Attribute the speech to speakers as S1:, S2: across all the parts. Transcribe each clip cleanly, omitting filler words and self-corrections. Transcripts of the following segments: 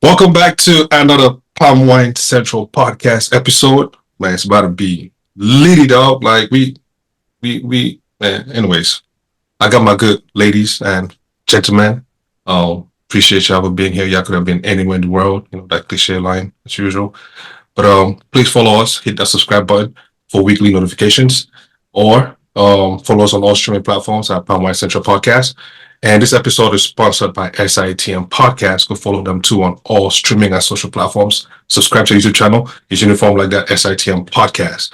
S1: Welcome back to another Palm Wine Central podcast episode. Man, it's about to be lit it up. Like man. Anyways, I got my good ladies and gentlemen. Appreciate y'all for being here. Y'all could have been anywhere in the world. That cliche line as usual. But please follow us. Hit that subscribe button for weekly notifications, or follow us on all streaming platforms at Palm Wine Central Podcast. And this episode is sponsored by SITM Podcast. Go follow them too on all streaming and social platforms. Subscribe to the YouTube channel. It's uniform like that, SITM Podcast.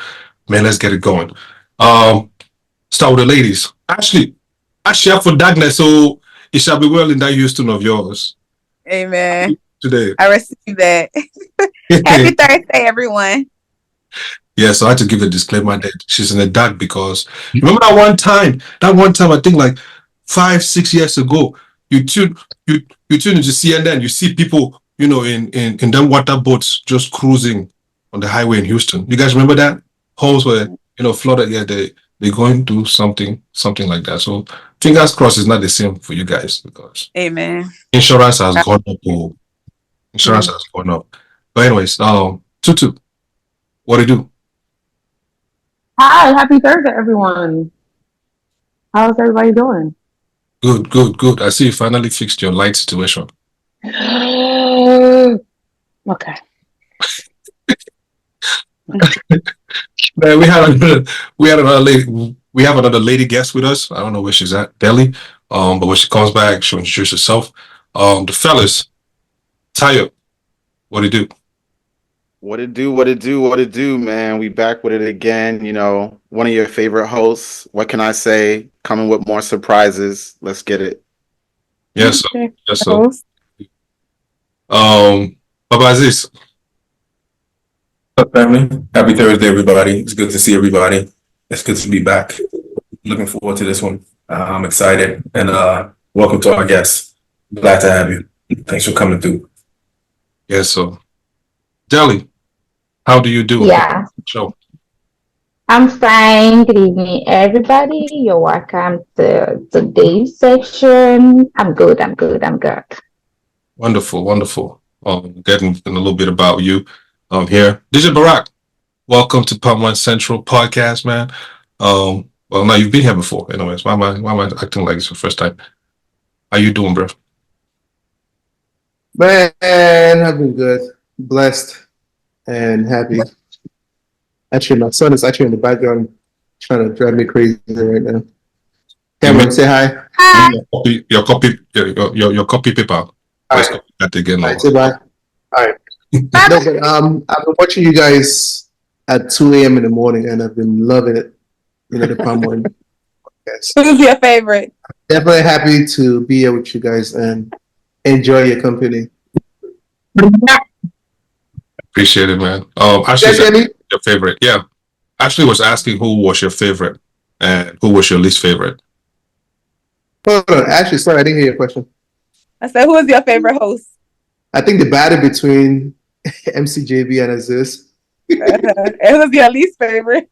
S1: Man, let's get it going. Start with the ladies. Ashley, I for darkness, so it shall be well in that Houston of yours.
S2: Amen.
S1: Today.
S2: I received that. Happy Thursday, everyone.
S1: Yeah, so I had to give a disclaimer that she's in the dark because remember that one time, I think like 5-6 years ago, you tune into CNN, you see people, in them water boats just cruising on the highway in Houston. You guys remember that? Homes were, flooded. Yeah, they're going to do something like that. So fingers crossed it's not the same for you guys because
S2: Amen.
S1: Insurance has gone up. Insurance has gone up. But anyways, Tutu, what do you do?
S3: Hi, happy Thursday, everyone. How's everybody doing?
S1: Good. I see you finally fixed your light situation.
S3: Okay.
S1: Man, we have another lady guest with us. I don't know where she's at, Delhi. But when she comes back, she'll introduce herself. The fellas, Tayo, what do you do?
S4: What it do, man. We back with it again. One of your favorite hosts. What can I say? Coming with more surprises. Let's get it.
S1: Yes, sir. Baba Aziz.
S5: What's up, family? Happy Thursday, everybody. It's good to see everybody. It's good to be back. Looking forward to this one. I'm excited. And welcome to our guests. Glad to have you. Thanks for coming through.
S1: Yes, sir. Delhi, how do you do?
S3: Yeah.
S1: Show.
S3: I'm fine. Good evening, everybody. You're welcome to today's section. I'm good.
S1: Wonderful. Getting a little bit about you here. DJ Barak, welcome to Palm Wine Central Podcast, man. Well, now you've been here before. Anyways, why am I acting like it's the first time? How you doing, bro?
S6: Man, I've been good, blessed, and happy. Actually, my son is actually in the background trying to drive me crazy right now. Cameron, say hi.
S3: Hi.
S1: Your copy paper.
S6: All
S1: Let's
S6: right.
S1: copy that again.
S6: All right, say bye. All right. No, but I've been watching you guys at 2 a.m. in the morning, and I've been loving it. The Palm Wine podcast.
S2: Who's your favorite?
S6: Definitely happy to be here with you guys and enjoy your company.
S1: Appreciate it, man. Ashley, your favorite? Yeah. Ashley was asking who was your favorite and who was your least favorite.
S6: Hold on, Ashley, sorry, I didn't hear your question.
S2: I said, who is your favorite host?
S6: I think the battle between MCJB and Aziz.
S2: And who's your least favorite?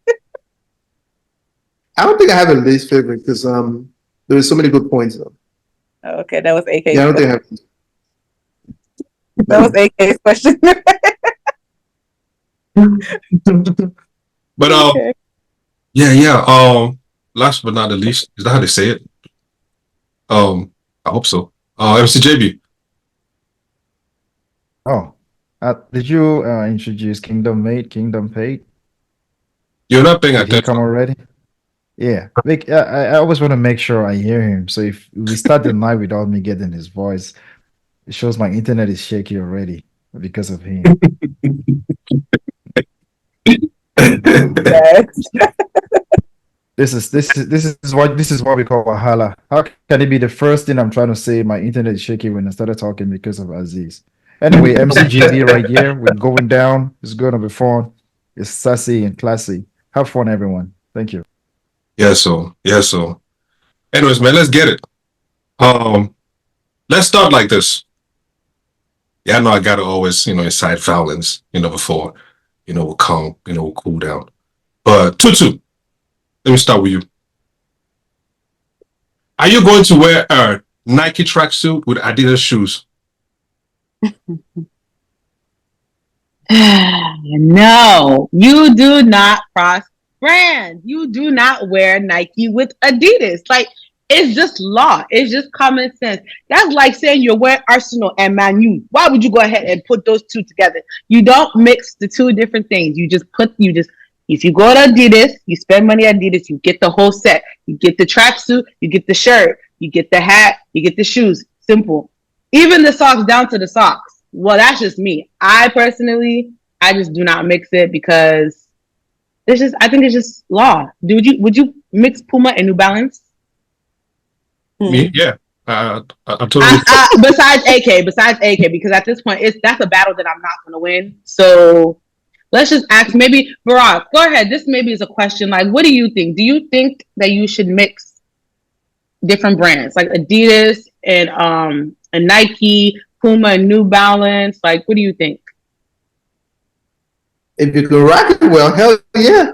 S6: I don't think I have a least favorite because there were so many good points though.
S2: Oh, okay, that was AK.
S6: Yeah, I don't think I have.
S2: That was AK's question.
S1: But
S2: Okay.
S1: yeah. Last but not the least, is that how they say it? I hope so. MCJB.
S7: Oh, did you introduce Kingdom Mate, Kingdom Paid?
S1: You're not paying
S7: Did he come
S1: attention.
S7: already? Yeah, I always want to make sure I hear him. So if we start the night without me getting his voice, it shows my internet is shaky already because of him.
S2: Yes.
S7: This is what we call wahala. How can it be the first thing I'm trying to say? My internet is shaky when I started talking because of Aziz. Anyway, MCGB right here. We're going down. It's going to be fun. It's sassy and classy. Have fun, everyone. Thank you.
S1: Yes, so. Anyways, man, let's get it. Let's start like this. Yeah, I know I gotta always, incite violence, before, we'll calm, we'll cool down. But Tutu, let me start with you. Are you going to wear a Nike tracksuit with Adidas shoes?
S8: No, you do not cross brands. You do not wear Nike with Adidas. Like, it's just law. It's just common sense. That's like saying you wear Arsenal and Man U. Why would you go ahead and put those two together? You don't mix the two different things. If you go to Adidas, you spend money at Adidas, you get the whole set. You get the tracksuit, you get the shirt, you get the hat, you get the shoes. Simple. Even the socks down to the socks. Well, that's just me. I just do not mix it because I think it's just law. Would you mix Puma and New Balance?
S1: Me, yeah. I totally.
S8: Besides AK, because at this point that's a battle that I'm not gonna win. So let's just ask, maybe Barack, go ahead. This maybe is a question. Like, what do you think? Do you think that you should mix different brands like Adidas and Nike, Puma and New Balance? Like, what do you think?
S6: If you can rock it well, hell yeah.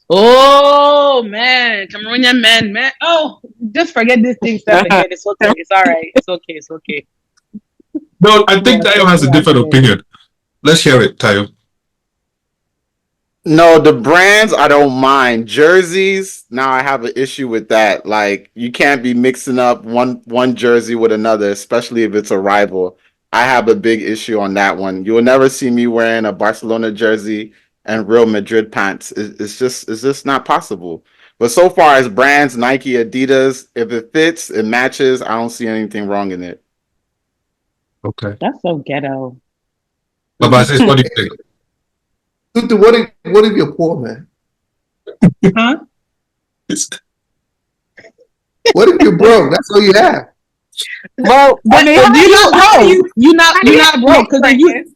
S8: Oh man, Cameroonian man. Oh, just forget this thing stuff again. It's okay. It's all right. It's okay.
S1: No, I think Tayo has a different opinion. Let's hear it, Tayo.
S4: No, the brands I don't mind. Jerseys, now I have an issue with that. Like, you can't be mixing up one jersey with another, especially if it's a rival. I have a big issue on that one. You will never see me wearing a Barcelona jersey and Real Madrid pants. It's just not possible. But so far as brands, Nike, Adidas, if it fits, it matches, I don't see anything wrong in it.
S1: Okay.
S8: That's so ghetto.
S1: But what do you think?
S6: Tutu, what if you're poor, man?
S8: Huh?
S6: What if you're broke? That's all you have.
S2: Well,
S8: But you're not broke because
S2: you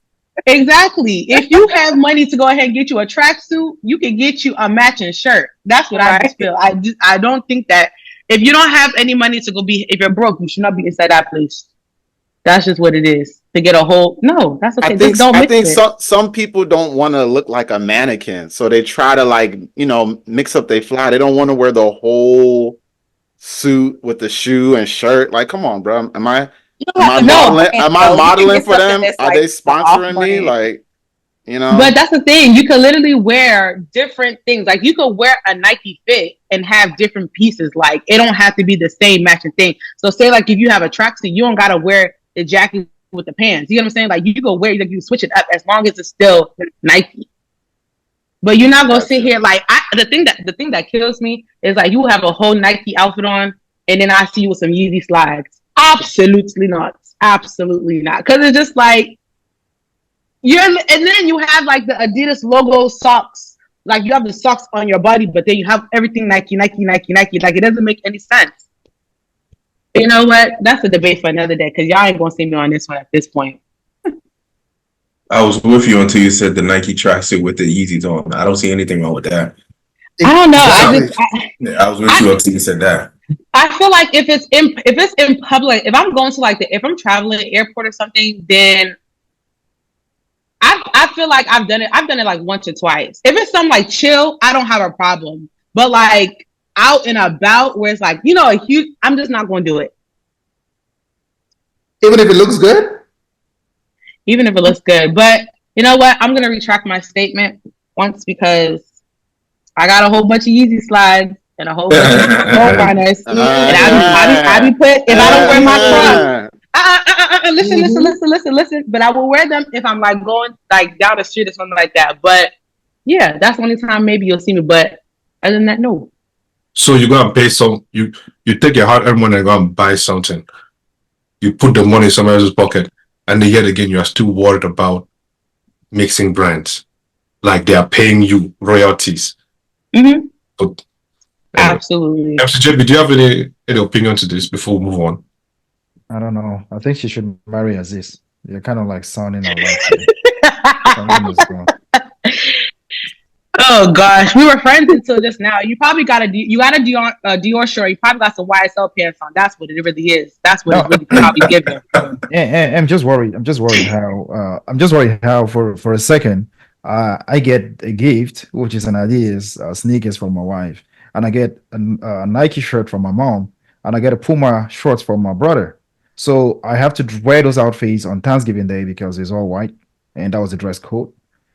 S8: exactly. If you have money to go ahead and get you a tracksuit, you can get you a matching shirt. That's what I just feel. I don't think that if you don't have any money to if you're broke, you should not be inside that place. That's just what it is. To get a whole that's okay.
S4: I think some people don't want to look like a mannequin, so they try to mix up their fly. They don't want to wear the whole suit with the shoe and shirt. Like, come on, bro. Am I modeling for them? Are they sponsoring me? Like,
S8: But that's the thing. You can literally wear different things. Like, you could wear a Nike fit and have different pieces. Like, it don't have to be the same matching thing. So say like if you have a tracksuit, you don't gotta wear the jacket with the pants. You know what I'm saying? Like, you go wear, you switch it up as long as it's still Nike. But you're not gonna sit here like the thing that kills me is like you have a whole Nike outfit on and then I see you with some Yeezy slides. Absolutely not. Absolutely not. Because it's just like and then you have like the Adidas logo socks. Like, you have the socks on your body, but then you have everything Nike. Like, it doesn't make any sense. You know what? That's a debate for another day because y'all ain't gonna see me on this one at this point.
S5: I was with you until you said the Nike tracksuit with the Yeezys on. I don't see anything wrong with that.
S8: I don't know.
S5: I was with you until you said that.
S8: I feel like if it's in public, if I'm going to if I'm traveling airport or something, then I feel like I've done it like once or twice. If it's something like chill, I don't have a problem. But like out and about where it's like, I'm just not going to do it.
S6: Even if it looks good?
S8: Even if it looks good. But you know what? I'm going to retract my statement once because I got a whole bunch of Yeezy slides and a whole bunch of gold runners. And I be put, if I don't wear my Crocs, listen. But I will wear them if I'm like going like down the street or something like that. But yeah, that's the only time maybe you'll see me. But other than that, no.
S1: So you go and pay you take your hard-earned money and go and buy something. You put the money in somebody else's pocket, and then yet again you are still worried about mixing brands, like they are paying you royalties.
S8: Mm-hmm.
S1: But,
S8: absolutely.
S1: FCJB, do you have any opinion to this before we move on?
S7: I don't know. I think she should marry Aziz. You're kind of like sounding alike.
S8: Oh gosh, we were friends until just now. You probably got a Dior shirt. You probably got some YSL pants on. That's what it really is. That's what it's really probably giving.
S7: Yeah, I'm just worried. I'm just worried how for a second I get a gift, which is an Adidas sneakers from my wife, and I get a Nike shirt from my mom, and I get a Puma shorts from my brother. So I have to wear those outfits on Thanksgiving Day because it's all white, and that was the dress code.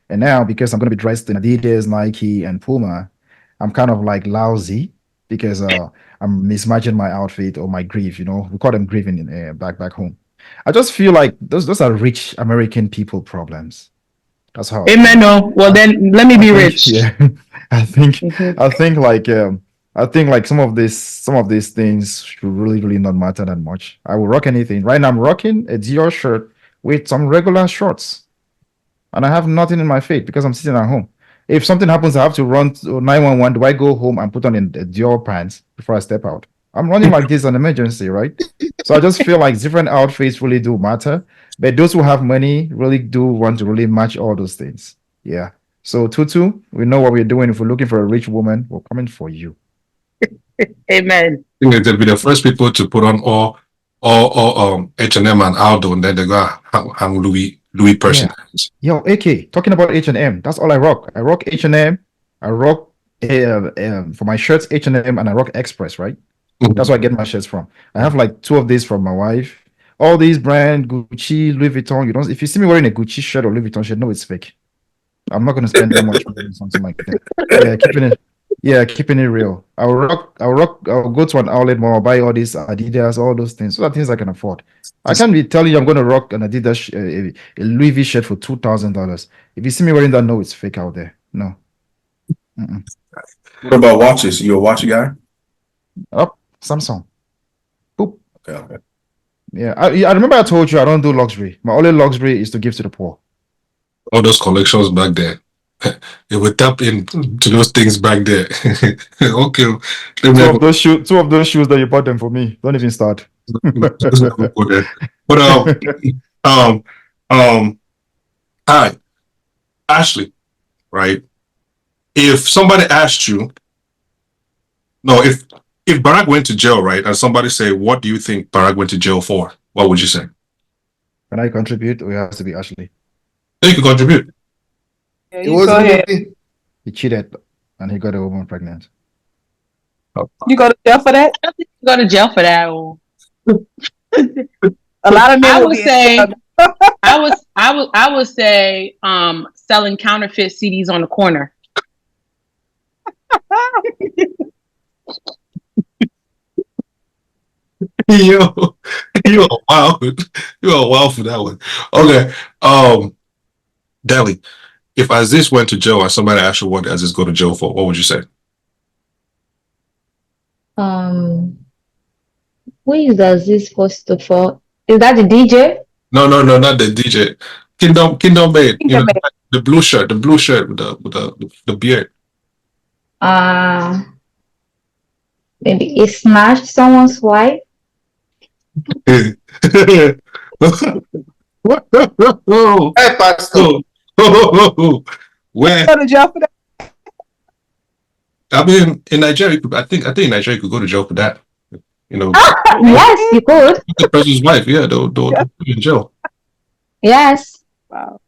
S7: And now because I'm gonna be dressed in Adidas, Nike, and Puma, I'm kind of like lousy because I'm mismatching my outfit or my grief. We call them grieving in back home. I just feel like those are rich American people problems. That's how.
S8: Amen. No. Well, then let me be rich.
S7: Yeah, I think I think like some of these things should really not matter that much. I will rock anything. Right now I'm rocking a Dior shirt with some regular shorts, and I have nothing in my feet because I'm sitting at home. If something happens, I have to run to 911. Do I go home and put on a Dior pants before I step out? I'm running like this an emergency, right? So I just feel like different outfits really do matter, but those who have money really do want to really match all those things. Yeah. So Tutu, we know what we're doing. If we're looking for a rich woman, we're coming for you.
S8: Amen.
S1: I think they'll be the first people to put on all H&M and Aldo, and then they go hang Louis person.
S7: Yo, AK, talking about H&M, that's all I rock. I rock H&M. I rock for my shirts H&M, and I rock Express, right? That's where I get my shirts from. I have like 2 of these from my wife. All these brand Gucci, Louis Vuitton. If you see me wearing a Gucci shirt or Louis Vuitton shirt, no, it's fake. I'm not gonna spend that much money on something like that. Keeping it real. I'll go to an outlet mall, buy all these Adidas, all those things. So that things I can afford. I can't be telling you I'm gonna rock an Adidas a Louis V shirt for $2,000. If you see me wearing that, no, it's fake out there. No.
S5: What about watches? You a watch guy?
S7: Oh, Samsung. Boop.
S5: Okay.
S7: Yeah, I remember I told you I don't do luxury. My only luxury is to give to the poor.
S1: All those collections back there. It would tap into those things back there. Okay.
S7: Two of those shoes that you bought them for me. Don't even start.
S1: But hi, Ashley, right? If somebody asked you, no, if Barack went to jail, right, and somebody say, "What do you think Barack went to jail for?" What would you say?
S7: Can I contribute, or it has to be Ashley?
S1: You can contribute.
S2: Yeah,
S6: It wasn't
S2: go ahead.
S6: me.
S7: He cheated, and he got a woman pregnant.
S2: You go to jail for that?
S8: I think you go to jail for that. Or...
S2: A lot of men
S8: I
S2: will
S8: would
S2: be
S8: say, I would say, selling counterfeit CDs on the corner.
S1: Yo, you are wild. You are wild for that one. Okay. Deli, if Aziz went to jail and somebody asked you what did Aziz go to jail for, what would you say?
S3: Who is this first of all? Is that the DJ?
S1: No, not the DJ. Kingdom Maid. You know,
S2: Kingdom Maid.
S1: the blue shirt with the beard.
S3: Maybe he smashed someone's wife.
S6: Hey, Pastor.
S1: Where?
S2: Go to jail for that.
S1: I mean, in Nigeria, I think in Nigeria you could go to jail for that. You know,
S3: Yes, you could.
S1: the person's wife. Yeah, they'll put you in jail.
S3: Yes.
S2: Wow.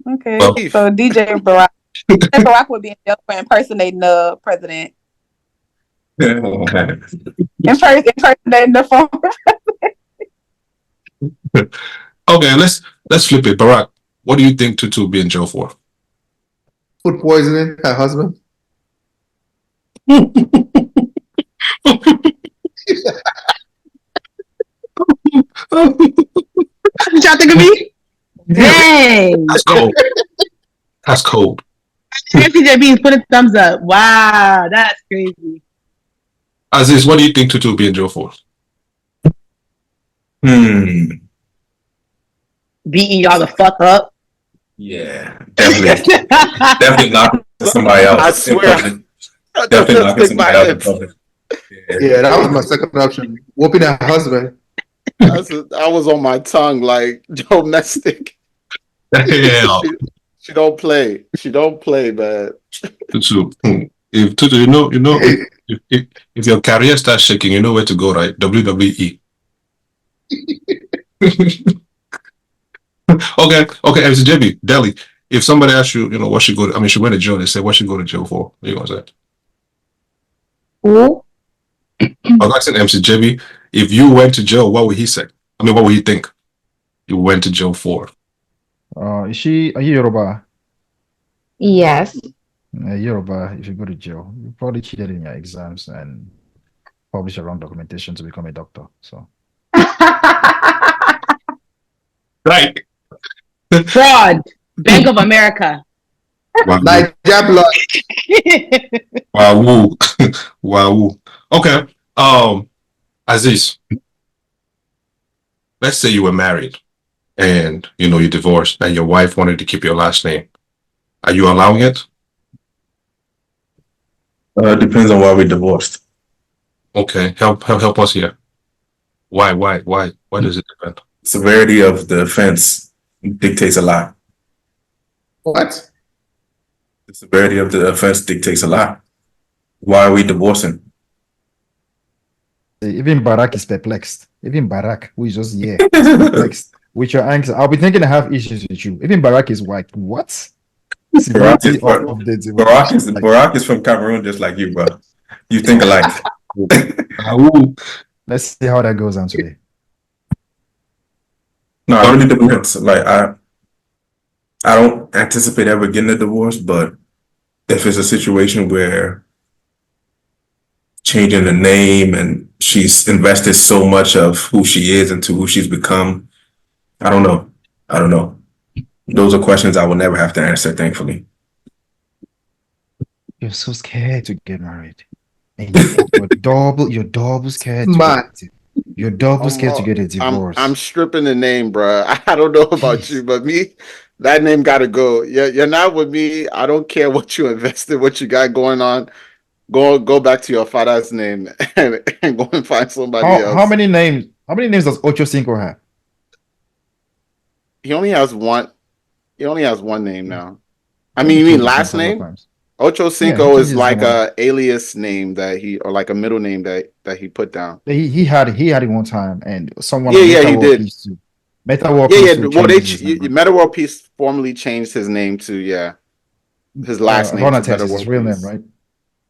S2: Okay.
S1: Well-
S2: So DJ Barack would be in jail for impersonating the president. Impersonating the former.
S1: Okay, let's flip it. Barack, what do you think Tutu will be in jail for?
S6: Food poisoning her husband.
S8: What y'all think of me? Dang.
S1: That's cold. That's cold.
S8: MCJB, put a thumbs up. Wow, that's crazy.
S1: Aziz, what do you think Tutu will be in jail for?
S8: Beating y'all the fuck up.
S5: Yeah, definitely not somebody else.
S4: I swear.
S5: Definitely not somebody else in
S4: lips.
S5: public.
S6: Yeah, that was my second option. Whooping her husband.
S4: I was on my tongue like domestic.
S1: Yeah.
S4: She don't play. She don't play, man.
S1: Tutu. If Tutu, you know, if your career starts shaking, you know where to go, right? WWE. Okay, MCJB, Delhi. If somebody asks you, what she go to, she went to jail, they say, what she go to jail for? What are you gonna say?
S3: Who?
S1: I said MCJB. if you went to jail, what would he say? I mean, what would he think you went to jail for?
S7: Is she are you Yoruba?
S3: Yes.
S7: Yoruba, if you go to jail, you probably cheated in your exams and published your wrong documentation to become a doctor. So
S1: Right.
S8: Fraud. Bank of America.
S1: Wow.
S6: Niger blood.
S1: Wow. Wow. Okay. Aziz, let's say you were married and you divorced and your wife wanted to keep your last name. Are you allowing it?
S5: Depends on why we divorced.
S1: Okay. Help us here. Why does it depend?
S5: Severity of the offense dictates a lot.
S6: What?
S5: The severity of the offense dictates a lot. Why are we divorcing?
S7: even Barack is perplexed. Even Barack, who is just here, is perplexed with your answer. I'll be thinking I have issues with you. Even Barack is like, what?
S5: Barack is,
S7: Like,
S5: Barack is from Cameroon, just like you, bro. You think alike.
S7: let's see how that goes on today.
S5: No, it really depends. Like I don't anticipate ever getting a divorce, but if it's a situation where changing the name and she's invested so much of who she is into who she's become, I don't know. Those are questions I will never have to answer, thankfully.
S7: You're so scared to get married. And you're double scared you're double scared to get a divorce.
S4: I'm stripping the name, bro. I don't know about you, but me, that name gotta go. You're not with me. I don't care what you invested, what you got going on. Go back to your father's name and go and find somebody else.
S7: How many names does Ocho Cinco have?
S4: He only has one name now. I mean, you mean last name? Ocho Cinco is like a alias name or like a middle name that he put down.
S7: He had it one time, and someone
S4: he did.
S7: Meta World
S4: Peace. Well, Meta World Peace formally changed his name to his last name.
S7: Ron to his real name, right?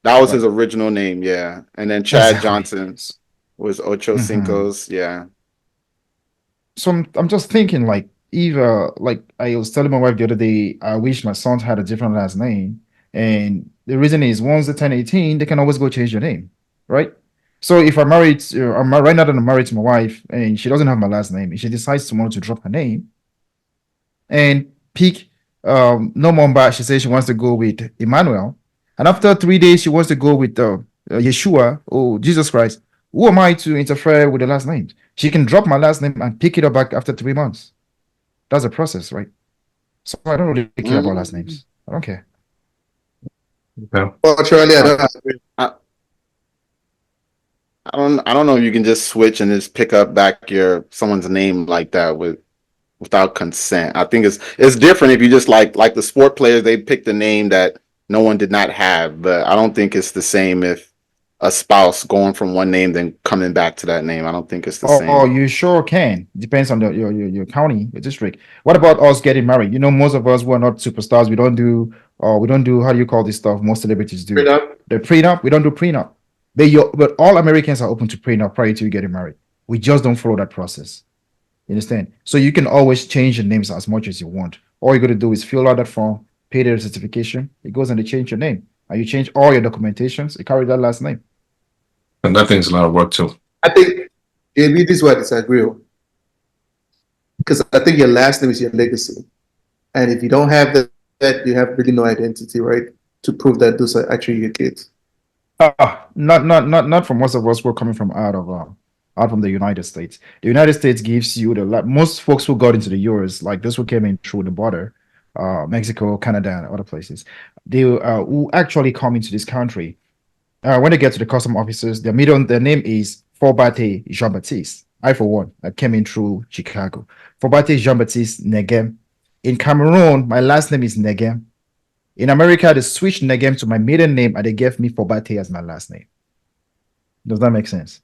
S4: That was his original name, yeah. And then Chad Johnson was Ocho Cinco's, yeah.
S7: So I'm just thinking, like, either like I was telling my wife the other day, I wish my sons had a different last name. And the reason is once they turn 18, they can always go change their name, right? So if I'm married, right now that I'm married to my wife and she doesn't have my last name, and she decides tomorrow to drop her name and pick no Momba, she says she wants to go with Emmanuel. And after 3 days, she wants to go with Yeshua or Jesus Christ. Who am I to interfere with the last names? She can drop my last name and pick it up back after 3 months. That's a process, right? So I don't really care about last names. I don't care.
S1: Okay.
S6: Well, Charlie, I
S4: don't know if you can just switch and just pick up back someone's name like that without consent. I think it's different if you just like the sport players, they picked a name that no one did not have, but I don't think it's the same if a spouse going from one name then coming back to that name. I don't think it's the same.
S7: Oh, you sure can. Depends on your county, your district. What about us getting married? Most of us who are not superstars, we don't do how do you call this stuff? Most celebrities do.
S6: Prenup.
S7: The prenup. We don't do prenup. But all Americans are open to prenup prior to you getting married. We just don't follow that process. You understand? So you can always change your names as much as you want. All you got to do is fill out that form, pay the certification. It goes and they change your name. And you change all your documentations. You carry that last name.
S1: And that thing's a lot of work too.
S6: think JB, this is why I disagree. Because I think your last name is your legacy. And if you don't have that, you have really no identity, right? To prove that those are actually your kids.
S7: Not for most of us who are coming from out from the United States. The United States gives you most folks who got into the US, like those who came in through the border, Mexico, Canada, and other places, they who actually come into this country. When they get to the custom officers, their name is Forbate Jean-Baptiste. I, for one, I came in through Chicago. Forbate Jean-Baptiste Negem. In Cameroon, my last name is Negem. In America, they switched Negem to my maiden name and they gave me Forbate as my last name. Does that make sense?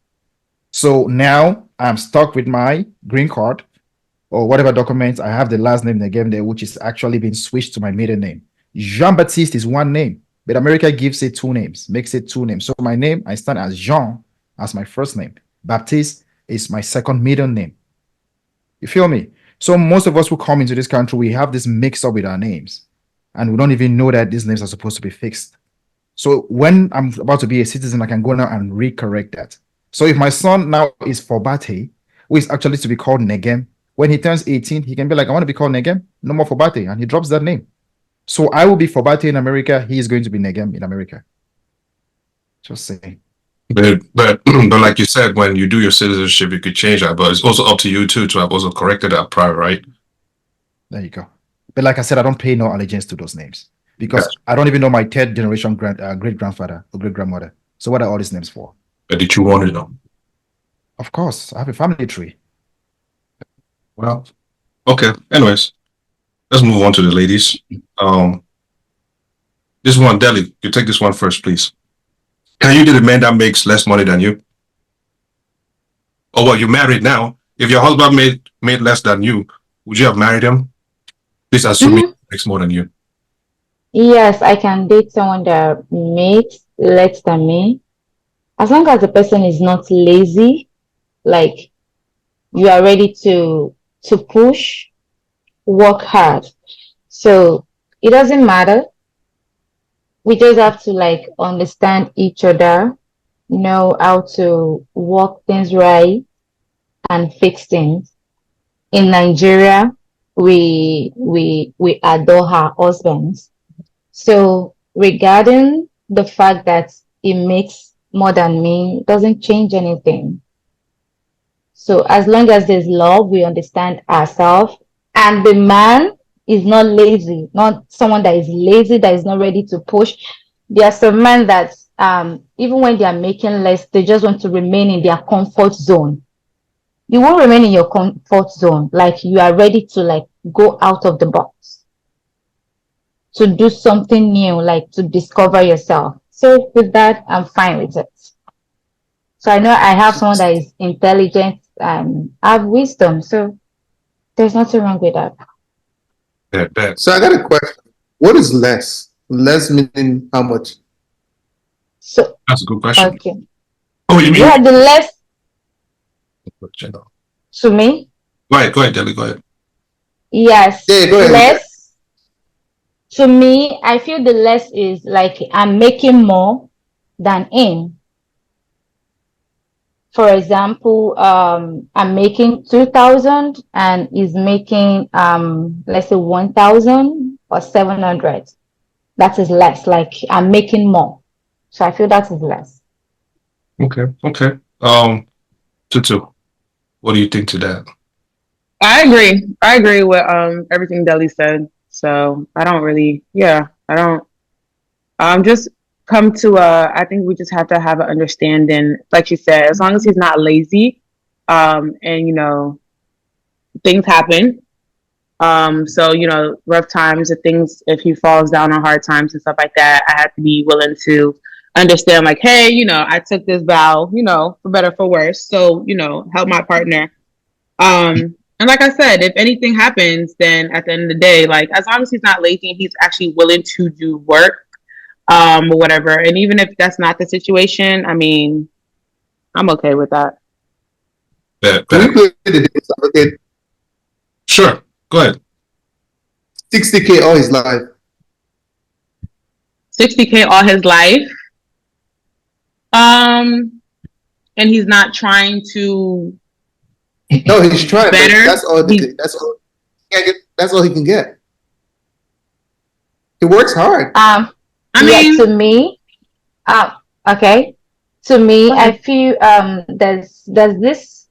S7: So now I'm stuck with my green card or whatever documents. I have the last name Negem there, which is actually been switched to my maiden name. Jean-Baptiste is one name. But America gives it two names, makes it two names. So my name, I stand as Jean as my first name. Baptiste is my second middle name. You feel me? So most of us who come into this country, we have this mix up with our names, and we don't even know that these names are supposed to be fixed. So when I'm about to be a citizen, I can go now and recorrect that. So if my son now is Fobate, who is actually to be called Negem, when he turns 18, he can be like, I want to be called Negem, no more Fobate, and he drops that name. So I will be Fobate in America, he is going to be Negem in America. Just saying.
S1: But like you said, when you do your citizenship, you could change that. But it's also up to you too to have also corrected that prior, right?
S7: There you go. But like I said, I don't pay no allegiance to those names because I don't even know my third generation great grandfather or great grandmother. So what are all these names for?
S1: But did you want to know?
S7: Of course, I have a family tree.
S1: Well, okay. Anyways, let's move on to the ladies. This one, Deli, you take this one first, please. Can you date a man that makes less money than you? Or well, you're married now. If your husband made less than you, would you have married him? Please assume he makes more than you.
S3: Yes, I can date someone that makes less than me. As long as the person is not lazy, like you are ready to push, work hard. So it doesn't matter. We just have to like understand each other, know how to work things right and fix things. In Nigeria, we adore our husbands. So regarding the fact that he makes more than me, doesn't change anything. So as long as there's love, we understand ourselves, and the man is not lazy, not someone that is lazy, that is not ready to push. There are some men that even when they are making less, they just want to remain in their comfort zone. You won't remain in your comfort zone, like you are ready to like go out of the box, to do something new, like to discover yourself. So with that, I'm fine with it. So I know I have someone that is intelligent and have wisdom. So there's nothing wrong with that.
S1: That.
S6: So I got a question. What is less? Less meaning how much?
S3: So
S1: That's a good question.
S3: okay.
S1: Oh, you mean?
S3: Yeah, the less to me.
S1: Go ahead, Deli, go ahead.
S3: Yes.
S6: Yeah, go ahead.
S3: Less to me, I feel the less is like I'm making more than in. For example, I'm making 2,000 and is making let's say 1,000 or 700. That is less. Like I'm making more. So I feel that is less.
S1: Okay. Tutu, what do you think to that?
S8: I agree with everything Deli said. So I don't really, I don't. Just come to I think we just have to have an understanding, like you said, as long as he's not lazy, and things happen. So rough times and things. If he falls down on hard times and stuff like that, I have to be willing to understand. Like, hey, I took this vow, for better for worse. So help my partner. And like I said, if anything happens, then at the end of the day, like as long as he's not lazy and he's actually willing to do work, or whatever. And even if that's not the situation, I mean, I'm okay with that.
S6: Can we play the devil's advocate?
S1: Sure. Go ahead.
S6: 60K all his life.
S8: 60K all his life. And he's not trying to.
S6: No, he's trying.
S8: Better.
S6: That's all. That's all. That's all he can get. He works hard.
S8: I mean,
S3: to me, okay. To me, I feel there's this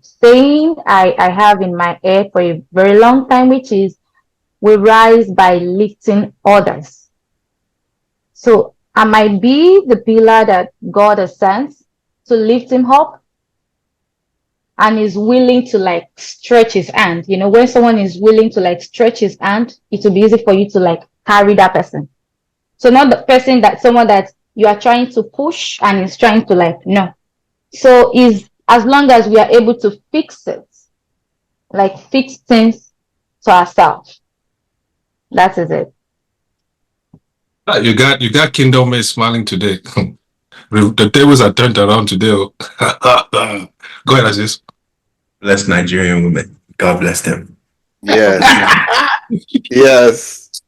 S3: saying I have in my head for a very long time, which is we rise by lifting others. So I might be the pillar that God has sent to lift him up, and is willing to like stretch his hand. When someone is willing to like stretch his hand, it will be easy for you to like carry that person. So not the person someone that you are trying to push and is trying to like, no. So is as long as we are able to fix it, like fix things to ourselves. That is it.
S1: You got Kingdom May smiling today. The tables are turned around today. Go ahead, Aziz.
S5: Bless Nigerian women. God bless them.
S4: Yes. Yes.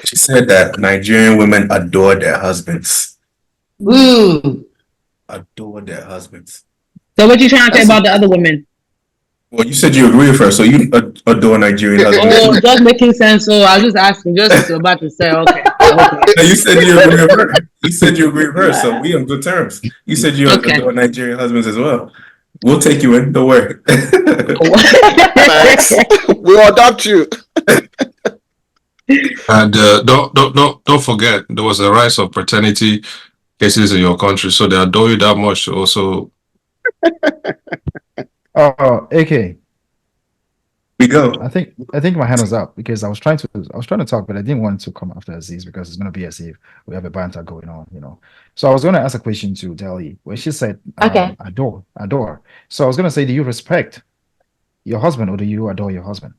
S5: She said that Nigerian women adore their husbands.
S8: Ooh.
S5: Adore their husbands.
S8: So what you trying to say
S5: That's
S8: about the other women?
S5: Well, you said you agree with her, so you adore Nigerian husbands.
S8: Oh, just making sense. So I was just asking, just about to say, okay.
S5: No, you said you agree with her. You said you agree with her, so we on good terms. You said you
S8: Okay.
S5: adore Nigerian husbands as well. We'll take you in. Don't worry.
S4: Thanks. We'll adopt you.
S1: And don't forget there was a rise of paternity cases in your country, so they adore you that much. Also,
S7: Oh, AK.
S5: We go.
S7: I think my hand was up because I was trying to talk, but I didn't want to come after Aziz because it's gonna be as if we have a banter going on, you know. So I was gonna ask a question to Delhi where she said
S3: Okay.
S7: adore. So I was gonna say, do you respect your husband or do you adore your husband?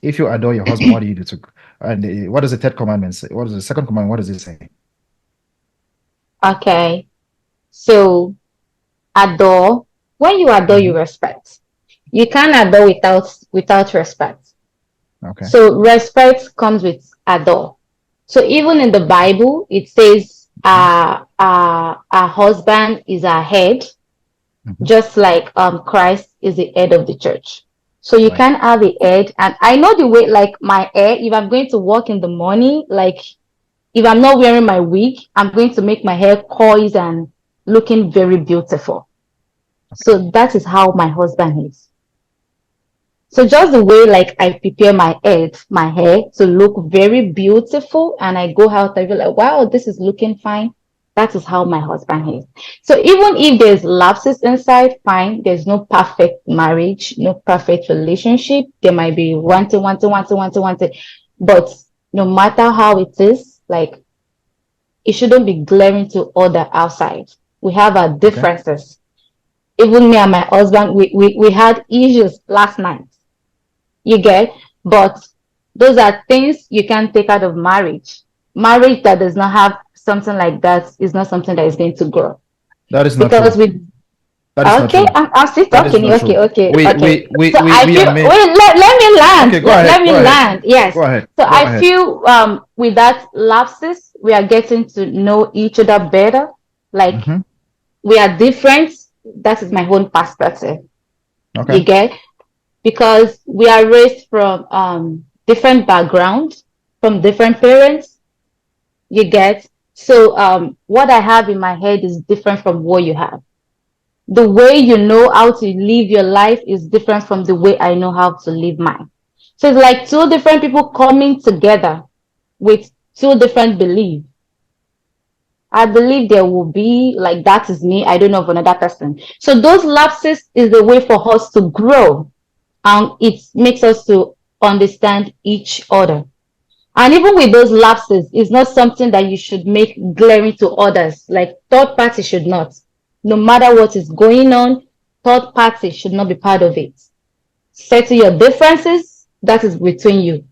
S7: If you adore your husband, what do you do to and what does the third commandment say? What is the second commandment? What does it say?
S3: Okay. So adore. When you adore, you respect. You can't adore without respect.
S7: Okay.
S3: So respect comes with adore. So even in the Bible, it says our husband is our head, just like Christ is the head of the church. So you
S7: Right.
S3: can't have a head. And I know the way, like my hair, if I'm going to walk in the morning, like if I'm not wearing my wig, I'm going to make my hair poised and looking very beautiful. So that is how my husband is. So just the way like I prepare my hair to look very beautiful and I go out, I feel like, wow, this is looking fine. That is how my husband is. So even if there's lapses inside, fine. There's no perfect marriage, no perfect relationship. There might be wanting. But no matter how it is, like it shouldn't be glaring to other outside. We have our differences. Even me and my husband, we had issues last night. You get, but those are things you can't take out of marriage. Marriage that does not have something like that is not something that is going to grow.
S7: That is not
S3: Because
S7: true.
S3: we
S7: That is not
S3: okay,
S7: true.
S3: I'm still
S7: That is
S3: talking.
S7: not
S3: Okay,
S7: true.
S3: okay,
S7: We
S3: okay.
S7: we
S3: So I
S7: we
S3: feel
S7: are made.
S3: wait, let me land.
S7: Okay, go
S3: Let
S7: ahead.
S3: me
S7: Go ahead.
S3: land. Yes.
S7: Go ahead.
S3: So
S7: Go
S3: I
S7: ahead.
S3: feel with that lapses, we are getting to know each other better. Like
S7: Mm-hmm.
S3: we are different. That is my own perspective. You
S7: Okay.
S3: get, because we are raised from different backgrounds, from different parents. You get, so what I have in my head is different from what you have. The way you know how to live your life is different from the way I know how to live mine. So it's like two different people coming together with two different beliefs. I believe there will be like that is me. I don't know of another person. So those lapses is the way for us to grow, and it makes us to understand each other. And even with those lapses, it's not something that you should make glaring to others. Like third party should not. No matter what is going on, third party should not be part of it. Settle your differences. That is between you.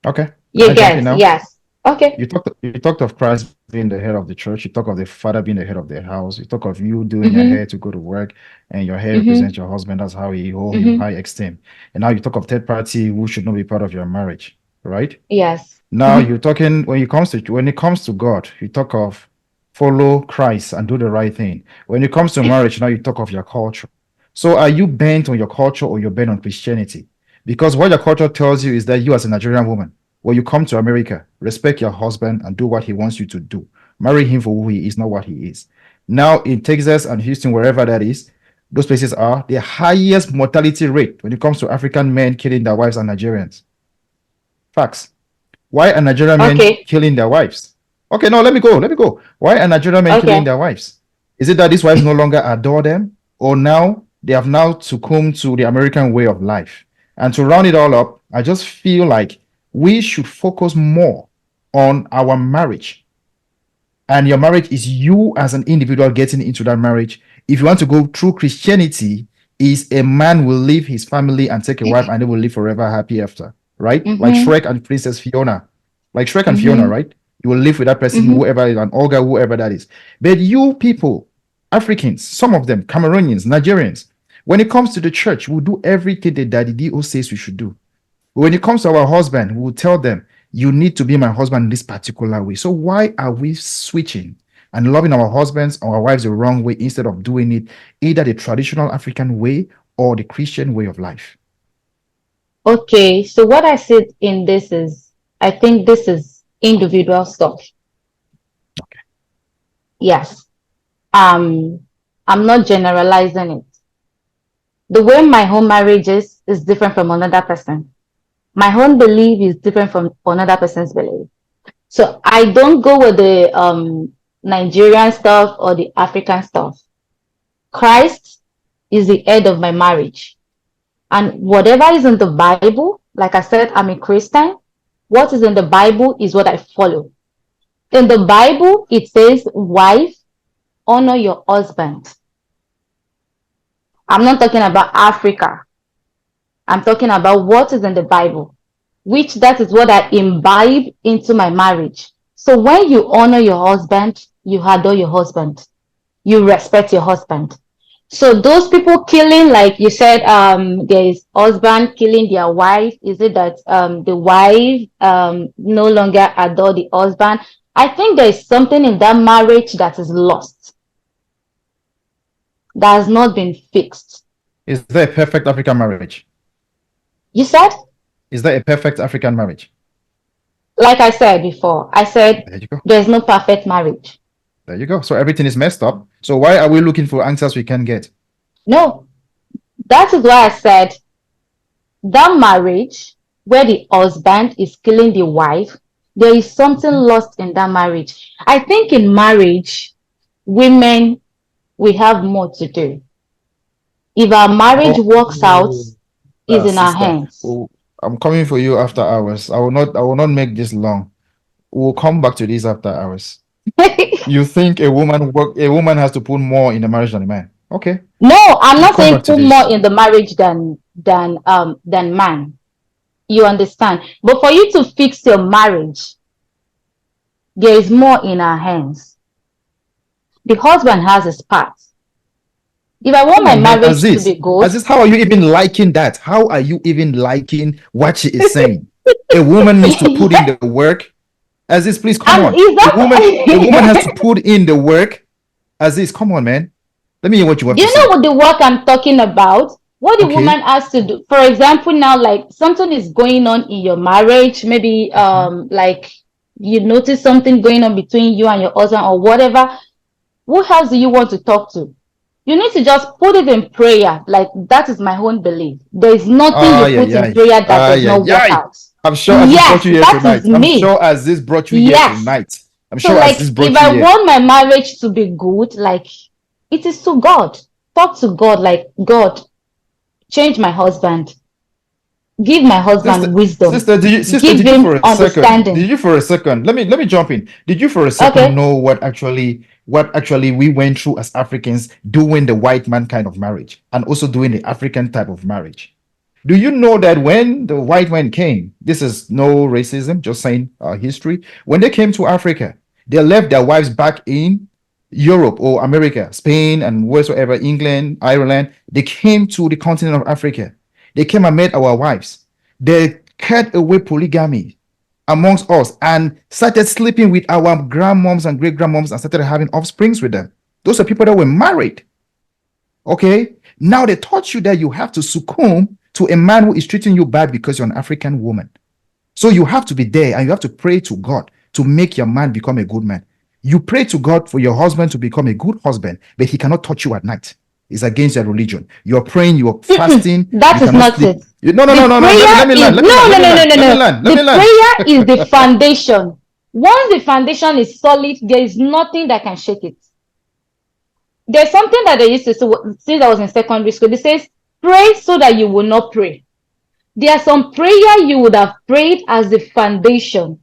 S7: Okay.
S3: You
S7: Can I jump in
S3: get,
S7: now?
S3: yes. Okay.
S7: You talked of Christ being the head of the church. You talk of the father being the head of the house. You talk of you doing your hair to go to work, and your hair represents your husband. That's how he hold you high esteem. And now you talk of third party who should not be part of your marriage, right?
S3: Yes.
S7: Now you're talking when it comes to God, you talk of follow Christ and do the right thing. When it comes to marriage, now you talk of your culture. So are you bent on your culture or you're bent on Christianity? Because what your culture tells you is that you as a Nigerian woman, when you come to America, respect your husband and do what he wants you to do. Marry him for who he is, not what he is. Now in Texas and Houston, wherever that is, those places are the highest mortality rate when it comes to African men killing their wives and Nigerians. Facts. Why are Nigerian men
S3: Okay.
S7: killing their wives? Okay, no, let me go. Why are Nigerian men killing
S3: Okay.
S7: their wives? Is it that these wives no longer adore them? Or now they have now succumbed to the American way of life? And to round it all up, I just feel like we should focus more on our marriage. And your marriage is you as an individual getting into that marriage. If you want to go through Christianity, is a man will leave his family and take a wife and they will live forever happy after, right? Like Shrek and Princess Fiona. Like Shrek and Fiona, right? You will live with that person, whoever is an ogre, whoever that is. But you people, Africans, some of them, Cameroonians, Nigerians. When it comes to the church, we'll do everything that Daddy D.O. says we should do. When it comes to our husband, we will tell them, you need to be my husband in this particular way. So why are we switching and loving our husbands or our wives the wrong way instead of doing it either the traditional African way or the Christian way of life?
S3: Okay, so what I said in this is, I think this is individual stuff.
S7: Okay.
S3: Yes. I'm not generalizing it. The way my home marriage is different from another person. My own belief is different from another person's belief. So I don't go with the Nigerian stuff or the African stuff. Christ is the head of my marriage. And whatever is in the Bible, like I said, I'm a Christian. What is in the Bible is what I follow. In the Bible, it says, wife, honor your husband. I'm not talking about Africa. I'm talking about what is in the Bible, which that is what I imbibe into my marriage. So when you honor your husband, you adore your husband. You respect your husband. So those people killing, like you said, there is husband killing their wife. Is it that the wife no longer adore the husband? I think there is something in that marriage that is lost, that has not been fixed.
S7: Is there a perfect African marriage?
S3: You said?
S7: Is there a perfect African marriage?
S3: Like I said before, I said
S7: There you go.
S3: there's no perfect marriage.
S7: There you go. So everything is messed up. So why are we looking for answers we can't get?
S3: No, that is why I said that marriage where the husband is killing the wife, there is something lost in that marriage. I think in marriage, women, we have more to do. If our marriage works out, is in our
S7: sister.
S3: hands.
S7: Oh, I'm coming for you after hours. I will not make this long. We'll come back to this after hours. You think a woman has to put more in the marriage than a man? Okay.
S3: No, I'm not
S7: come
S3: saying
S7: back to
S3: put
S7: this.
S3: more in the marriage than man. You understand? But for you to fix your marriage, there is more in our hands. The husband has his part. If I want my marriage to be good,
S7: Aziz, how are you even liking that? How are you even liking what she is saying? A woman needs to put in the work. Aziz, please come on. A woman has to put in the work. Aziz, come on, man. Let me hear what you want to say.
S3: Do you know what the work I'm talking about? What the woman has to do. For example, now, like something is going on in your marriage, maybe like you notice something going on between you and your husband or whatever. Who else do you want to talk to? You need to just put it in prayer. Like that is my own belief. There is nothing you put in prayer that does not work out.
S7: I'm sure Aziz brought you here tonight.
S3: I'm
S7: sure Aziz brought you here tonight. I'm sure
S3: like,
S7: Aziz brought you
S3: here. If I
S7: here.
S3: want my marriage to be good, like it is to God. Talk to God, like God, change my husband. Give my husband wisdom.
S7: Sister, did you for a second? Did you for a second? Let me jump in. Did you for a second know what actually we went through as Africans doing the white man kind of marriage and also doing the African type of marriage? Do you know that when the white man came, this is no racism, just saying history. When they came to Africa, they left their wives back in Europe or America, Spain and whatsoever, England, Ireland. They came to the continent of Africa. They came and met our wives. They cut away polygamy amongst us and started sleeping with our grandmoms and great-grandmoms and started having offsprings with them. Those are people that were married. Okay? Now they taught you that you have to succumb to a man who is treating you bad because you're an African woman. So you have to be there and you have to pray to God to make your man become a good man. You pray to God for your husband to become a good husband, but he cannot touch you at night. It's against your religion. You're praying, you're fasting.
S3: That is not it.
S7: No. Let me land.
S3: The prayer is the foundation. Once the foundation is solid, there is nothing that can shake it. There's something that they used to say since I was in secondary school. It says, pray so that you will not pray. There are some prayer you would have prayed as the foundation.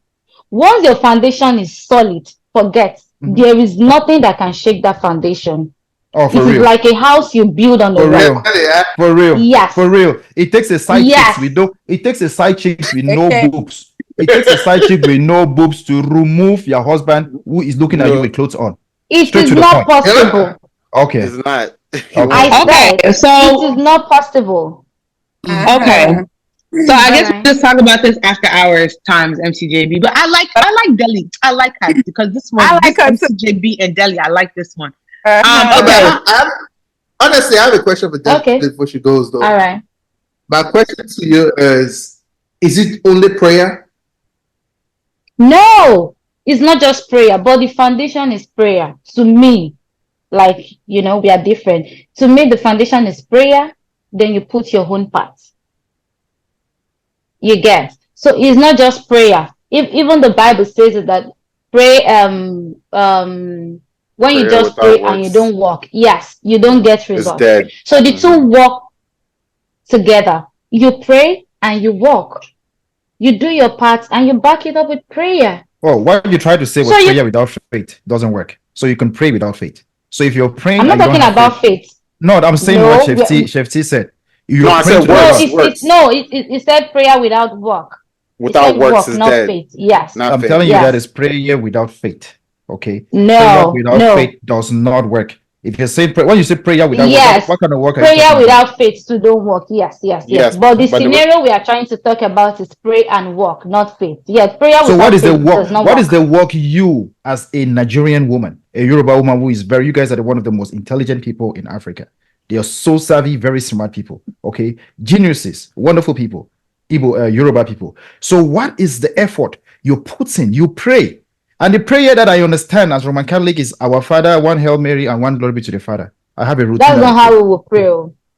S3: Once your foundation is solid, forget. There is nothing that can shake that foundation.
S7: Oh, for
S3: it
S7: real.
S3: Is like a house you build on the rock.
S7: For real.
S3: Yes.
S7: For real. It takes a side chicks with no. It takes a side chicks with no boobs. It takes a side chick with no boobs to remove your husband who is looking at you with clothes on.
S3: It is not possible.
S7: Okay.
S4: It's not.
S3: I
S8: Okay,
S3: said
S8: so
S3: it is not possible.
S8: okay. So I
S3: All
S8: guess
S3: right.
S8: we'll just talk about this after hours times MCJB. But I like Delhi. I like her because this
S2: like her too.
S8: MCJB and Delhi. I like this one.
S6: Okay.
S8: Okay.
S6: Honestly, I have a question for Deb
S3: Okay.
S6: before she goes, though.
S3: All right.
S6: My question to you is it only prayer?
S3: No, it's not just prayer, but the foundation is prayer. To me, like, we are different. To me, the foundation is prayer. Then you put your own part. You get. So it's not just prayer. If even the Bible says it that pray when you
S4: Prayer
S3: just pray
S4: without
S3: and you
S4: works
S3: don't walk, yes, you don't get
S4: is
S3: results.
S4: dead.
S3: So the two work together. You pray and you walk. You do your part and you back it up with prayer.
S7: Well, what you try to say was
S3: So
S7: prayer without faith doesn't work. So you can pray without faith. So if you're praying
S3: I'm not
S7: and you don't
S3: talking
S7: have
S3: about
S7: faith,
S3: faith.
S7: no, I'm saying what
S3: No,
S7: Chef T said.
S4: No,
S7: You're
S4: I
S7: praying
S4: said
S7: to the
S3: no,
S4: works.
S7: God.
S4: Works
S3: it said prayer without work. It
S4: without
S3: said
S4: works
S3: work,
S4: is
S3: not
S4: dead.
S3: faith. Yes.
S4: Not
S7: I'm
S4: faith.
S7: telling you that
S3: Yes.
S7: is prayer without faith. Okay. Prayer
S3: No,
S7: without
S3: no.
S7: faith does not work. If you say when you say prayer without work,
S3: Yes.
S7: what kind of work are you
S3: Prayer
S7: talking about?
S3: without faith to don't work. Yes.
S4: Yes,
S3: But the
S4: but
S3: scenario we are trying to talk about is pray and work, not faith. Yes, prayer
S7: So what
S3: without
S7: is the
S3: faith
S7: work?
S3: does not
S7: What
S3: work.
S7: is the work you, as a Nigerian woman, a Yoruba woman who is you guys are one of the most intelligent people in Africa. They are so savvy, very smart people. Okay, geniuses, wonderful people, Yoruba people. So what is the effort you put in? You pray, and the prayer that I understand as Roman Catholic is Our Father, one Hail Mary, and one Glory be to the Father. I have a routine.
S3: That's
S7: that
S3: not how we will pray.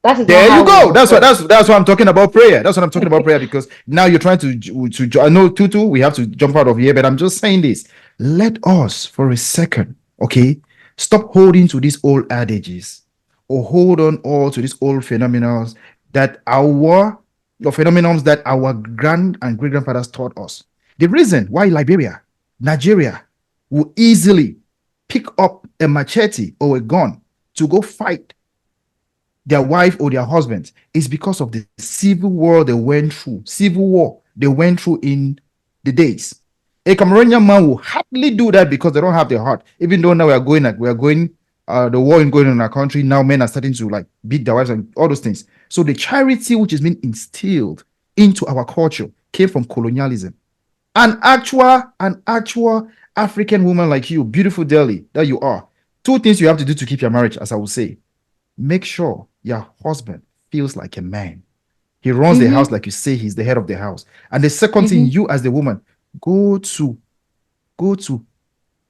S3: That is
S7: there
S3: not how
S7: you go.
S3: we will
S7: That's
S3: pray.
S7: what that's what I'm talking about prayer. That's what I'm talking about prayer, because now you're trying to I know Tutu, we have to jump out of here, but I'm just saying this. Let us for a second, okay, stop holding to these old adages or hold on all to these old phenomena that our grand and great grandfathers taught us. The reason why Liberia, Nigeria will easily pick up a machete or a gun to go fight their wife or their husband is because of the civil war they went through. Civil war they went through in the days. A Cameroonian man will hardly do that because they don't have the heart. Even though now the war is going on in our country. Now men are starting to like beat their wives and all those things. So the charity which has been instilled into our culture came from colonialism. An actual African woman like you, beautiful Delhi that you are. Two things you have to do to keep your marriage, as I would say. Make sure your husband feels like a man. He runs the house like you say he's the head of the house. And the second thing, you as the woman, go to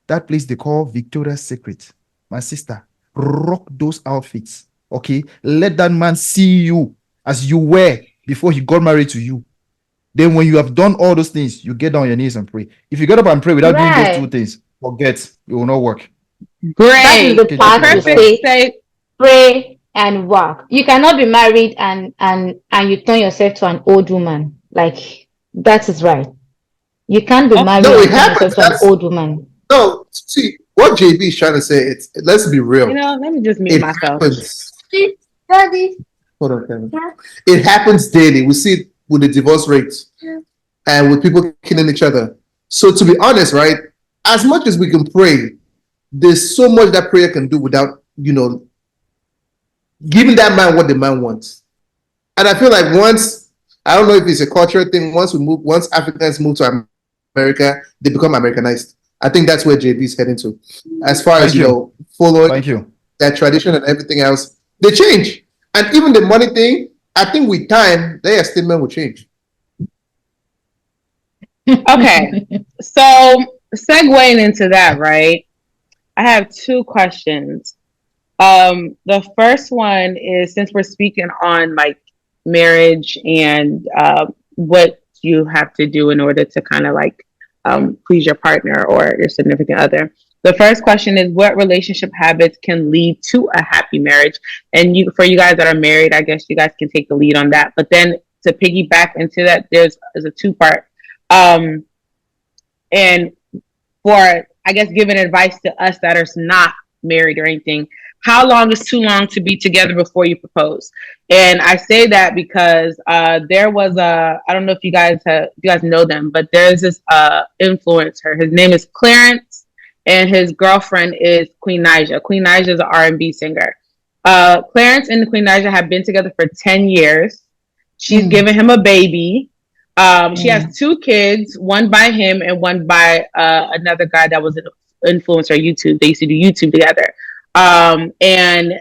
S7: that place they call Victoria's Secret. My sister, rock those outfits. Okay, let that man see you as you were before he got married to you. Then when you have done all those things, you get down on your knees and pray. If you get up and pray without doing those two things, forget, it will not work.
S3: That is
S8: Great.
S3: the part you
S8: Perfect.
S3: say pray and work. You cannot be married and you turn yourself to an old woman. Like, that is right. You can't be married
S6: No, it
S3: and turn
S6: happens.
S3: yourself to an old woman.
S6: No, see what JB is trying to say. Let's be real.
S8: Let me just mute
S6: It
S8: myself.
S6: happens. Hold on, Kevin. It happens daily. We see it with the divorce rates and with people killing each other. So to be honest, right, as much as we can pray, there's so much that prayer can do without, giving that man what the man wants. And I feel like I don't know if it's a cultural thing, once Africans move to America, they become Americanized. I think that's where JB is heading to. As far as, following that tradition and everything else, they change. And even the money thing, I think with time, their statement will change.
S8: Okay. So segueing into that, right? I have two questions. The first one is, since we're speaking on like marriage and what you have to do in order to kind of like please your partner or your significant other. The first question is, what relationship habits can lead to a happy marriage? And for you guys that are married, I guess you guys can take the lead on that. But then to piggyback into that, there's a two-part. And for, I guess, giving advice to us that are not married or anything, how long is too long to be together before you propose? And I say that because there was I don't know if you guys know them, but there's this influencer. His name is Clarence, and his girlfriend is Queen Naija. Queen Naija is an R&B singer. Clarence and Queen Naija have been together for 10 years. She's given him a baby. She has 2 kids, one by him and one by another guy that was an influencer on YouTube. They used to do YouTube together. And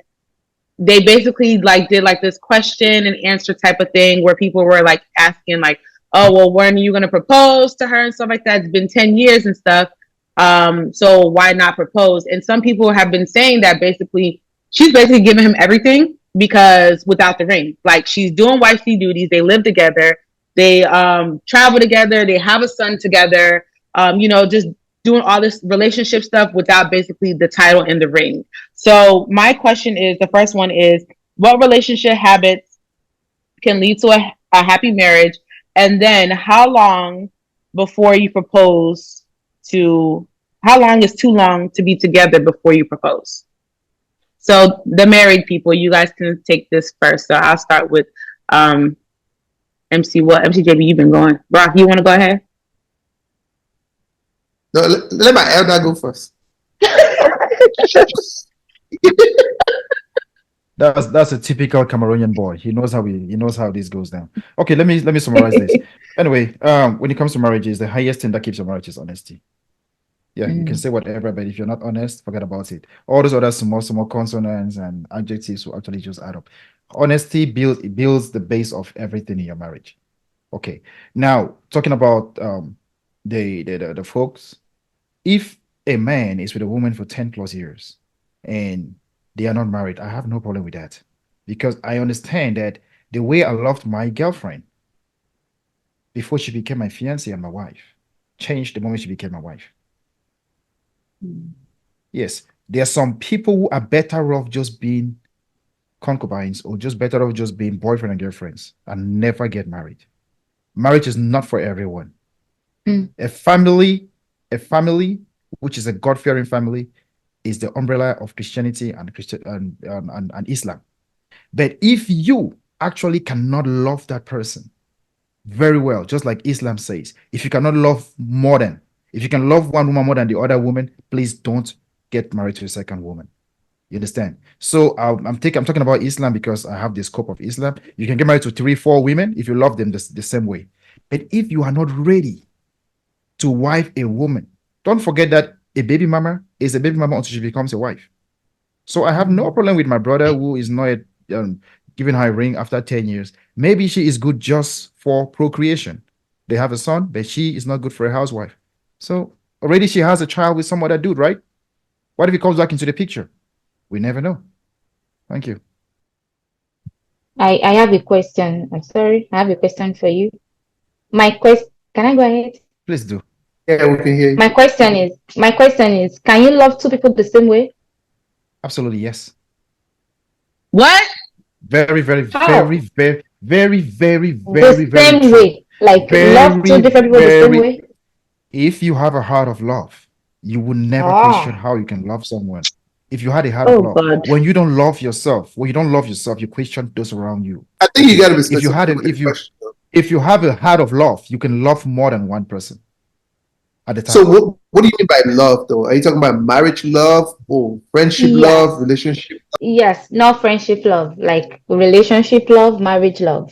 S8: they basically like did like this question and answer type of thing where people were like asking like, oh, well, when are you going to propose to her and stuff like that? It's been 10 years and stuff. So why not propose? And some people have been saying that basically she's basically giving him everything because without the ring, like she's doing wifey duties. They live together. They travel together. They have a son together. Just doing all this relationship stuff without basically the title and the ring. So my question is, the first one is, what relationship habits can lead to a happy marriage? And then how long before you propose how long is too long to be together before you propose? So the married people, you guys can take this first. So I'll start with MCJB, you've been going. Brock, you want to go ahead?
S6: No, let my elder go first.
S7: That's a typical Cameroonian boy. He knows how this goes down. Okay, let me summarize this. Anyway, when it comes to marriages, the highest thing that keeps a marriage is honesty. Yeah, you can say whatever, but if you're not honest, forget about it. All those other small consonants and adjectives will actually just add up. Honesty builds the base of everything in your marriage. Okay, now talking about the folks, if a man is with a woman for 10 plus years and they are not married, I have no problem with that, because I understand that the way I loved my girlfriend before she became my fiancée and my wife changed the moment she became my wife. Yes, there are some people who are better off just being concubines or just better off just being boyfriend and girlfriends and never get married. Marriage is not for everyone. A family, which is a God-fearing family, is the umbrella of Christianity and Islam. But if you actually cannot love that person very well, just like Islam says, if you can love one woman more than the other woman, please don't get married to a second woman. You understand? So I'm talking about Islam because I have the scope of Islam. You can get married to 3-4 women if you love them the same way. But if you are not ready to wife a woman, don't forget that a baby mama is a baby mama until she becomes a wife. So I have no problem with my brother who is not giving her a ring after 10 years. Maybe she is good just for procreation. They have a son, but she is not good for a housewife. So already she has a child with some other dude, right? What if he comes back into the picture? We never know. Thank you.
S3: I have a question. I'm sorry. I have a question for you. Can I go ahead?
S7: Please do.
S6: Yeah, we can hear you.
S3: My question is, can you love 2 people the same way?
S7: Absolutely, yes.
S8: What?
S7: Very, very,
S3: How?
S7: very, very, very, very,
S3: The
S7: very, very
S3: same
S7: true.
S3: way. Like love 2 different people the same way?
S7: If you have a heart of love, you will never question how you can love someone. If you had a heart of love,
S3: God.
S7: when you don't love yourself, you question those around you.
S6: I think you got to be
S7: If you had
S6: specific with the question, though.
S7: if you have a heart of love, you can love more than one person at a time.
S6: So what do you mean by love, though? Are you talking about marriage love or friendship
S3: Yes.
S6: love, relationship?
S3: Yes, not friendship love, like relationship love, marriage love.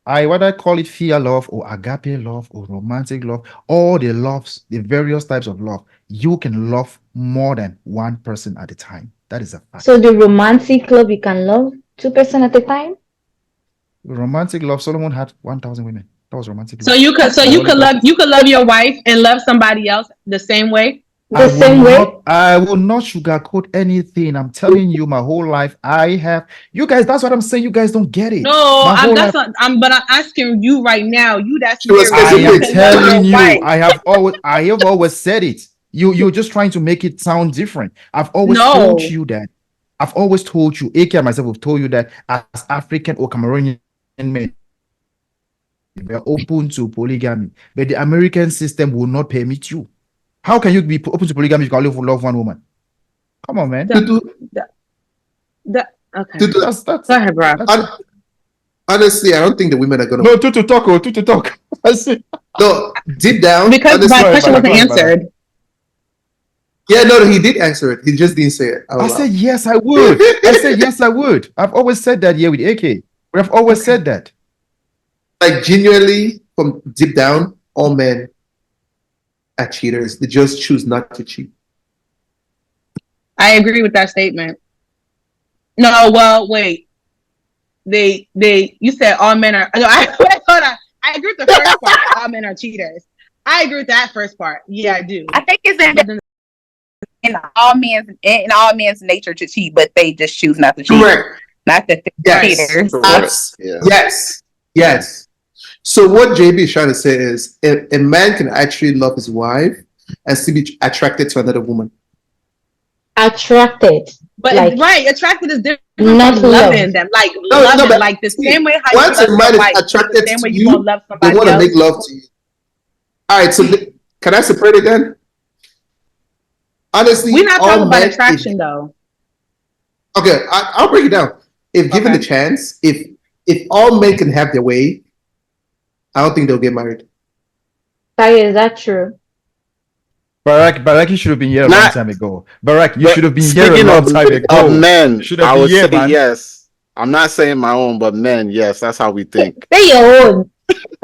S7: I whether call it fear love or agape love or romantic love, all the loves, the various types of love, you can love more than one person at a time. That is a fact.
S3: So the romantic love, you can love 2 person at a time?
S7: Romantic love, Solomon had 1,000 women. That was romantic love.
S8: So you could love your wife and love somebody else the same way?
S3: The same way?
S7: I will not sugarcoat anything. I'm telling you, my whole life, you guys, that's what I'm saying. You guys don't get it.
S8: No,
S7: But
S8: I'm asking you right now. You that's
S6: She was
S8: married.
S7: I am
S6: specific.
S7: telling you,
S8: Wife.
S7: I have always said it. You're just trying to make it sound different. I've always
S8: No.
S7: told you that. I've always told you, AK and myself have told you that as African or Cameroonian men, we are open to polygamy, but the American system will not permit you. How can you be open to polygamy if you can only love one woman? Come on, man.
S6: Tutu,
S8: Okay.
S6: Tutu,
S7: That's
S8: Go ahead, bro.
S6: honestly, I don't think the women are going to.
S7: no, Tutu talk. I see.
S6: No, deep down.
S8: Because
S6: honestly,
S8: my
S7: Sorry,
S8: question
S7: brother,
S8: wasn't
S7: go ahead,
S8: answered.
S6: Yeah, no, he did answer it. He just didn't say it.
S7: I said yes, I would. I said yes, I would. I've always said that here with AK. We have always said that.
S6: like genuinely from deep down, all men are cheaters. They just choose not to cheat.
S8: I agree with that statement. No, well, wait. You said all men are. No, hold on. I agree with the first part. All men are cheaters. I agree with that first part. Yeah, I do.
S2: I think it's in all men's nature to cheat, but they just choose not to cheat.
S6: Correct.
S2: Not that they're cheaters.
S6: Yes. Yes. So what JB is trying to say is a man can actually love his wife and still be attracted to another woman.
S3: Attracted.
S8: But
S3: like,
S8: right, attracted is different
S3: not
S8: from loving
S3: love.
S8: them. Like
S6: No,
S8: loving,
S6: but
S8: like the
S6: see,
S8: same way how
S6: once
S8: you
S6: a
S8: love
S6: man
S8: your
S6: is
S8: wife,
S6: attracted
S8: the same way
S6: to
S8: you
S6: you,
S8: gonna love
S6: they
S8: somebody
S6: want to
S8: else.
S6: make love to you. All right, so can I separate it then? Honestly,
S8: We're not
S6: all
S8: talking about
S6: men-
S8: attraction though.
S6: Okay, I'll break it down. If given the chance, if all men can have their way, I don't think they'll get married.
S3: Sorry, is that true?
S7: Barack, you should have been here a long
S4: Not-
S7: time ago. Barack, you
S4: But
S7: should have been here a
S4: speaking
S7: long
S4: of,
S7: time ago.
S4: of men,
S7: Should have
S4: I
S7: been
S4: would
S7: here,
S4: say
S7: man.
S4: yes. I'm not saying my own, but men, yes, that's how we think.
S3: Say your own.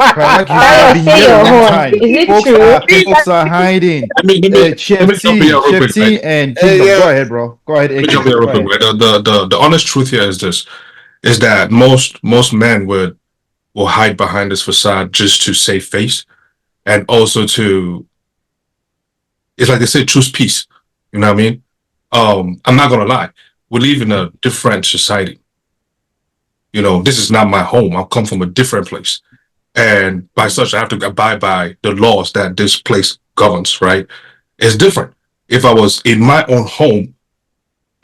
S7: Barack, you should
S3: Sorry,
S7: have been
S3: say
S7: here a
S3: your
S7: long
S3: own.
S7: time.
S3: Is it
S7: Folks
S3: true?
S7: are hiding.
S1: Let me
S7: Chef
S1: jump in here real quick,
S7: T,
S1: right?
S7: and
S4: Hey,
S7: Kingdom.
S4: yeah.
S7: Go ahead, bro. Go ahead,
S1: Let me
S7: AK.
S1: jump in real
S7: Go
S1: quick,
S7: ahead.
S1: right? The honest truth here is this: is that most men will hide behind this facade just to save face, and also to, it's like they say, choose peace. You know what I mean? I'm not gonna lie. We live in a different society. You know, this is not my home. I come from a different place. And by such, I have to abide by the laws that this place governs, right? It's different. If I was in my own home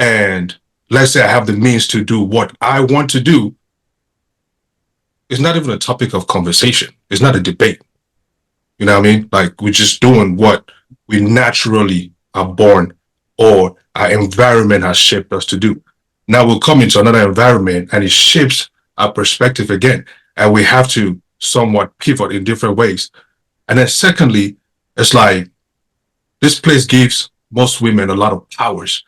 S1: and let's say I have the means to do what I want to do, it's not even a topic of conversation. It's not a debate. You know what I mean? Like we're just doing what we naturally are born or our environment has shaped us to do. Now we'll come into another environment and it shapes our perspective again. And we have to somewhat pivot in different ways. And then secondly, it's like this place gives most women a lot of powers,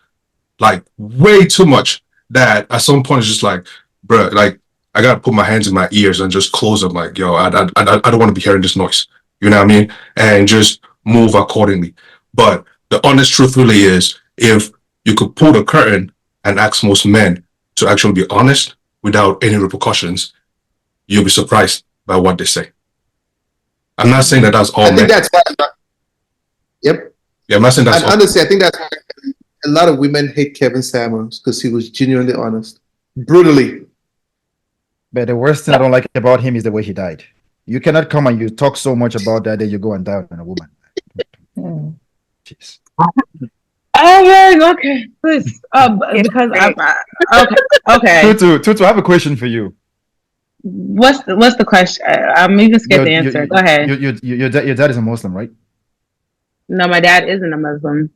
S1: like way too much that at some point it's just like, bruh, like I gotta put my hands in my ears and just close them. Like, yo, I don't want to be hearing this noise. You know what I mean? And just move accordingly. But the honest truth really is, if you could pull the curtain and ask most men to actually be honest without any repercussions, you'll be surprised by what they say. I'm not saying that that's all
S6: I
S1: men.
S6: think that's why. Yep.
S1: Yeah, I'm not saying that's
S6: And
S1: all.
S6: honestly, I think that's why a lot of women hate Kevin Samuels because he was genuinely honest, brutally.
S7: But the worst thing I don't like about him is the way he died. You cannot come and you talk so much about that, then you go and die on a woman. Jeez.
S8: Oh yeah, okay. Please, because okay.
S7: Tutu, I have a question for you.
S8: What's the question? I'm even scared to answer. Go ahead.
S7: Your dad is a Muslim, right?
S8: No, my dad isn't a Muslim.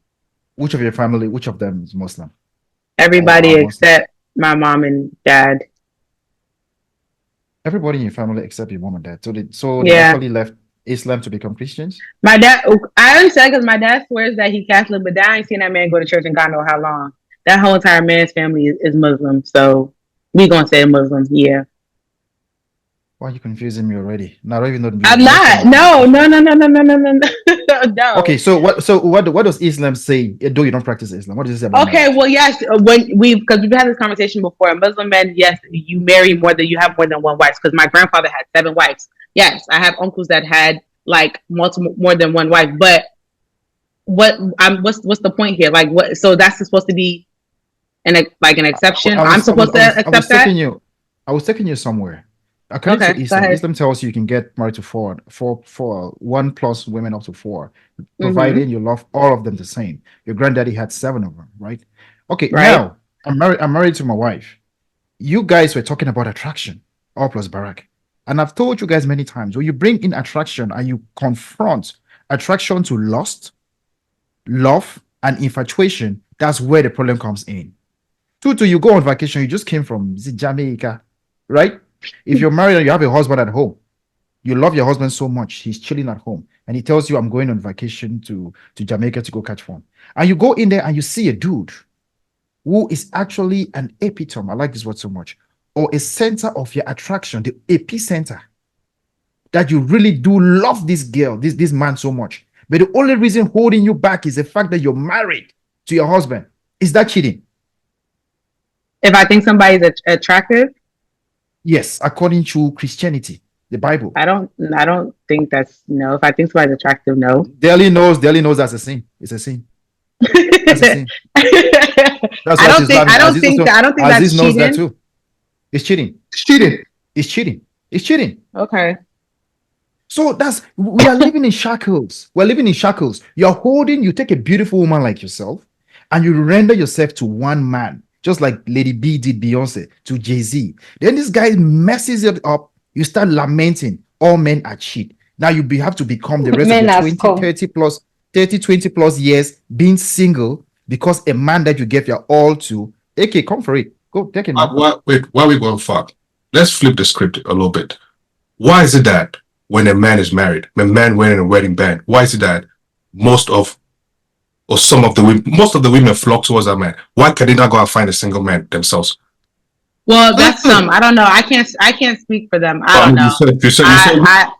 S7: Which of them is Muslim?
S8: Everybody
S7: Muslim.
S8: except my mom and dad.
S7: Everybody in your family except your mom and dad. They
S8: Yeah.
S7: actually left Islam to become Christians?
S8: My dad, I understand because my dad swears that he's Catholic, but I ain't seen that man go to church in God know how long. That whole entire man's family is Muslim, so we gonna say Muslim, yeah.
S7: Why are you confusing me already? No, I don't even know.
S8: I'm not. No. No.
S7: Okay, so what does Islam say? Though you don't practice Islam, what does it say about
S8: Okay,
S7: marriage?
S8: well, yes, because we've had this conversation before. Muslim men, yes, you you have more than one wife. Because my grandfather had 7 wives. Yes, I have uncles that had like more than one wife. But what's the point here? Like what? So that's supposed to be an exception. I'm supposed to accept that.
S7: I was taking you somewhere. According to Islam, Islam tells you can get married to four, 1 plus women up to 4, providing you love all of them the same. Your granddaddy had 7 of them, right? Okay, now I'm married to my wife. You guys were talking about attraction, all plus Barack. And I've told you guys many times, when you bring in attraction and you confront attraction to lust, love, and infatuation, that's where the problem comes in. Tutu, you go on vacation, you just came from Jamaica, right? If you're married and you have a husband at home, you love your husband so much, he's chilling at home. and he tells you, I'm going on vacation to Jamaica to go catch fun. And you go in there and you see a dude who is actually an epitome, I like this word so much, or a center of your attraction, the epicenter, that you really do love this girl, this man so much. But the only reason holding you back is the fact that you're married to your husband. Is that cheating?
S8: If I think somebody's attractive,
S7: yes, according to Christianity, the Bible.
S8: I don't think that's no. If I think somebody's attractive, no.
S7: Deli knows that's a sin. It's a sin. That's a sin. That's
S8: I don't think that's
S7: Aziz knows
S8: cheating.
S7: that too. It's cheating.
S6: It's cheating.
S7: It's cheating. It's cheating.
S8: Okay.
S7: So we are living in shackles. We're living in shackles. You take a beautiful woman like yourself and you render yourself to one man, just like Lady B did Beyonce to Jay-Z. Then this guy messes it up. You start lamenting all men are cheat. Now you have to become the rest
S3: Men
S7: of
S3: are
S7: the 20,
S3: scum.
S7: 20 plus years being single because a man that you gave your all to, AK, come for it. Go take it.
S1: Wait, why are we going far? Let's flip the script a little bit. Why is it that when a man is married, when a man wearing a wedding band, why is it that most of the women flock towards that man? Why can they not go and find a single man themselves?
S8: Well, that's some. I don't know. I can't speak for them. I don't know.
S1: You said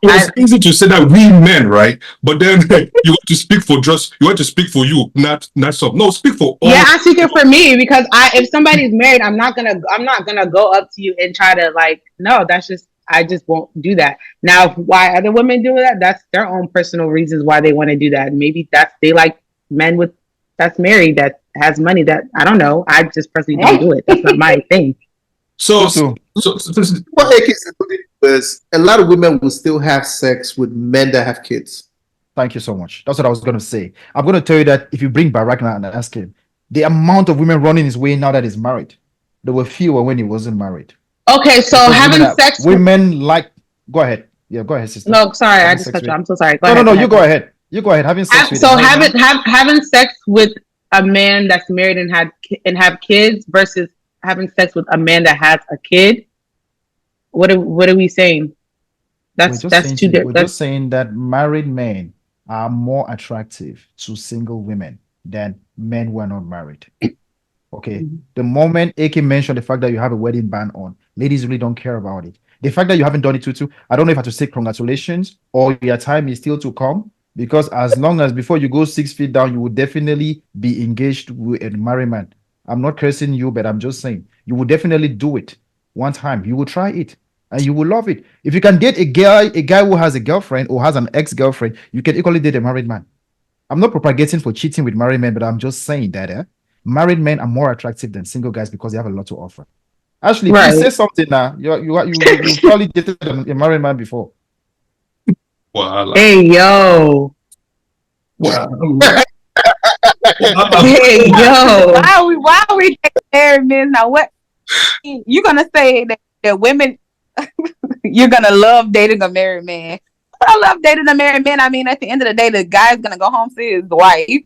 S1: it's easy to say that we men, right? But then you want to speak for you, not some. No, speak for all.
S8: Yeah, I'm speaking for me because if somebody's married, I'm not gonna go up to you and try to no. That's just I just won't do that. Now, why other women do that? That's their own personal reasons why they want to do that. Maybe they like men that's married that has money. That I don't know. I just personally don't do it. That's not my thing.
S1: So
S6: What AK is including is a lot of women will still have sex with men that have kids.
S7: Thank you so much. That's what I was going to say. I'm going to tell you that if you bring Barack now and ask him, the amount of women running his way now that he's married, there were fewer when he wasn't married.
S8: Okay, so having sex with
S7: women like. Go ahead. Yeah, go ahead, sister.
S8: No, sorry, I just cut you. I'm so sorry. Go
S7: ahead.
S8: No,
S7: you go ahead. You go ahead. Having sex with
S8: having sex with a man that's married and have kids versus having sex with a man that has a kid. What are we saying? That's too different.
S7: We're just saying that married men are more attractive to single women than men who are not married. Okay. Mm-hmm. The moment AK mentioned the fact that you have a wedding band on, ladies really don't care about it. The fact that you haven't done it too, I don't know if I have to say congratulations or your time is still to come, because as long as before you go 6 feet down, you will definitely be engaged with a married man. I'm not cursing you, but I'm just saying you will definitely do it one time. You will try it and you will love it. If you can date a guy who has a girlfriend or has an ex-girlfriend, you can equally date a married man. I'm not propagating for cheating with married men, but I'm just saying that married men are more attractive than single guys because they have a lot to offer. Ashley, right. Please say something now. You probably dated a married man before.
S1: Wow.
S8: Hey yo.
S1: Wow.
S8: Hey yo.
S2: Why are we married men now? What you're gonna say that women you're gonna love dating a married man? I love dating a married man. I mean, at the end of the day, the guy's gonna go home to his wife.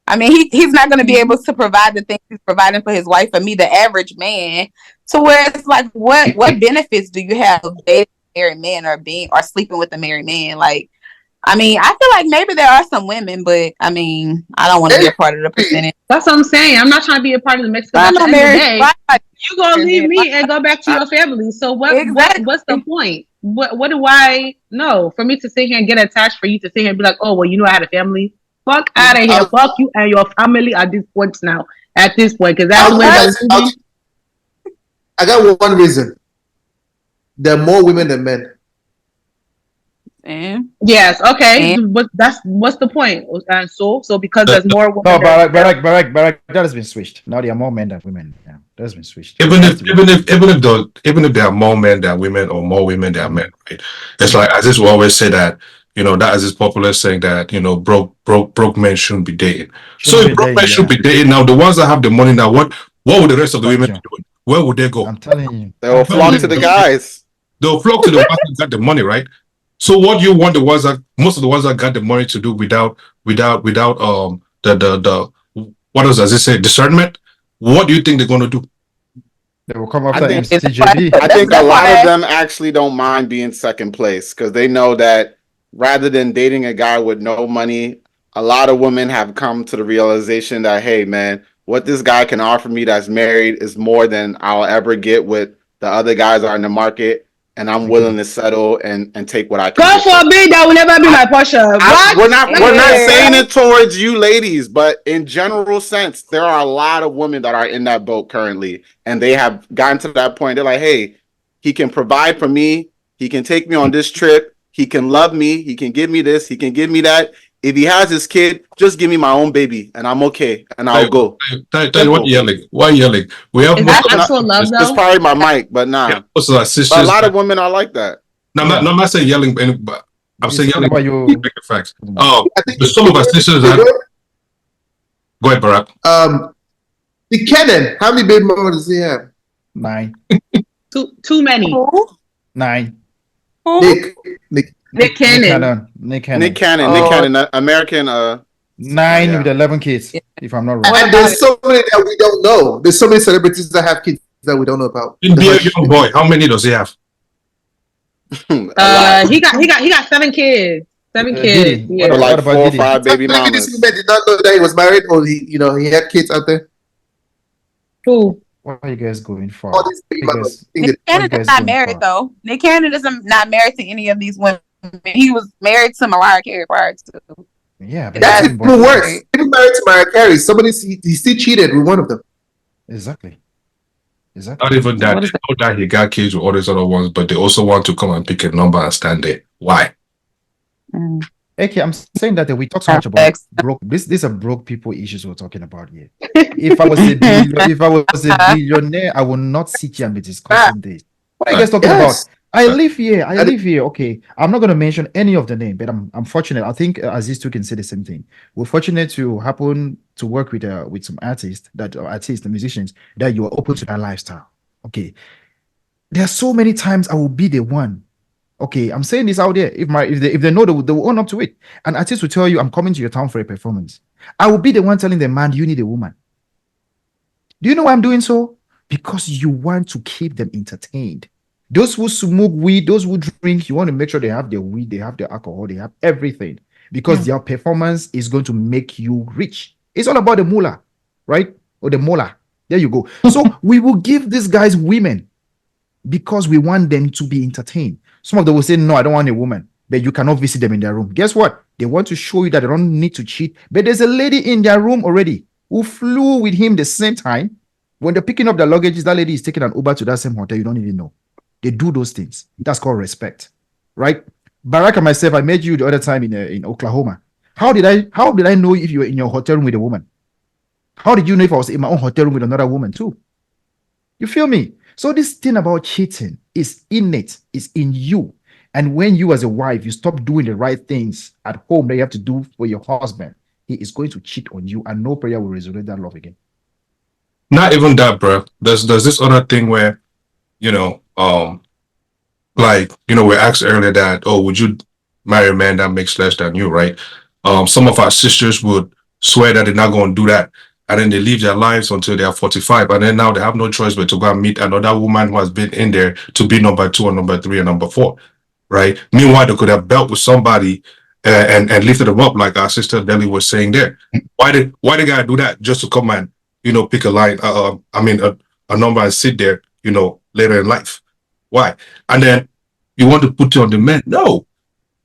S2: I mean, he's not gonna be able to provide the things he's providing for his wife. For me, the average man, to where it's like, what benefits do you have of dating a married man or sleeping with a married man? Like, I mean, I feel like maybe there are some women, but I mean, I don't want to be a part of the percentage.
S8: That's what I'm saying. I'm not trying to be a part of the mix. At the end of the day, you gonna leave me and go back to your family. So what's the point? What do I know? For me to sit here and get attached, for you to sit here and be like, oh, well, you know I had a family. Fuck out of here. Fuck you and your family at this point now. At this point, because that's the way that
S6: I got one reason. There are more women than men.
S8: Yes, okay. But what's the point? And so because there's more women.
S7: No, Barack, that has been switched. Now there are more men than women. Yeah, that has been switched.
S1: Even if there are more men than women or more women than men, right? It's like as this will always say that, that as is popular saying that, broke men shouldn't be dating. So if broke men should be dating now, the ones that have the money now, what would the rest of the women be doing? Where would they go?
S7: I'm telling you.
S4: They'll flock to the guys.
S1: They'll flock to the ones that got the money, right? So what do you want most of the ones that got the money to do without the what does it say, discernment? What do you think they're gonna do?
S7: They will come after MCJB.
S4: I think a lot of them actually don't mind being second place because they know that rather than dating a guy with no money, a lot of women have come to the realization that, hey, man, what this guy can offer me that's married is more than I'll ever get with the other guys are in the market, and I'm willing to settle and take what I can.
S8: God forbid that will never be my portion.
S4: We're not saying it towards you ladies, but in general sense, there are a lot of women that are in that boat currently, and they have gotten to that point. They're like, hey, he can provide for me, he can take me on this trip, he can love me, he can give me this, he can give me that. If he has his kid, just give me my own baby, and I'm okay, and I'll go.
S1: Tell you what yelling? Why yelling? We have
S8: Is that actual love though?
S4: It's probably my mic, but nah.
S1: Yeah, most of our sisters,
S4: but a lot of women are like that.
S1: No, I'm not saying yelling, but I'm saying yelling.
S7: About you.
S1: Bigger facts. Some of our sisters. Go ahead, Barack.
S6: The Kenan, how many baby mamas does he have?
S7: 9.
S8: Too many.
S7: 9.
S6: Nick
S8: Cannon.
S7: Nick Cannon.
S4: Nick Cannon, American.
S7: 9 with 11 kids, if I'm not wrong.
S6: And there's so many that we don't know. There's so many celebrities that have kids that we don't know about.
S1: Be a young boy. How many does he have?
S8: He got 7 kids. 7 kids.
S7: Yeah.
S4: Or like 4 or
S7: Diddy?
S4: 5 baby
S6: Maybe
S4: mamas.
S6: this man did not know that he was married, or he had kids out there.
S8: Who?
S7: What are you guys going for?
S6: All these baby mamas.
S2: Nick Cannon is not married though. Nick Cannon is not married to any of these women. He was married to Mariah Carey prior to.
S7: Yeah, but
S6: That's even worse. He was married to Mariah Carey. He still cheated with one of them.
S7: Exactly.
S1: Not even that. They know that he got kids with all these other ones, but they also want to come and pick a number and stand there. Why?
S7: Okay, I'm saying that we talk so much about broke. These are broke people issues we're talking about here. If I was a billionaire, I would not sit here and be discussing this. What are you guys talking about? I live here. Okay, I'm not going to mention any of the name, but I'm fortunate. I think Aziz too can say the same thing. We're fortunate to happen to work with some artists, the musicians, that you are open to that lifestyle. Okay, there are so many times I will be the one. Okay, I'm saying this out there. If they know, they will own up to it. An artist will tell you, "I'm coming to your town for a performance." I will be the one telling the man, "You need a woman." Do you know why I'm doing so? Because you want to keep them entertained. Those who smoke weed, those who drink, you want to make sure they have their weed, they have their alcohol, they have everything. Because their performance is going to make you rich. It's all about the moolah, right? Or the mola. There you go. So we will give these guys women because we want them to be entertained. Some of them will say, no, I don't want a woman. But you cannot visit them in their room. Guess what? They want to show you that they don't need to cheat. But there's a lady in their room already who flew with him the same time. When they're picking up their luggage, that lady is taking an Uber to that same hotel. You don't even know. They do those things. That's called respect, right? Barack and myself, I met you the other time in Oklahoma. How did I know if you were in your hotel room with a woman? How did you know if I was in my own hotel room with another woman too? You feel me? So this thing about cheating is innate, it's in you. And when you as a wife, you stop doing the right things at home that you have to do for your husband, he is going to cheat on you, and no prayer will resurrect that love again.
S1: Not even that, bro. There's this other thing where, we asked earlier that, would you marry a man that makes less than you, right? Some of our sisters would swear that they're not going to do that, and then they live their lives until they are 45, and then now they have no choice but to go and meet another woman who has been in there to be number 2 or number 3 or number 4, right? Meanwhile, they could have dealt with somebody and lifted them up, like our sister Deli was saying there. Why they gotta do that just to come and pick a line? A number and sit there, later in life. Why? And then you want to put it on the men? No.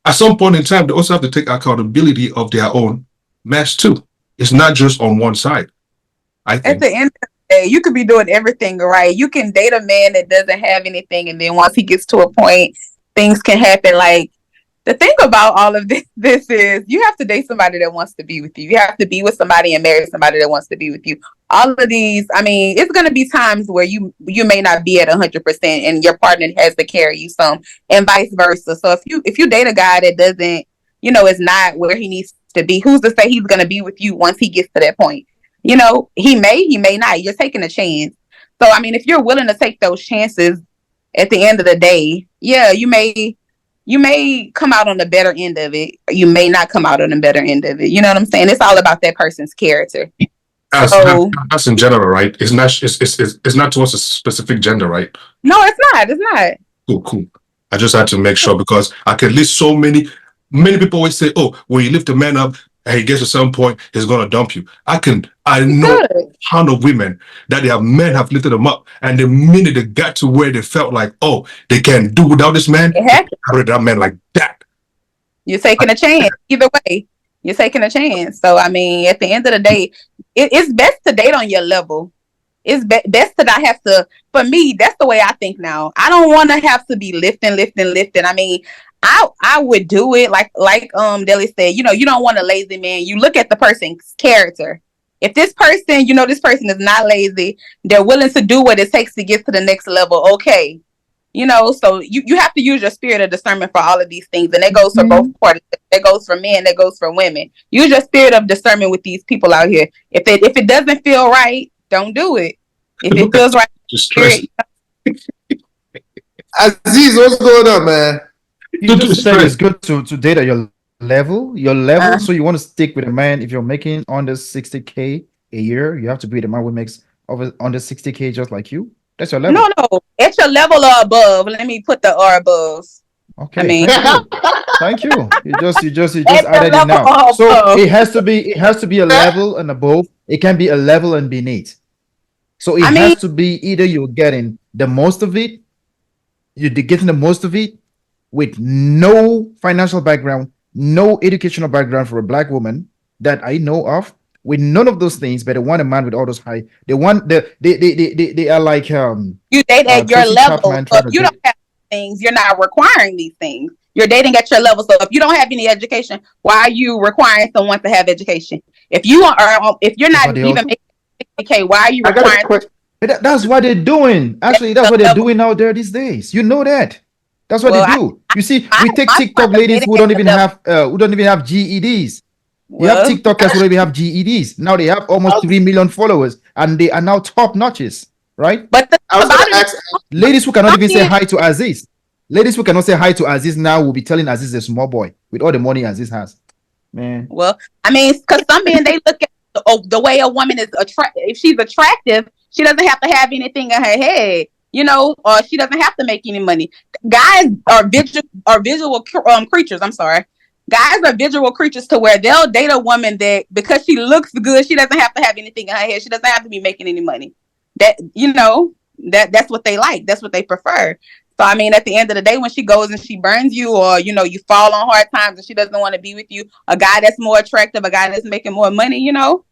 S1: At some point in time, they also have to take accountability of their own mess too. It's not just on one side. I think. At
S2: the end of the day, you could be doing everything right. You can date a man that doesn't have anything, and then once he gets to a point, things can happen. Like, the thing about all of this is you have to date somebody that wants to be with you. You have to be with somebody and marry somebody that wants to be with you. All of these, it's going to be times where you may not be at 100% and your partner has to carry you some, and vice versa. So if you date a guy that doesn't, is not where he needs to be, who's to say he's going to be with you once he gets to that point? He may not. You're taking a chance. So, if you're willing to take those chances at the end of the day, yeah, you may come out on the better end of it. You may not come out on the better end of it. You know what I'm saying? It's all about that person's character.
S1: That's in general, right? It's not towards a specific gender, right?
S2: No, it's not. It's not.
S1: Cool. I just had to make sure because I could list so many. many people always say, "Oh, when you lift a man up and he gets to some point, he's gonna dump you." I know a ton of women that men have lifted them up, and the minute they got to where they felt like, "Oh, they can't do without this man," they carried that man like that.
S2: You're taking a chance. Either way, you're taking a chance. So I mean, at the end of the day, it's best to date on your level. It's best to not have to. For me, that's the way I think now. I don't want to have to be lifting. I mean, I would do it like Deli said. You know, you don't want a lazy man. You look at the person's character. If this person, you know, this person is not lazy, they're willing to do what it takes to get to the next level. Okay, you know, so you have to use your spirit of discernment for all of these things, and that goes for both parties. That goes for men. That goes for women. Use your spirit of discernment with these people out here. If it doesn't feel right, don't do it. If it feels right,
S1: just stress.
S6: Aziz, what's going on, man?
S7: You just said it's good to date at your level. So you want to stick with a man if you're making under 60K a year, you have to be with a man who makes under 60K just like you. That's your level.
S2: No, at your level or above. Let me put the or above.
S7: Okay,
S2: I mean,
S7: thank you. You just added it now. So it has to be a level and above. It can be a level and beneath. So it has to be either you're getting the most of it, you're getting the most of it with no financial background, no educational background for a black woman that I know of, with none of those things, but they want a man with all those high. They are like
S2: you date at your level. So if you don't have things, you're not requiring these things. You're dating at your level. So if you don't have any education, why are you requiring someone to have education? If you're not even making 60K, why are you requiring?
S7: That's what they're doing. Actually, that's what they're doing out there these days. You know that. That's what they do. You see, we take TikTok ladies who don't even have GEDs. You have TikTokers who don't even have GEDs. Now they have almost 3 million followers, and they are now top notches, right?
S2: But
S7: ladies who cannot even say hi to Aziz. Ladies who cannot say hi to Aziz now will be telling Aziz a small boy with all the money Aziz has. Man.
S2: Well, I mean, because some men, they look at the way a woman is attractive. If she's attractive, she doesn't have to have anything in her head, you know, or she doesn't have to make any money. Guys are visual creatures. I'm sorry. Guys are visual creatures to where they'll date a woman that because she looks good, she doesn't have to have anything in her head. She doesn't have to be making any money. That, you know, that's what they like. That's what they prefer. So, I mean, at the end of the day, when she goes and she burns you, or, you know, you fall on hard times and she doesn't want to be with you, a guy that's more attractive, a guy that's making more money, you know,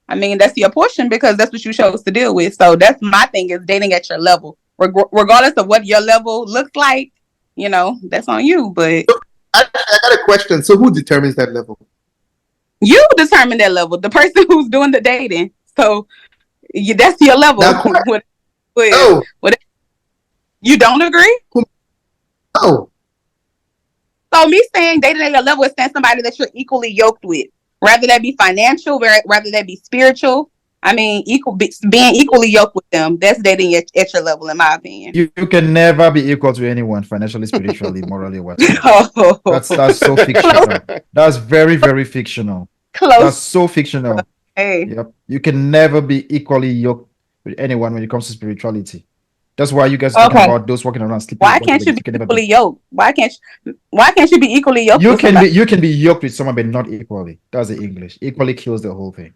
S2: I mean, that's your portion because that's what you chose to deal with. So that's my thing, is dating at your level. Regardless of what your level looks like, you know, that's on you. But
S6: I got a question. So who determines that level?
S2: You determine that level. The person who's doing the dating. So that's your level. You don't agree?
S6: No.
S2: So me saying dating at your level is saying somebody that you're equally yoked with. Rather that be financial, rather that be spiritual. I mean, being equally yoked with them, that's dating at your level, in my opinion.
S7: You can never be equal to anyone financially, spiritually, morally, whatsoever. That's so fictional. That's very, very fictional. That's so fictional.
S2: Hey.
S7: Yep. You can never be equally yoked with anyone when it comes to spirituality. That's why you guys are talking about those walking around sleeping.
S2: Why can't you be equally yoked? Why can't you be equally yoked?
S7: You can be yoked with someone, but not equally. That's the English. Equally kills the whole thing.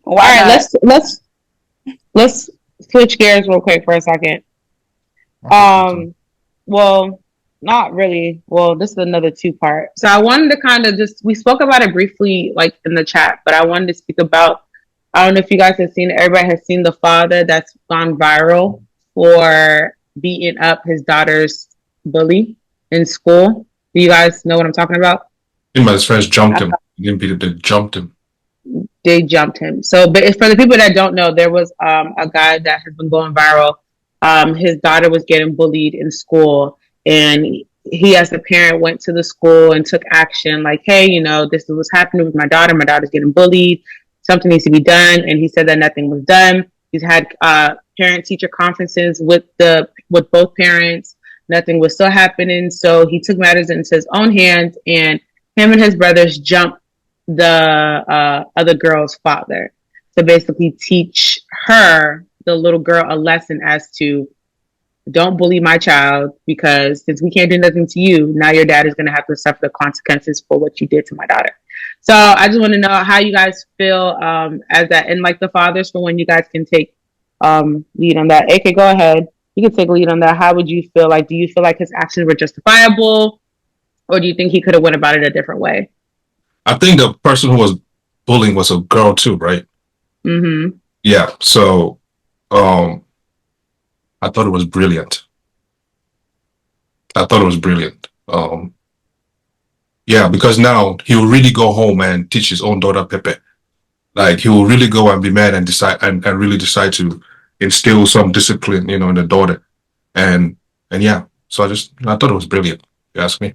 S8: All right, let's switch gears real quick for a second. Okay, well, not really. Well, this is another two-part. So I wanted to kind of we spoke about it briefly, like in the chat, but I wanted to speak about. I don't know if you guys have seen it. Everybody has seen the father that's gone viral for beating up his daughter's bully in school. Do you guys know what I'm talking about?
S1: His friends jumped him. He didn't beat him, they jumped him.
S8: They jumped him. So, but for the people that don't know, there was a guy that has been going viral. His daughter was getting bullied in school, and he, as a parent, went to the school and took action. Like, hey, you know, this is what's happening with my daughter. My daughter's getting bullied. Something needs to be done. And he said that nothing was done. He's had parent-teacher conferences with both parents. Nothing was still happening. So he took matters into his own hands, and him and his brothers jumped the other girl's father to basically teach her, the little girl, a lesson as to don't bully my child because since we can't do nothing to you, now your dad is going to have to suffer the consequences for what you did to my daughter. So I just want to know how you guys feel as that, and like the fathers, for when you guys can take lead on that. AK, go ahead. You can take lead on that. How would you feel? Like, do you feel like his actions were justifiable, or do you think he could have went about it a different way?
S1: I think the person who was bullying was a girl too, right?
S8: Mm-hmm.
S1: Yeah. So, I thought it was brilliant. Yeah, because now he will really go home and teach his own daughter Pepe. Like he will really go and be mad and decide and really decide to instill some discipline, in the daughter. And yeah. So I thought it was brilliant. You ask me.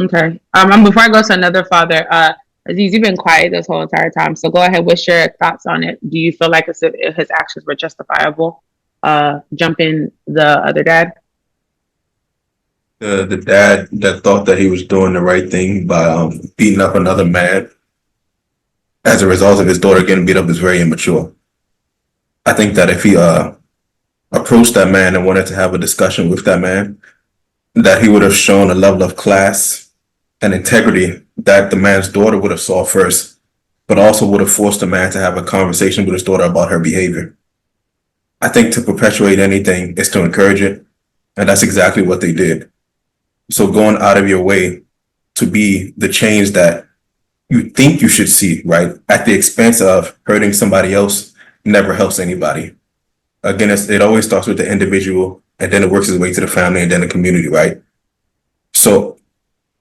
S8: Okay. Before I go to another father, Aziz, you've been quiet this whole entire time. So go ahead. What's your thoughts on it? Do you feel like his actions were justifiable? Jumping the other dad?
S5: The dad that thought that he was doing the right thing by beating up another man as a result of his daughter getting beat up is very immature. I think that if he approached that man and wanted to have a discussion with that man, that he would have shown a level of class and integrity that the man's daughter would have saw first, but also would have forced the man to have a conversation with his daughter about her behavior. I think to perpetuate anything is to encourage it, and that's exactly what they did. So going out of your way to be the change that you think you should see, right, at the expense of hurting somebody else never helps anybody. Again, it always starts with the individual, and then it works its way to the family and then the community, right? So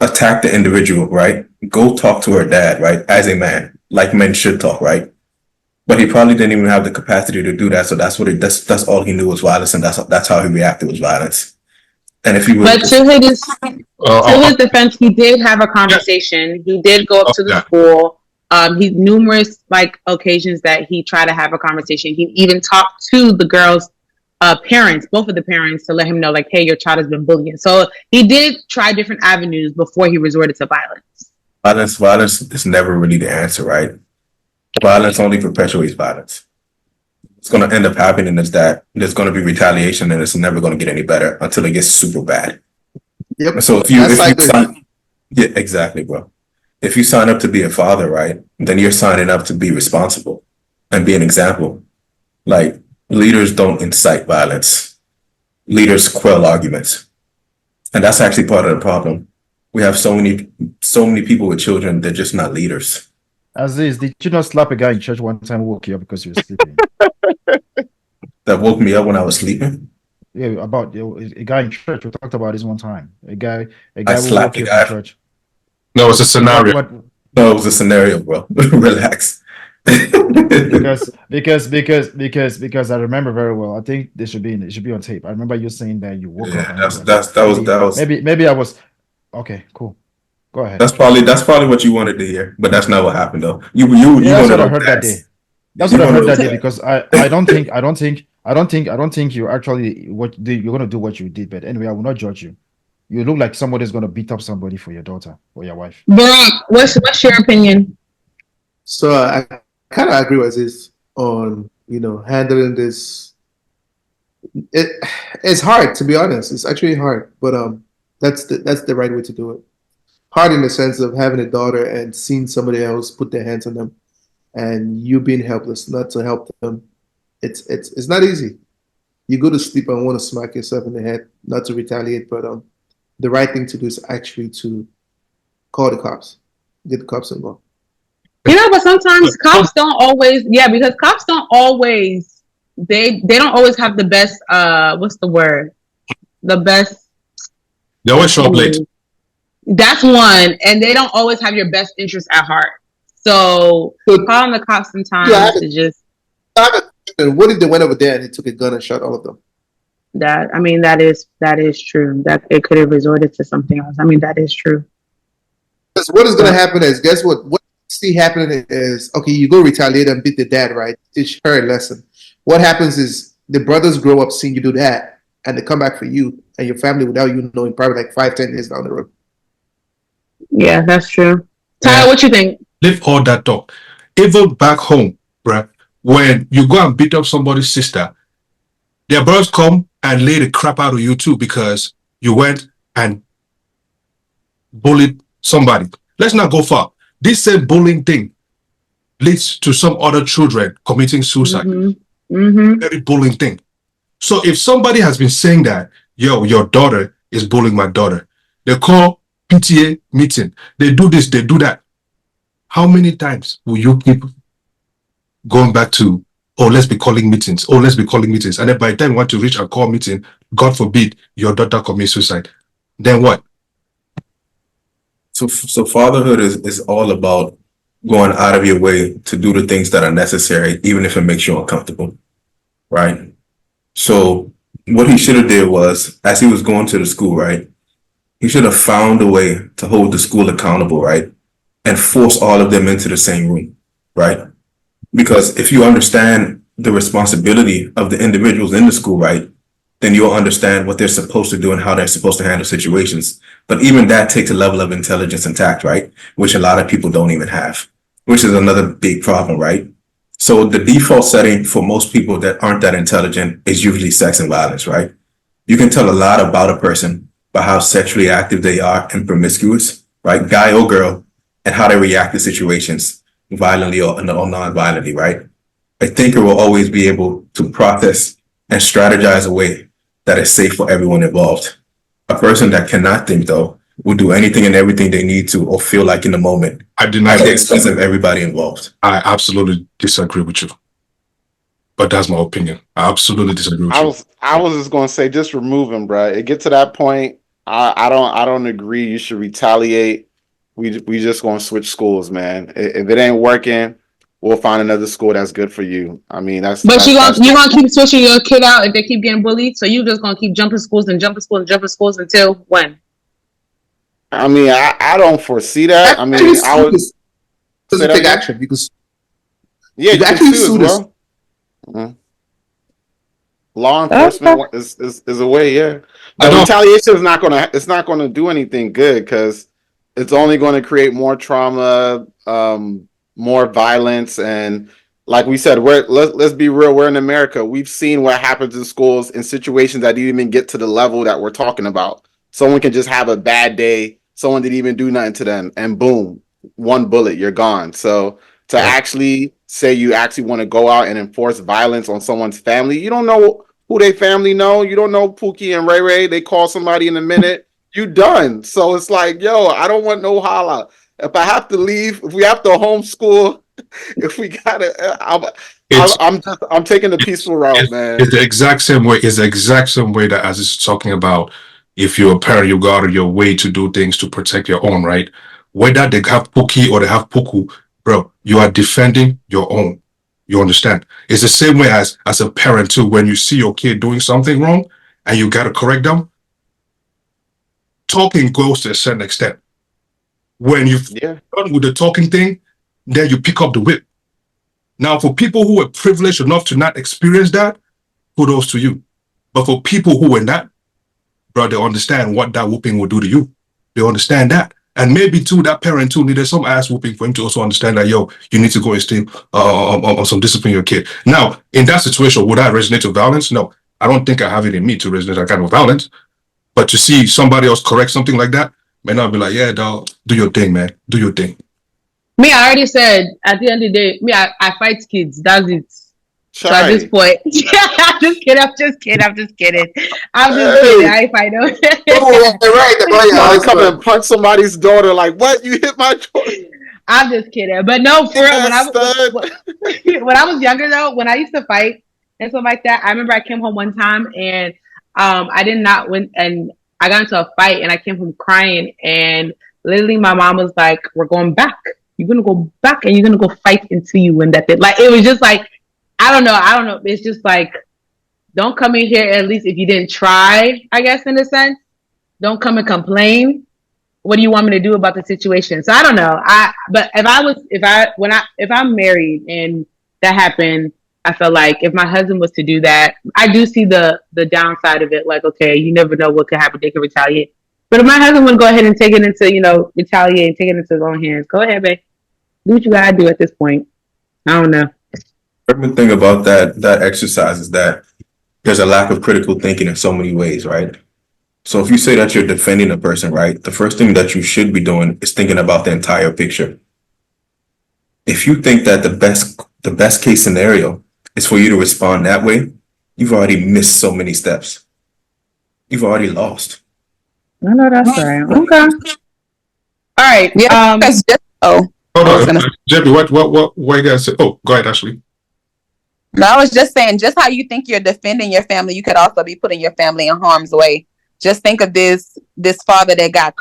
S5: attack the individual, right? Go talk to her dad, right? As a man, like men should talk, right? But he probably didn't even have the capacity to do that. So that's all he knew was violence, and that's how he reacted was violence. And if he was,
S8: but to his defense, he did have a conversation. He did go up to the school. He numerous occasions that he tried to have a conversation. He even talked to the girls' parents, both of the parents, to let him know, like, hey, your child has been bullying. So he did try different avenues before he resorted to violence.
S5: Violence is never really the answer, right? Violence only perpetuates violence. What's going to end up happening is that there's going to be retaliation, and it's never going to get any better until it gets super bad.
S6: Yep.
S5: So yeah, exactly, bro. If you sign up to be a father, right, then you're signing up to be responsible and be an example. Like, leaders don't incite violence. Leaders quell arguments. And that's actually part of the problem. We have so many people with children, they're just not leaders.
S7: Aziz, did you not slap a guy in church one time who woke you up because you were sleeping?
S5: That woke me up when I was sleeping?
S7: Yeah, about a guy in church. We talked about this one time. A guy
S5: I
S7: who
S5: slapped
S7: woke
S5: the
S7: you up
S5: guy.
S7: in church.
S1: No, it's a scenario.
S5: No, it was a scenario, bro. Relax.
S7: because I remember very well. I think it should be on tape. I remember you saying that you woke up.
S5: That was
S7: maybe I was okay. Cool. Go ahead.
S5: That's probably what you wanted to hear, but that's not what happened though. You
S7: that's what I
S5: wanted
S7: heard that day. That's what I heard that day because I don't think you actually you're gonna do what you did. But anyway, I will not judge you. You look like somebody's gonna beat up somebody for your daughter or your wife.
S8: Barack, what's your opinion?
S6: So I kind of agree with this on handling this. It's hard, to be honest. It's actually hard, but that's the right way to do it. Hard in the sense of having a daughter and seeing somebody else put their hands on them, and you being helpless, not to help them. It's not easy. You go to sleep and want to smack yourself in the head, not to retaliate, but the right thing to do is actually to call the cops, get the cops involved.
S8: But sometimes cops don't always. Yeah, because cops don't always. They don't always have the best. What's the word? The best.
S1: They always show up late.
S8: That's one, and they don't always have your best interest at heart. So calling the cops sometimes to just.
S6: What if they went over there and they took a gun and shot all of them?
S8: That is true. That it could have resorted to something else. That is true.
S6: Because what is going to happen is, guess what? What you see happening is, okay, you go retaliate and beat the dad, right? Teach her a lesson. What happens is the brothers grow up seeing you do that, and they come back for you and your family without you knowing, probably like 5-10 years down the road.
S8: Yeah, that's true. Tyler, what you think?
S1: Leave all that talk. Even back home, bruh, when you go and beat up somebody's sister, Their brothers come and lay the crap out of you too because you went and bullied somebody. Let's not go far. This same bullying thing leads to some other children committing suicide. Very bullying thing. So if somebody has been saying that, yo, your daughter is bullying my daughter, they call PTA meeting. They do this, they do that. How many times will you keep going back to, oh, let's be calling meetings. Oh, let's be calling meetings. And then by the time you want to reach a call meeting, God forbid, your daughter commits suicide. Then what?
S5: So fatherhood is all about going out of your way to do the things that are necessary, even if it makes you uncomfortable, right? So what he should have did was, as he was going to the school, right, he should have found a way to hold the school accountable, right, and force all of them into the same room, right? Because if you understand the responsibility of the individuals in the school, right, then you'll understand what they're supposed to do and how they're supposed to handle situations. But even that takes a level of intelligence and tact, right, which a lot of people don't even have, which is another big problem, right? So the default setting for most people that aren't that intelligent is usually sex and violence, right? You can tell a lot about a person by how sexually active they are and promiscuous, right? Guy or girl, and how they react to situations violently or non-violently, right? A thinker will always be able to process and strategize a way that is safe for everyone involved. A person that cannot think, though, will do anything and everything they need to or feel like in the moment
S1: I deny
S5: at the
S1: that.
S5: expense of everybody involved.
S1: I absolutely disagree with you. But that's my opinion. I absolutely disagree with you.
S4: I was just gonna say, just remove him, bro. It get to that point. I don't agree. You should retaliate. We just gonna switch schools, man. If it ain't working, we'll find another school that's good for you. I mean,
S8: But you gonna keep switching your kid out if they keep getting bullied. So you just gonna keep jumping schools and jumping schools and jumping schools until when?
S4: I mean, I don't foresee that. I mean, I would
S6: doesn't take action because
S4: yeah,
S6: you
S4: you can
S6: actually
S4: sue as
S6: sue this.
S4: well. Mhm. Law enforcement is a way, yeah. But retaliation is not gonna do anything good because it's only going to create more trauma, more violence, and like we said, let's be real. We're in America. We've seen what happens in schools in situations that didn't even get to the level that we're talking about. Someone can just have a bad day. Someone didn't even do nothing to them, and boom, one bullet, you're gone. So to actually say you actually want to go out and enforce violence on someone's family, you don't know who they family know. You don't know Pookie and Ray Ray. They call somebody in a minute. You done. So it's like, yo, I don't want no holla. If I have to leave, if we have to homeschool, if we gotta, I'm taking the peaceful route, man.
S1: It's the exact same way. It's the exact same way that as it's talking about. If you're a parent, you go out of your way to do things to protect your own, right? Whether they have Pookie or they have Puku, bro, you are defending your own. You understand? It's the same way as a parent too. When you see your kid doing something wrong and you gotta correct them, talking goes to a certain extent. When you've done with the talking thing, then you pick up the whip. Now, for people who were privileged enough to not experience that, kudos to you. But for people who were not, bro, they understand what that whooping will do to you. They understand that. And maybe too, that parent too needed some ass whooping for him to also understand that, yo, you need to go and stay on some discipline your kid. Now, in that situation, would I resonate with violence? No, I don't think I have it in me to resonate that kind of violence. But to see somebody else correct something like that, may not be like, yeah, dog, do your thing, man. Do your thing.
S8: Me, I already said, at the end of the day, me, I fight kids. That's it. So at this point, I'm just kidding. I'm just kidding. I fight them.
S4: I come and punch somebody's daughter. Like, what? You hit my daughter?
S8: I'm just kidding. But no, for real, when I was younger though, when I used to fight and stuff like that, I remember I came home one time and I did not win, and I got into a fight and I came home crying, and literally my mom was like, "We're going back. You're gonna go back and you're gonna go fight until you win that thing." Like, it was just like, I don't know. It's just like, don't come in here, at least if you didn't try, I guess, in a sense. Don't come and complain. What do you want me to do about the situation? So I don't know. But if I'm married and that happened, I felt like if my husband was to do that, I do see the downside of it. Like, okay, you never know what could happen. They could retaliate. But if my husband would go ahead and take it into, retaliate and take it into his own hands, go ahead, babe. Do what you gotta do at this point. I don't know.
S5: The thing about that exercise is that there's a lack of critical thinking in so many ways, right? So if you say that you're defending a person, right, the first thing that you should be doing is thinking about the entire picture. If you think that the best case scenario is for you to respond that way, you've already missed so many steps. You've already lost.
S8: I know that's right. Okay. All right.
S2: Yeah, because just
S1: Hold
S2: I was
S1: on,
S2: gonna
S1: Jeffrey. What you guys say? Oh, go ahead, Ashley.
S2: no, I was just saying, just how you think you're defending your family, you could also be putting your family in harm's way. Just think of this father that got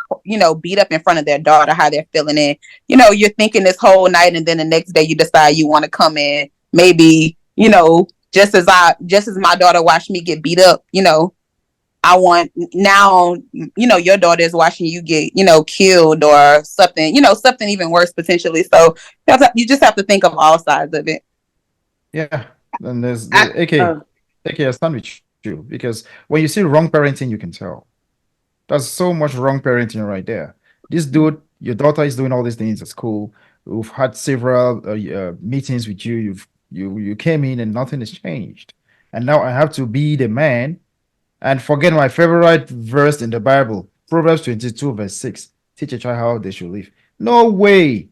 S2: beat up in front of their daughter, how they're feeling it. You're thinking this whole night, and then the next day you decide you want to come in. Maybe just as my daughter watched me get beat up. I want now. Your daughter is watching you get killed or something. Something even worse potentially. So you just have to think of all sides of it.
S7: Yeah. And there's AK, I stand with you because when you see wrong parenting, you can tell. There's so much wrong parenting right there. This dude, your daughter is doing all these things at school. We've had several meetings with you. You came in and nothing has changed. And now I have to be the man and forget my favorite verse in the Bible, Proverbs 22, verse 6. Teach a child how they should live. No way.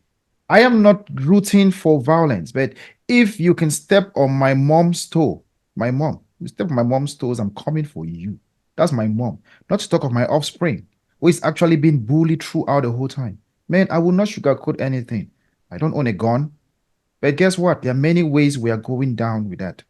S7: I am not rooting for violence, but if you can step on my mom's toe, you step on my mom's toes, I'm coming for you. That's my mom. Not to talk of my offspring, who is actually being bullied throughout the whole time. Man, I will not sugarcoat anything. I don't own a gun. But guess what? There are many ways we are going down with that.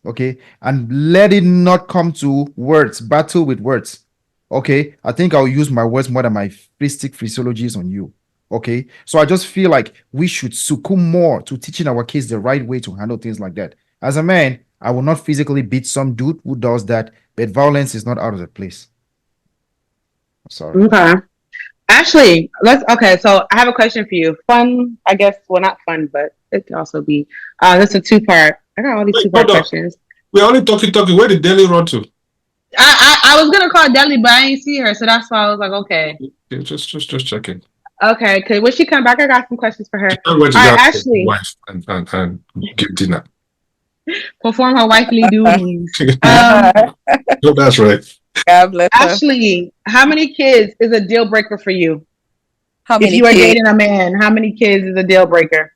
S7: Okay? And let it not come to words, battle with words. Okay? I think I'll use my words more than my physiologies on you. Okay, so I just feel like we should succumb more to teaching our kids the right way to handle things like that. As a man, I will not physically beat some dude who does that, but violence is not out of the place. Sorry.
S8: Okay. Ashley, so I have a question for you. Fun, I guess, well, not fun, but it could also be. This is a two-part. I got all these two-part questions.
S1: We're only talking. Where did Deli run to?
S8: I was gonna call Deli, but I ain't see her, so that's why I was like, okay.
S1: Yeah, just checking.
S8: Okay, because when she come back, I got some questions for her.
S1: All right, Ashley, wife and give dinner.
S8: Perform her wifely duties.
S1: No, that's right.
S2: God bless her.
S8: Ashley, how many kids is a deal breaker for you?
S2: How many?
S8: If you are dating a man, how many kids is a deal breaker?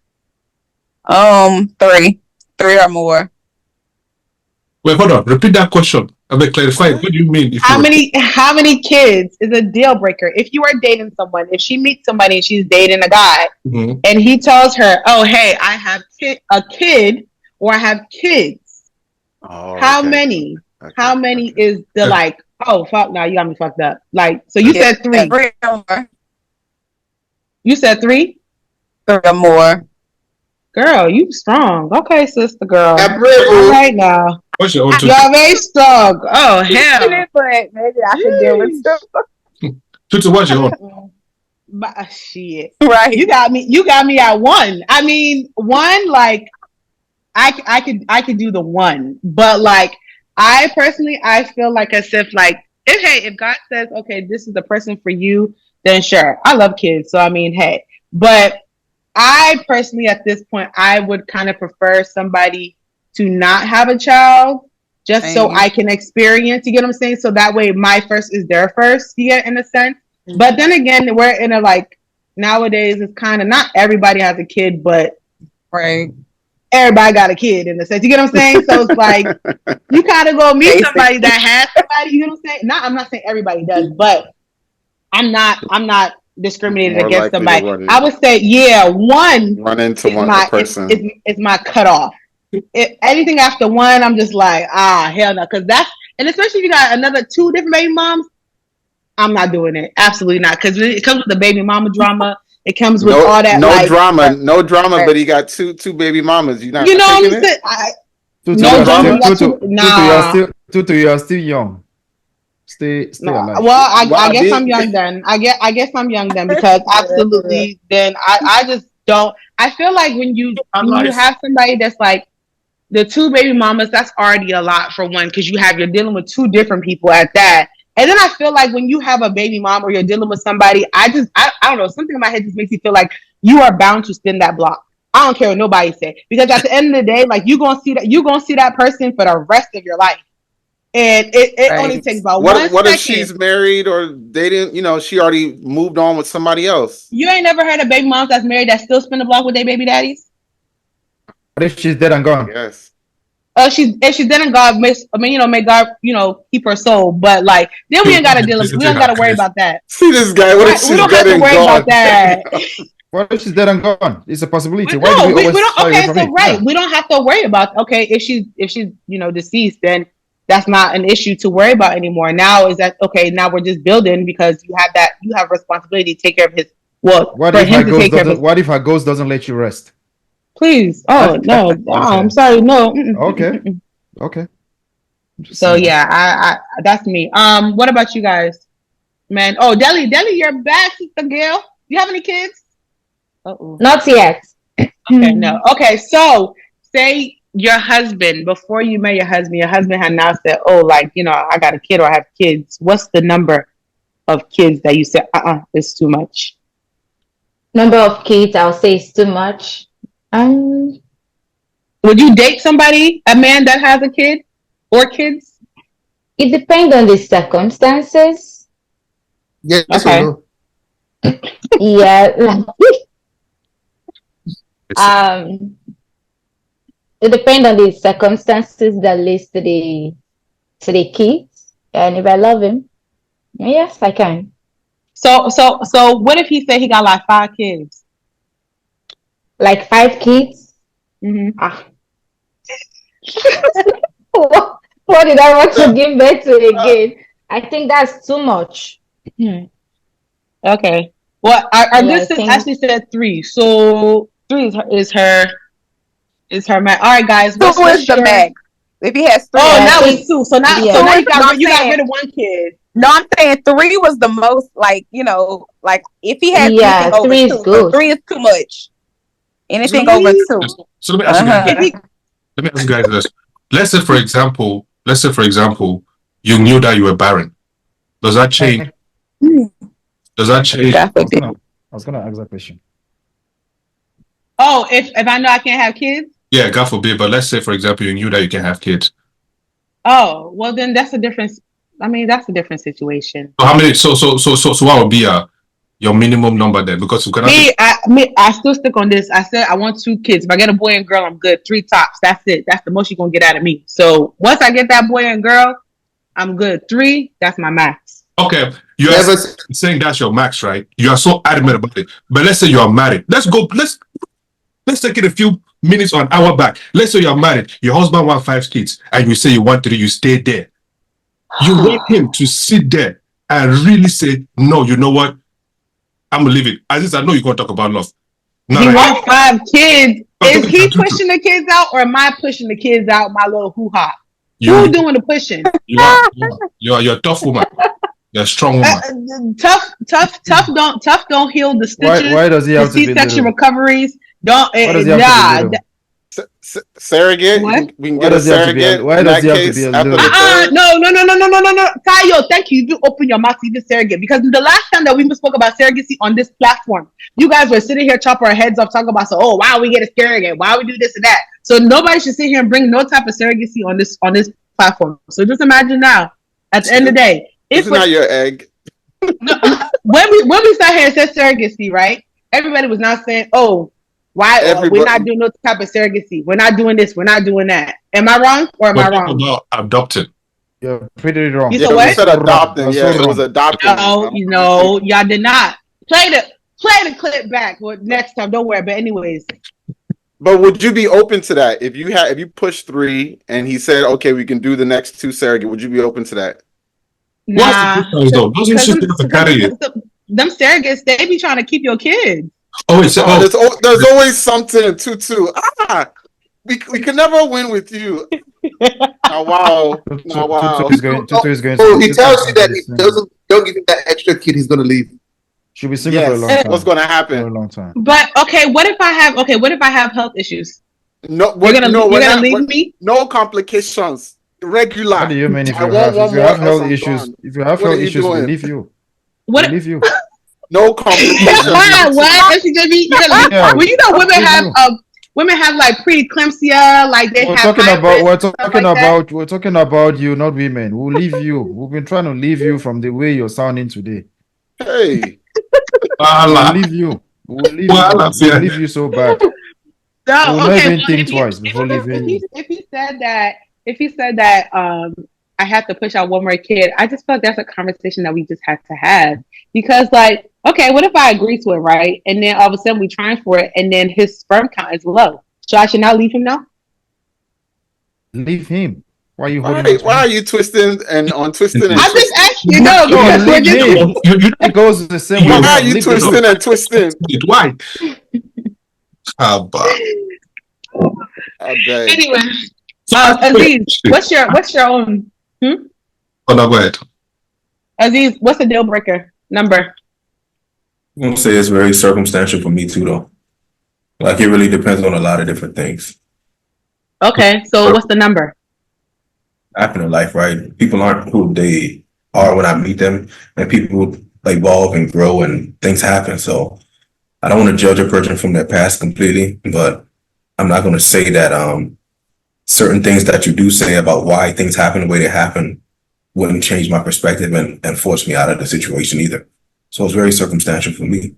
S2: 3 or more.
S1: Wait, hold on. Repeat that question. I mean, clarify. What do you mean?
S8: How many kids is a deal breaker? If you are dating someone, if she meets somebody and she's dating a guy, and he tells her, "Oh, hey, I have a kid, or I have kids."
S4: Oh,
S8: how many? Okay. How many is the like? Oh, fuck! Now you got me fucked up. Like, so you said 3.
S2: 3 or more.
S8: You said 3?
S2: 3 or more.
S8: Girl, you strong. Okay, sister girl. All right now.
S1: What's your own
S8: Y'all very strong. Oh, hell.
S2: But maybe I should deal with stuff.
S1: Tutu, what's your own?
S8: Shit.
S2: Right.
S8: You got me at 1. I mean, 1, like, I could do the 1. But, like, I personally feel like as if, like, if God says, okay, this is the person for you, then sure. I love kids. So, I mean, hey. But I personally, at this point, I would kind of prefer somebody to not have a child just so I can experience, you get what I'm saying? So that way my first is their first, you get, in a sense. But then again, we're in a, like, nowadays it's kind of, not everybody has a kid, but everybody got a kid in a sense, you get what I'm saying? So it's like, you kind of go meet somebody that has somebody, you know what I'm saying? I'm not saying everybody does, but I'm not discriminated against somebody. I would say, 1
S4: run into one person
S8: is my cutoff. If anything after 1, I'm just like, hell no, because that's, and especially if you got another 2 different baby moms, I'm not doing it. Absolutely not, because it comes with the baby mama drama. It comes with all that.
S4: No drama. But he got two baby mamas. You know what I'm saying?
S8: No drama.
S7: Tutu, you are still young. Stay alive.
S8: Well, I guess I'm young then. I guess I'm young then, because absolutely. Then I just don't. I feel like when you have somebody that's like the 2 baby mamas, that's already a lot for one, because you're dealing with 2 different people at that. And then I feel like when you have a baby mom or you're dealing with somebody, I don't know, something in my head just makes you feel like you are bound to spin that block. I don't care what nobody say, because at the end of the day, like, you're gonna see that person for the rest of your life. And it
S2: Right.
S8: only takes about
S4: What
S8: 1
S4: if
S8: second.
S4: she's married or dating? You know, she already moved on with somebody else.
S8: You ain't never heard of baby moms that's married that still spin the block with their baby daddies?
S7: What if she's dead and gone?
S4: Yes.
S8: If she's dead and God may God, keep her soul. But like then we ain't gotta worry about that.
S4: See this guy. What if
S8: We
S4: she's
S8: don't have
S4: dead
S8: to
S4: and
S8: worry
S4: gone?
S8: about that.
S7: What if she's dead and gone? It's a possibility. Why
S8: No,
S7: do we always
S8: don't.
S7: shy away
S8: Okay,
S7: from
S8: so
S7: it?
S8: right,
S7: Yeah.
S8: we don't have to worry about. Okay, if she's deceased, then that's not an issue to worry about anymore. Now is that okay? Now we're just building because you have responsibility to take care of his. Well,
S7: What
S8: for
S7: if
S8: him
S7: her
S8: to
S7: ghost
S8: take care of
S7: doesn't?
S8: his.
S7: What if her ghost doesn't let you rest?
S8: Please, no, I'm sorry, no.
S7: Okay. Okay. I'm just
S8: So
S7: saying.
S8: yeah, I that's me. What about you guys, man? Oh, Deli, you're back, sister Gail. You have any kids? Uh-oh.
S3: Not yet.
S8: Okay, no. Okay, so say your husband, before you met your husband had now said, oh, like, I got a kid or I have kids. What's the number of kids that you said, it's too much?
S3: Number of kids, I'll say it's too much.
S8: Would you date somebody, a man that has a kid or kids?
S3: It depends on the circumstances.
S6: Yes
S8: Okay.
S6: or no?
S3: Yeah. It depends on the circumstances that leads to the kids. And if I love him, yes, I can.
S8: So what if he said he got like 5 kids?
S3: Like 5 kids?
S8: Mm-hmm.
S3: What did I want to give birth to again? I think that's too much.
S8: Okay. Well, our
S3: Yeah,
S8: good sis actually said 3. So 3 is her max. All right, guys.
S2: Two is the max. If he has 3,
S8: now
S3: think-
S8: it's 2. So now,
S3: yeah.
S8: so now
S2: Two
S8: you
S2: is-
S8: got
S2: no, I'm
S8: rid of 1 kid.
S2: No, I'm saying 3 was the most. Like like if he has anything over
S3: 3 is
S2: 2,
S3: good.
S2: so 3 is too much. Anything
S8: 3?
S2: over 2.
S1: So let me ask you guys.
S8: If he,
S1: Let me ask you guys this. Let's say, for example, you knew that you were barren. Does that change? Does that change?
S7: I was gonna ask that question.
S8: oh, if I know I can't have kids.
S1: Yeah, God forbid. But let's say, for example, you knew that you can have kids.
S8: Oh, well then that's a different. I mean, that's a different situation.
S1: So how many? So what would be your minimum number then? Because you cannot.
S8: I still stick on this. I said I want 2 kids. If I get a boy and girl, I'm good. 3 tops. That's it. That's the most you're gonna get out of me. So once I get that boy and girl, I'm good. 3, that's my max.
S1: Okay, you are saying that's your max, right? You are so adamant about it. But let's say you are married. Let's take it a few minutes or an hour back. Let's say you are married. Your husband wants 5 kids, and you say you want 3. You stay there. You want him to sit there and really say, no, you know what? I'm gonna leave it. As I know you're gonna talk about love.
S8: He wants 5 kids. Is he pushing the kids out, or am I pushing the kids out? My little hoo-ha. Who's doing the pushing?
S1: You're a tough woman. You're a strong woman.
S8: Tough don't heal the stitches.
S7: Why does he have to be
S8: C-section
S7: little?
S8: recoveries don't.
S7: Why does he have to be little?
S4: Surrogate?
S8: What?
S4: We can
S7: Why
S4: get a
S7: does he have to be
S4: surrogate.
S7: why
S4: in
S7: does
S4: that
S7: he have to
S4: case
S7: be a
S4: after
S7: little?
S4: the third?
S8: No. Tayo, thank you. You do open your mouth to even surrogate. Because the last time that we spoke about surrogacy on this platform, you guys were sitting here chopping our heads off talking about, so, why we get a surrogate? Why we do this and that? So nobody should sit here and bring no type of surrogacy on this platform. So just imagine now, at the end of the day,
S4: It's not your egg.
S8: when we sat here and said surrogacy, right? Everybody was now saying, why we're not doing no type of surrogacy. We're not doing this. We're not doing that. Am I wrong or am I wrong?
S1: About adopting.
S7: You're pretty wrong.
S8: You said what?
S4: We said adopting. Yeah, it was adopting.
S8: No, y'all did not. Play the clip back next time. Don't worry. But anyways.
S4: But would you be open to that if you push 3 and he said, okay, we can do the next 2 surrogate? Would you be open to that?
S8: Nah.
S1: Doesn't
S8: them surrogates, they be trying to keep your kids.
S4: There's always something to. We can never win with you. Wow.
S7: Tutu is going
S6: he tells you that he don't give him that extra kid, he's gonna leave.
S7: She'll be single for a long time.
S4: What's gonna happen?
S7: For a long time.
S8: But what if I have health issues?
S4: No,
S8: you're gonna leave me?
S4: No complications. Regular.
S7: What do you mean if you have health issues? If you have health issues, we leave you.
S8: What?
S7: We leave you.
S4: No complications.
S8: What? SCJB, you're gonna leave?
S7: Yeah.
S8: Well, women have like preeclampsia, like they
S7: We're
S8: have
S7: talking
S8: high
S7: about
S8: risk,
S7: we're
S8: stuff
S7: talking
S8: like that.
S7: about we're talking about you, not women. We'll leave you. We've been trying to leave you from the way you're sounding today.
S4: Hey,
S7: We'll
S1: Voila.
S7: leave you. We'll leave you.
S1: Voila,
S7: We'll
S1: yeah.
S7: leave you so bad.
S8: No,
S7: We'll not
S8: okay.
S7: even
S8: Well,
S7: think twice before leaving you.
S8: if he said that I have to push out one more kid, I just felt that's a conversation that we just had to have because like, okay, what if I agree to it, right? And then all of a sudden we trying for it, and then his sperm count is low. So I should not leave him now.
S7: Leave him. Why are you holding
S4: why
S7: on to
S4: why are
S7: him?
S4: you twisting and twisting and
S8: I'm just
S4: twisting?
S8: asking, you know,
S7: No,
S8: because we're
S7: leave
S8: just
S7: him.
S1: You
S7: It goes the same way
S1: Why
S4: Why are
S7: around.
S4: you
S7: Leave the
S4: twisting
S7: dog.
S4: and twisting?
S1: why? But
S4: I beg.
S8: anyway.
S1: so
S8: Aziz, what's your own?
S1: Oh no, go ahead.
S8: Aziz, what's the deal breaker number?
S5: I'm gonna say it's very circumstantial for me too, though. Like it really depends on a lot of different things.
S8: Okay, so what's the number?
S5: Happen in life, right? People aren't who they are when I meet them, and people evolve and grow, and things happen. So I don't want to judge a person from their past completely, but I'm not going to say that certain things that you do say about why things happen the way they happen wouldn't change my perspective and force me out of the situation either. So it's very circumstantial for me.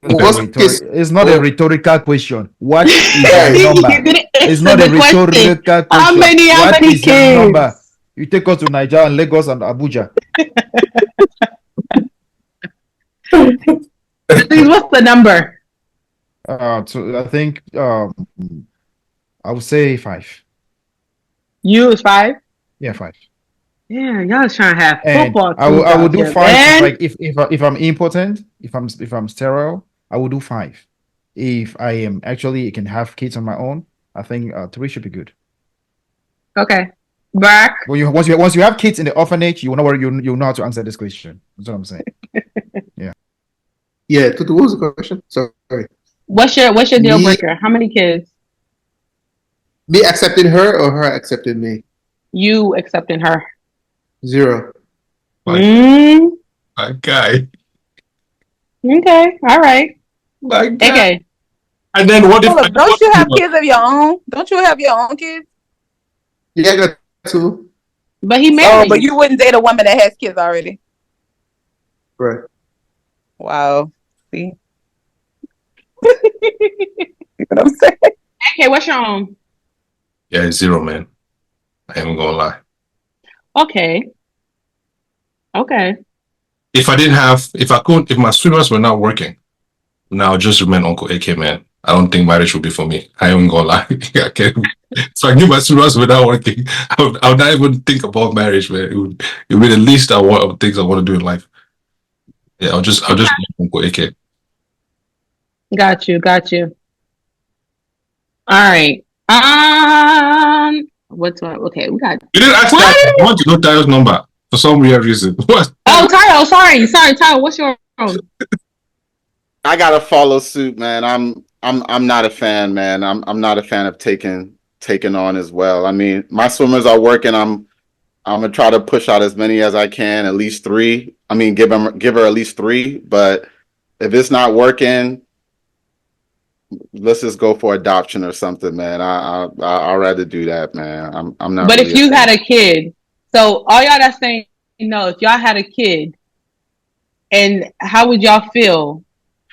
S7: It's not a rhetorical question. What is
S4: Right.
S7: your number?
S8: You didn't
S7: It's
S8: answer
S7: not a
S8: the question.
S7: rhetorical question.
S8: How many
S7: What is your
S8: kids?
S7: number? You take us to Nigeria and Lagos and Abuja.
S8: Please, what's the number?
S7: So I think I would say 5.
S8: You is 5.
S7: Yeah, 5.
S8: Yeah, y'all is trying to have
S7: And
S8: football.
S7: I would do 5
S8: man.
S7: if I'm impotent, if I'm sterile, I would do 5. If I am actually can have kids on my own, I think 3 should be good.
S8: Okay, back.
S7: Well, once you have kids in the orphanage, you know where you know how to answer this question. That's what I'm saying.
S6: Yeah, Tutu, what was the question? Sorry.
S8: What's your deal
S6: Me-
S8: breaker? How many kids?
S6: Me accepting her or her accepting me?
S8: You accepting her?
S6: 0.
S8: Mm,
S1: My guy.
S8: okay, all right.
S1: My guy.
S8: Okay.
S1: And then what if
S2: Look, don't you have kids of your own? Don't you have your own kids?
S6: Yeah, I got 2.
S8: But he
S2: Oh,
S8: married.
S2: but you wouldn't date a woman that has kids already.
S6: Right.
S2: Wow. See? See what I'm saying?
S8: Okay, what's your own?
S1: Yeah, it's 0, man. I ain't gonna lie.
S8: Okay. Okay.
S1: If my swimmers were not working, now just remain Uncle AK, man. I don't think marriage would be for me. I ain't gonna lie. I can't. So I knew my swimmers were not working. I would not even think about marriage, man. It would be the least of things I want to do in life. Yeah, I'll just remain Uncle AK.
S8: Got you. All right. What's what? Okay, we got.
S1: You didn't ask that. I want to know Tayo's number for some weird reason. What?
S8: Oh, Tyro. Sorry, Tyro. What's your own?
S4: I gotta follow suit, man. I'm not a fan, man. I'm not a fan of taking on as well. I mean, my swimmers are working. I'm gonna try to push out as many as I can, at least 3. I mean, give her at least 3. But if it's not working, let's just go for adoption or something, man. I'd rather do that, man. I'm not.
S8: But
S4: really
S8: if you had a kid, so all y'all that's saying no, if y'all had a kid, and how would y'all feel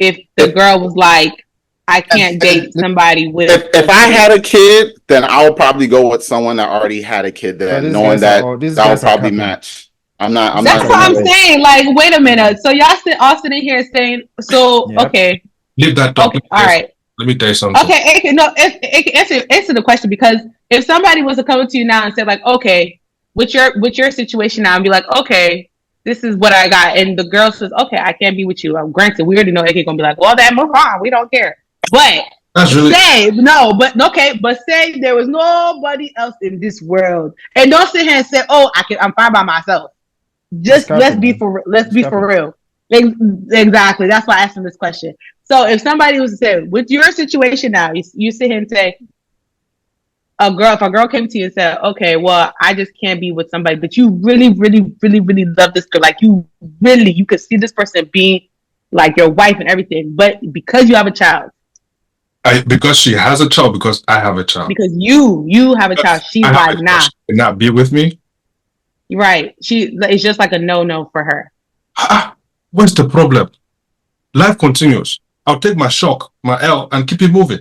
S8: if the girl was like, I can't date somebody with
S4: if I had a kid, then I would probably go with someone that already had a kid, then
S7: these
S4: knowing
S7: guys
S4: that
S7: are- these
S4: that would
S7: guys are
S4: probably
S7: capping.
S4: match. I'm not
S8: That's
S4: gonna
S8: what I'm
S4: go-
S8: saying. Like, wait a minute. So y'all all sitting here saying, so
S7: Yep.
S8: okay,
S1: Leave that talk.
S8: okay, all right.
S1: Let me tell you something.
S8: Okay, answer the question, because if somebody was to come to you now and say like, okay, with your situation now, and be like, okay, this is what I got, and the girl says, okay, I can't be with you. Granted, we already know AK gonna be like, well, then move on, we don't care. But
S1: That's really
S8: say but say there was nobody else in this world, and don't sit here and say, oh, I'm fine by myself. Just
S7: It's
S8: let's be
S7: capping,
S8: for real. Exactly. That's why I asked him this question. So if somebody was to say, with your situation now, you sit here and say, if a girl came to you and said, okay, well, I just can't be with somebody, but you really, really, really, really love this girl. Like you could see this person being like your wife and everything. But because you have a child,
S1: Because she has a child, because I have a child.
S8: Because you have a child. She's
S1: I have
S8: like,
S1: a child.
S8: nah.
S1: She cannot be with me.
S8: Right. It's just like a no for her.
S1: What's the problem? Life continues. I'll take my shock, my L, and keep it moving.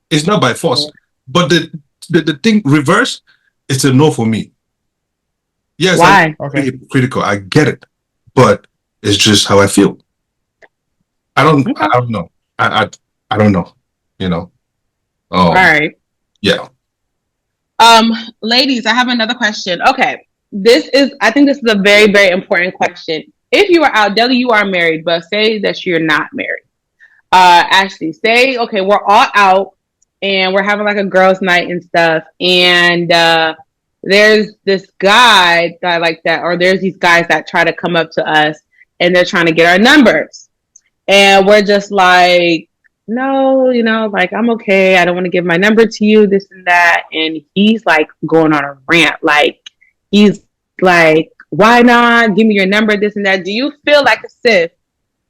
S1: It's not by force. But the thing reverse, it's a no for me. Yes,
S8: Why?
S1: I'm critical. I get it. But it's just how I feel. I don't know. I don't know. You know.
S8: All right.
S1: Yeah.
S8: Ladies, I have another question. Okay. I think this is a very, very important question. If you are out, Deli, you are married, but say that you're not married. Ashley, say, okay, we're all out and we're having like a girls' night and stuff, and there's this guy that like that, or there's these guys that try to come up to us and they're trying to get our numbers. And we're just like, no, like, I'm okay. I don't want to give my number to you, this and that. And he's like going on a rant. Like, he's like, why not? Give me your number, this and that. Do you feel like as if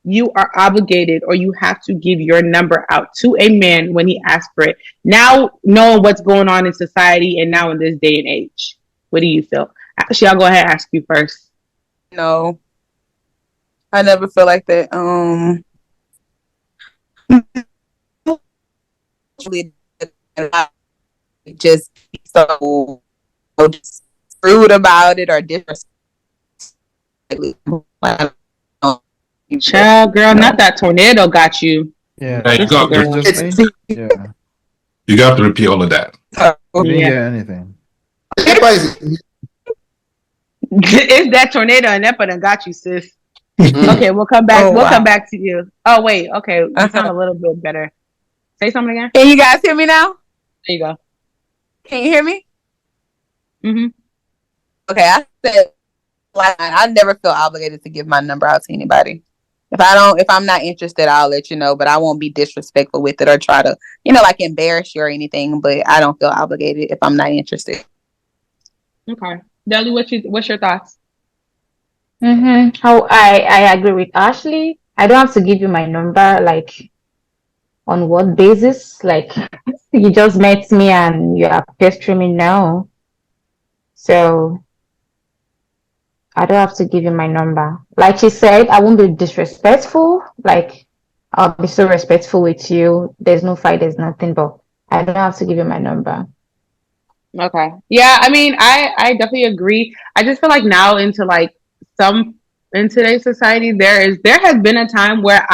S8: you are obligated or you have to give your number out to a man when he asks for it? Now, knowing what's going on in society and now in this day and age, what do you feel? Actually, I'll go ahead and ask you first.
S2: No, I never feel like that. Just so rude about it or different.
S8: Child, girl, not that tornado got you.
S7: Yeah.
S1: Yeah. You got to repeat all of that.
S7: You didn't hear anything.
S8: It's that tornado and that done got you, sis. Okay, we'll come back. Come back to you. Oh wait, okay, you sound a little bit better. Say something again.
S2: Can you guys hear me now?
S8: There you go.
S2: Can you hear me?
S8: Mm-hmm.
S2: Okay, I said I never feel obligated to give my number out to anybody. If I'm not interested, I'll let you know, but I won't be disrespectful with it or try to, like embarrass you or anything, but I don't feel obligated if I'm not interested.
S8: Okay. Deli, what's your thoughts?
S3: How I agree with Ashley. I don't have to give you my number, like, on what basis? Like, you just met me and you are pestering me now. So I don't have to give you my number. Like she said, I won't be disrespectful. Like, I'll be so respectful with you. There's no fight, there's nothing, but I don't have to give you my number.
S8: Okay. Yeah, I mean, I definitely agree. I just feel like now in today's society, there has been a time where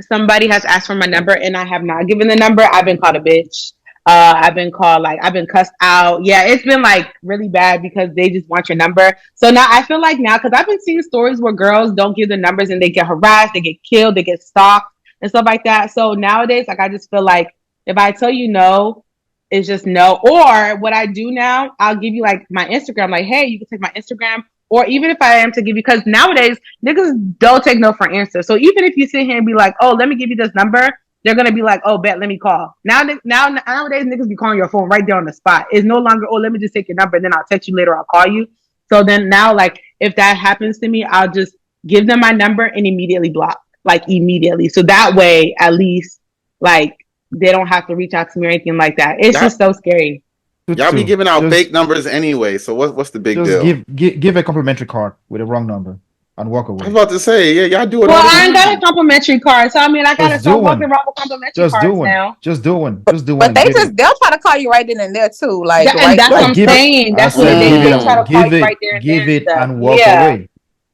S8: somebody has asked for my number and I have not given the number. I've been called a bitch. I've been cussed out. Yeah, it's been like really bad because they just want your number. So now I feel like because I've been seeing stories where girls don't give the numbers and they get harassed, they get killed, they get stalked and stuff like that. So nowadays, like, I just feel like if I tell you no, it's just no. Or what I do now, I'll give you like my Instagram, like, hey, you can take my Instagram. Or even if I am to give you, because nowadays niggas don't take no for an answer. So even if you sit here and be like, oh, let me give you this number, they're gonna be like, oh, bet, let me call. Nowadays niggas be calling your phone right there on the spot. It's no longer, oh, let me just take your number and then I'll text you later, I'll call you. So then now, like, if that happens to me, I'll just give them my number and immediately block, like immediately. So that way, at least, like, they don't have to reach out to me or anything like that. It's just so scary.
S4: Y'all be giving out fake numbers anyway, so what's the big deal?
S7: Give a complimentary card with a wrong number and walk away.
S4: I was about to say, yeah, y'all do it.
S8: Well, I ain't got a complimentary card, so I mean, I gotta start walking around with complimentary cards now.
S7: Just do one.
S2: But they'll try to call you right then and there too, like
S8: that's what I'm saying. That's what they try to call you right there and there.
S7: Give it and walk away.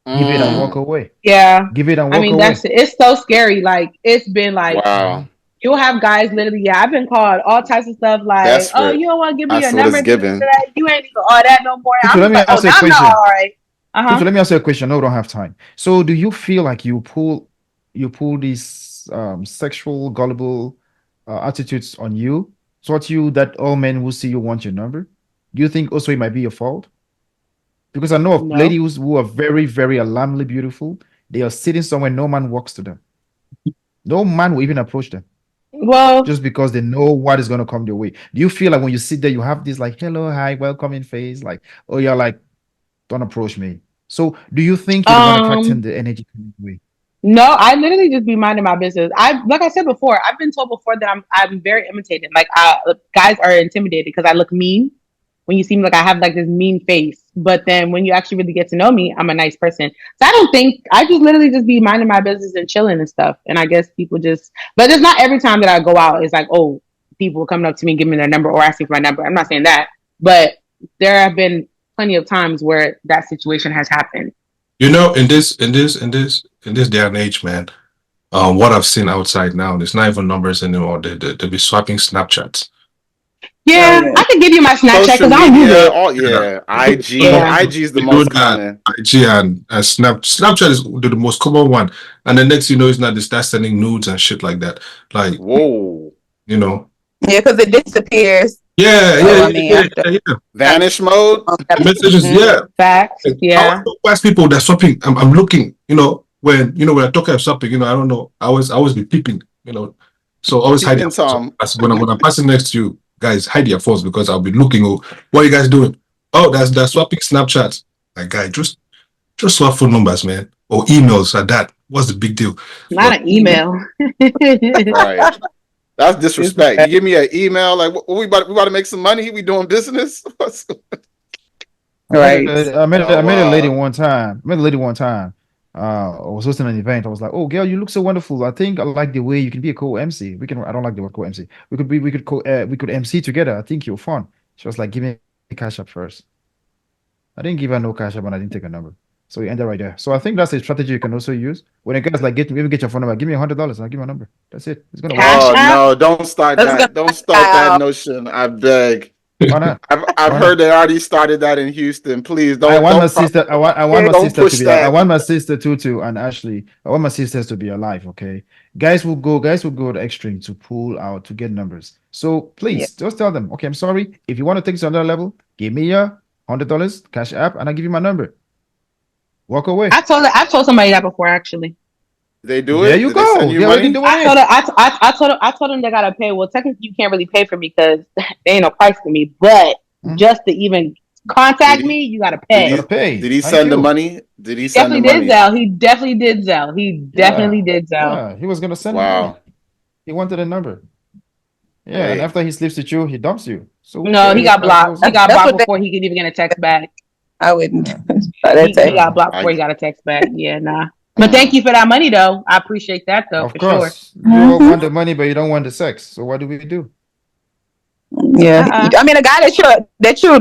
S7: Give it and walk away.
S8: Yeah.
S7: Give it and walk away.
S8: I mean, it's so scary. Like, it's been like,
S4: wow.
S8: You'll have guys literally, I've been called all types of stuff like,
S4: desperate.
S8: Oh, you don't want to give me your
S4: number?
S8: You ain't even all that no more.
S7: So let me ask you a question.
S8: All right.
S7: So let me ask you a question. No, we don't have time. So do you feel like you pull these sexual gullible attitudes on you, sort you that all men who see you want your number? Do you think also it might be your fault? Because I know of ladies who are very, very alarmingly beautiful. They are sitting somewhere, no man walks to them. No man will even approach them.
S8: Well,
S7: just because they know what is going to come their way. Do you feel like when you sit there, you have this like, hello, hi, welcoming face, like, oh, you're like, don't approach me. So do you think you're going to attract the energy coming your way?
S8: No, I literally just be minding my business. Like I said before, I've been told before that I'm very imitated. Like guys are intimidated because I look mean. When you see me, like I have like this mean face, but then when you actually really get to know me, I'm a nice person. So I don't think I just literally just be minding my business and chilling and stuff. And I guess people just, but it's not every time that I go out. It's like, oh, people coming up to me, giving me their number or asking for my number. I'm not saying that, but there have been plenty of times where that situation has happened.
S1: You know, in this day and age, man, what I've seen outside now, there's not even numbers anymore. They be swiping Snapchats.
S8: Yeah,
S2: Oh, yeah.
S8: I can give you my Snapchat
S4: Social
S8: because I don't use
S4: media,
S8: it.
S4: all yeah. IG,
S8: Yeah.
S4: IG is the
S1: They do
S4: most
S1: that.
S4: common.
S1: IG and Snapchat is the most common one. And the next you know, it's not they start sending nudes and shit like that. Like,
S4: Whoa.
S1: you know.
S2: Yeah, because it disappears.
S1: Yeah,
S2: So
S1: yeah,
S2: I mean,
S1: yeah,
S2: after
S1: yeah, yeah.
S4: Vanish mode.
S1: The messages,
S2: Mhm.
S1: yeah.
S8: Facts.
S1: Like, I
S8: Yeah.
S1: always ask people that shopping. I'm looking, when I talk about shopping, I don't know. I always be peeping, So always hide your
S4: Peeping
S1: phones. So
S4: Tom.
S1: when I'm passing next to you, guys, hide your phones because I'll be looking. Oh, what are you guys doing? Oh, that's swapping Snapchat. Like, guy, just swap phone numbers, man, or emails at that. What's the big deal? But
S8: Not an email.
S4: Right. That's disrespect. You
S2: Disrespect.
S4: give me an email like, what, we about to make some money? We doing business?
S2: Right.
S4: Oh
S7: I met a lady
S4: wow.
S7: one time. I met a lady one time. I was hosting an event. I was like, "Oh, girl, you look so wonderful. I think I like the way you can be a co-MC. We can. I don't like the word co-MC. We could MC together. I think you're fun." She was like, "Give me a cash up first." I didn't give her no cash up, and I didn't take her number. So we ended right there. So I think that's a strategy you can also use when a guy's like, "Let me get your phone number. Give me $100. I'll give you my number. That's it. It's gonna work.
S8: Cash
S4: Oh
S8: app.
S4: no, don't start
S2: That's gonna
S4: that. Don't
S2: knock a
S4: start
S2: guy
S4: that
S2: out.
S4: notion. I beg.
S7: Why not?
S4: I've
S7: Why
S4: heard
S7: not?
S4: they already started that in Houston. Please
S7: I
S4: don't
S7: want my
S4: don't
S7: sister. I want my
S4: don't
S7: sister to
S4: push
S7: be. I
S4: that.
S7: want my sister Tutu and Ashley. I want my sisters to be alive. Okay, guys will go. Guys will go the extreme to pull out to get numbers. So
S2: Yeah.
S7: please just tell them. Okay, I'm sorry. If you want to take it to another level, give me your $100 cash app, and I give you my number. Walk away.
S8: I told somebody that before actually.
S4: They do
S7: There
S4: it?
S7: you
S4: Did they send
S7: go.
S4: you
S7: They're already
S4: money?
S7: doing
S8: I told
S7: it.
S8: her, I told them they gotta pay. Well, technically, you can't really pay for me because there ain't no price for me. But
S7: Mhm.
S8: just to even
S4: Did
S8: contact
S4: he
S8: me, you gotta
S4: did
S7: Gotta
S8: pay.
S7: pay.
S4: he
S7: Thank
S4: send the
S7: you.
S4: money? Did he send the
S8: Definitely did
S4: money?
S8: Zell. He definitely did Zell. He definitely
S7: Yeah.
S8: did Zell.
S7: Yeah. He was gonna send the money.
S4: Wow.
S7: He wanted a number. Yeah. And
S4: Hey.
S7: after he sleeps with you, he dumps you. So who
S8: No, he
S7: cares?
S8: got
S7: Life
S8: blocked.
S7: goes
S8: He
S7: on.
S8: got
S2: That's
S8: blocked
S2: what they.
S8: before he could even get a text back.
S2: I wouldn't.
S7: Yeah.
S2: That's
S8: He
S2: it.
S8: got
S7: Yeah.
S8: blocked before
S4: I
S8: he got a text back. Yeah, nah. But thank you for that money though. I appreciate that though
S7: Of
S8: for sure.
S7: course, you all
S2: Hmm.
S7: want the money, but you don't want the sex. So what do we do?
S2: Yeah.
S8: Uh-uh.
S2: I mean, a guy that you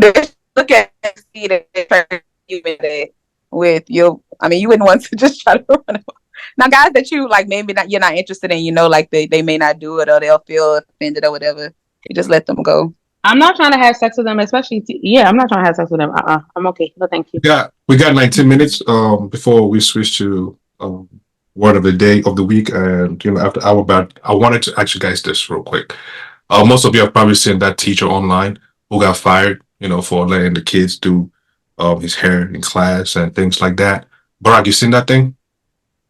S2: look at and see that you with you. I mean, you wouldn't want to just try to run over. Now, guys that you like, maybe not, you're not interested in, like they may not do it or they'll feel offended or whatever. You just let them go.
S8: I'm not trying to have sex with them, especially yeah, I'm not trying to have sex with them. I'm okay. No, thank you.
S1: we got 19 minutes before we switch to word of the day of the week, and after our bad, I wanted to ask you guys this real quick. Most of you have probably seen that teacher online who got fired, for letting the kids do his hair in class and things like that. Barack, you seen that thing?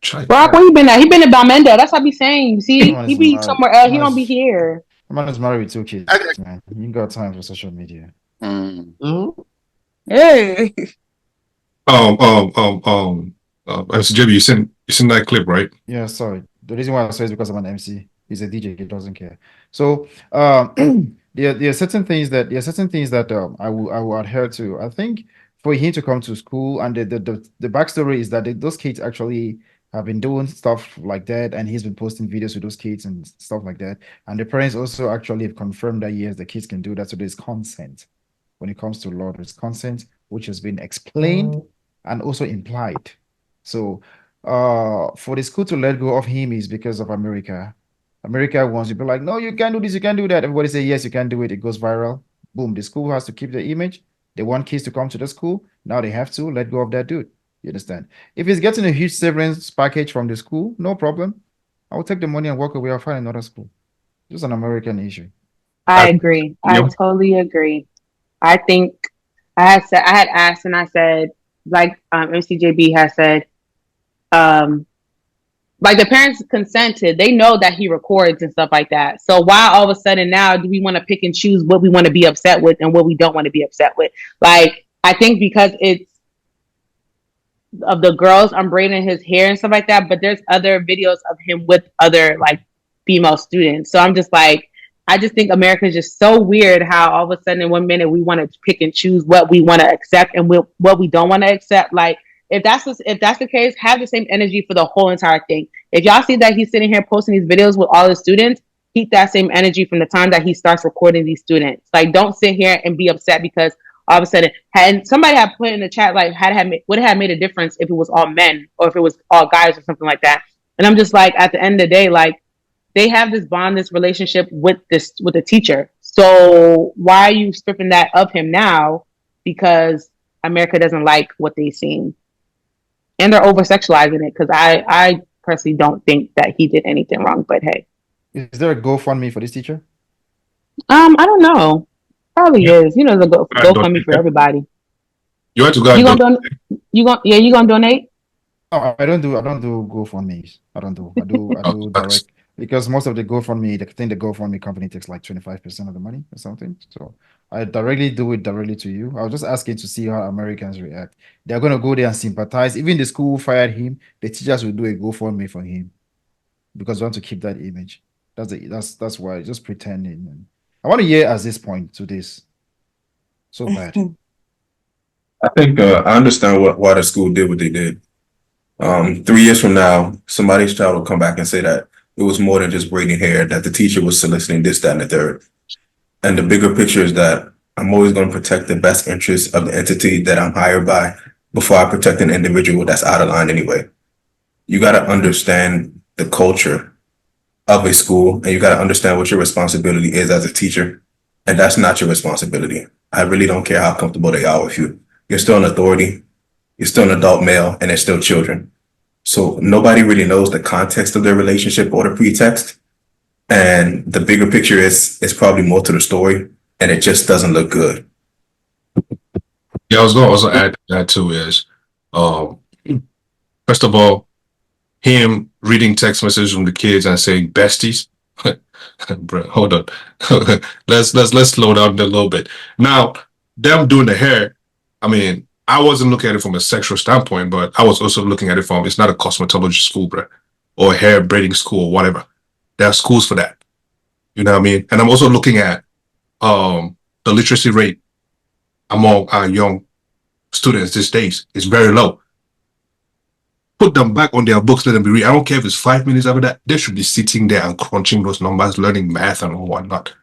S1: Try.
S8: Brock,
S7: Yeah,
S8: where you been at? He been in Balmenda. That's what I be saying.
S7: that
S8: See,
S7: man
S8: he
S7: is
S8: be
S7: married.
S8: somewhere else. He don't be here.
S7: That man is married with two kids, man. You ain't got time for social media.
S4: Mm.
S2: Hey.
S1: SJB, you seen that clip, right?
S7: Yeah, sorry. The reason why I say is because I'm an MC. He's a DJ. He doesn't care. So, there are certain things that I will adhere to. I think for him to come to school, and the backstory is that those kids actually have been doing stuff like that, and he's been posting videos with those kids and stuff like that. And the parents also actually have confirmed that yes, the kids can do that. So there's consent when it comes to law. There's consent which has been explained and also implied. So for the school to let go of him is because of America. America wants to be like, no, you can't do this, you can't do that. Everybody say yes, you can do it. It goes viral. Boom. The school has to keep the image. They want kids to come to the school. Now they have to let go of that dude. You understand? If he's getting a huge severance package from the school, no problem. I will take the money and walk away. I'll find another school. Just an American issue.
S8: I agree. I
S1: Yep.
S8: totally agree. I think I had asked and I said, like MCJB has said, like the parents consented. They know that he records and stuff like that. So why all of a sudden now do we want to pick and choose what we want to be upset with and what we don't want to be upset with? Like I think because of the girls unbraiding his hair and stuff like that, but there's other videos of him with other like female students. So I'm just like, I just think America is just so weird how all of a sudden in 1 minute we want to pick and choose what we want to accept and what we don't want to accept. Like if that's the case, have the same energy for the whole entire thing. If y'all see that he's sitting here posting these videos with all his students, keep that same energy from the time that he starts recording these students. Like don't sit here and be upset because all of a sudden, had somebody had put in the chat like would it have made a difference if it was all men or if it was all guys or something like that. And I'm just like, at the end of the day, like they have this bond, this relationship with the teacher. So why are you stripping that of him now? Because America doesn't like what they've seen, and they're over sexualizing it. Because I personally don't think that he did anything wrong. But hey,
S7: Is there a GoFundMe for this teacher?
S8: I don't know. Probably
S1: Yeah.
S8: is. You know, the GoFundMe for everybody.
S1: You have to go.
S8: You gonna you gonna donate?
S7: No, I don't do GoFundMes. I do direct because most of the GoFundMe, I think the GoFundMe company takes like 25% of the money or something. So I directly do it directly to you. I was just asking to see how Americans react. They're gonna go there and sympathize. Even the school who fired him, the teachers will do a GoFundMe for him because they want to keep that image. That's why just pretending. And I want to hear at this point to this. So bad.
S5: I think I understand why the school did what they did. 3 years from now, somebody's child will come back and say that it was more than just braiding hair, that the teacher was soliciting this, that, and the third. And the bigger picture is that I'm always going to protect the best interests of the entity that I'm hired by before I protect an individual that's out of line anyway. You got to understand the culture of a school, and you got to understand what your responsibility is as a teacher. And that's not your responsibility. I really don't care how comfortable they are with you. You're still an authority. You're still an adult male, and they're still children. So nobody really knows the context of their relationship or the pretext. And the bigger picture is probably more to the story, and it just doesn't look good.
S1: Yeah, I was going to also add to that too is, first of all, him reading text messages from the kids and saying besties. Bro, hold on. let's slow down a little bit. Now, them doing the hair, I mean, I wasn't looking at it from a sexual standpoint, but I was also looking at it from, it's not a cosmetology school, bro, or hair braiding school or whatever. There are schools for that. You know what I mean? And I'm also looking at the literacy rate among our young students these days is very low. Put them back on their books, let them be read. I don't care if it's 5 minutes after that. They should be sitting there and crunching those numbers, learning math and whatnot.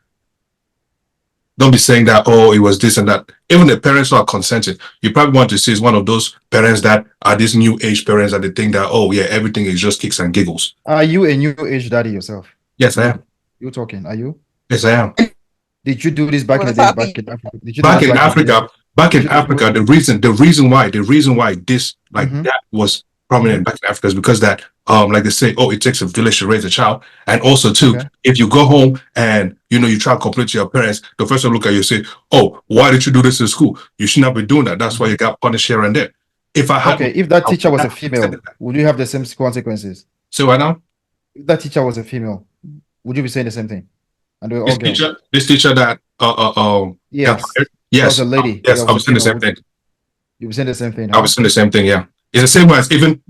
S1: Don't be saying that, oh, it was this and that. Even the parents are consenting. You probably want to see is one of those parents that are these new age parents that they think that, oh, yeah, everything is just kicks and giggles.
S7: Are you a new age daddy yourself?
S1: Yes, I am.
S7: You talking? Are you?
S1: Yes, I am.
S7: Did you do this back in the day? Back in Africa? Did you do
S1: Back
S7: this
S1: in Africa, the reason why this like that was prominent back in Africa is because that like they say, oh, it takes a village to raise a child. And also too, if you go home and you try to complain to your parents, the first one look at you and say, oh, why did you do this in school? You should not be doing that. That's why you got punished here and there. If I had
S7: if that teacher was a female, would you have the same consequences?
S1: So right now,
S7: if that teacher was a female, would you be saying the same thing? And all
S1: this teacher that yes,
S7: was a lady.
S1: Yes, I was saying the same thing.
S7: You were saying the same thing.
S1: I was saying the same thing. Yeah, it's the same way as even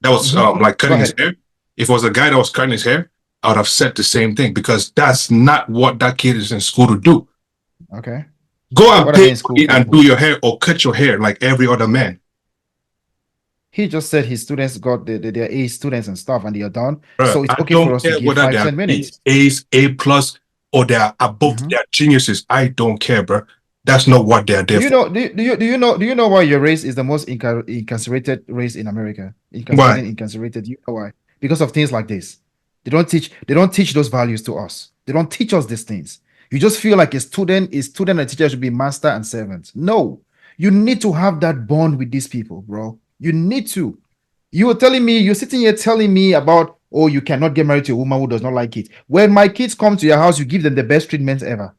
S1: that was like cutting his hair. If it was a guy that was cutting his hair, I would have said the same thing because that's not what that kid is in school to do.
S7: Okay.
S1: Go and pay and do your hair or cut your hair like every other man.
S7: He just said his students got their A students and stuff, and they are done.
S1: Bruh,
S7: so it's okay for us to give 5-10 minutes.
S1: A's, A plus, or they are above their geniuses. I don't care, bro. That's not what they're there for.
S7: Do you know why your race is the most incarcerated race in America? Incarcerated. You know why? Because of things like this. They don't teach those values to us. They don't teach us these things. You just feel like a student and teacher should be master and servant. No, you need to have that bond with these people, bro. You need to. You're sitting here telling me about, oh, you cannot get married to a woman who does not like it. When my kids come to your house, you give them the best treatment ever.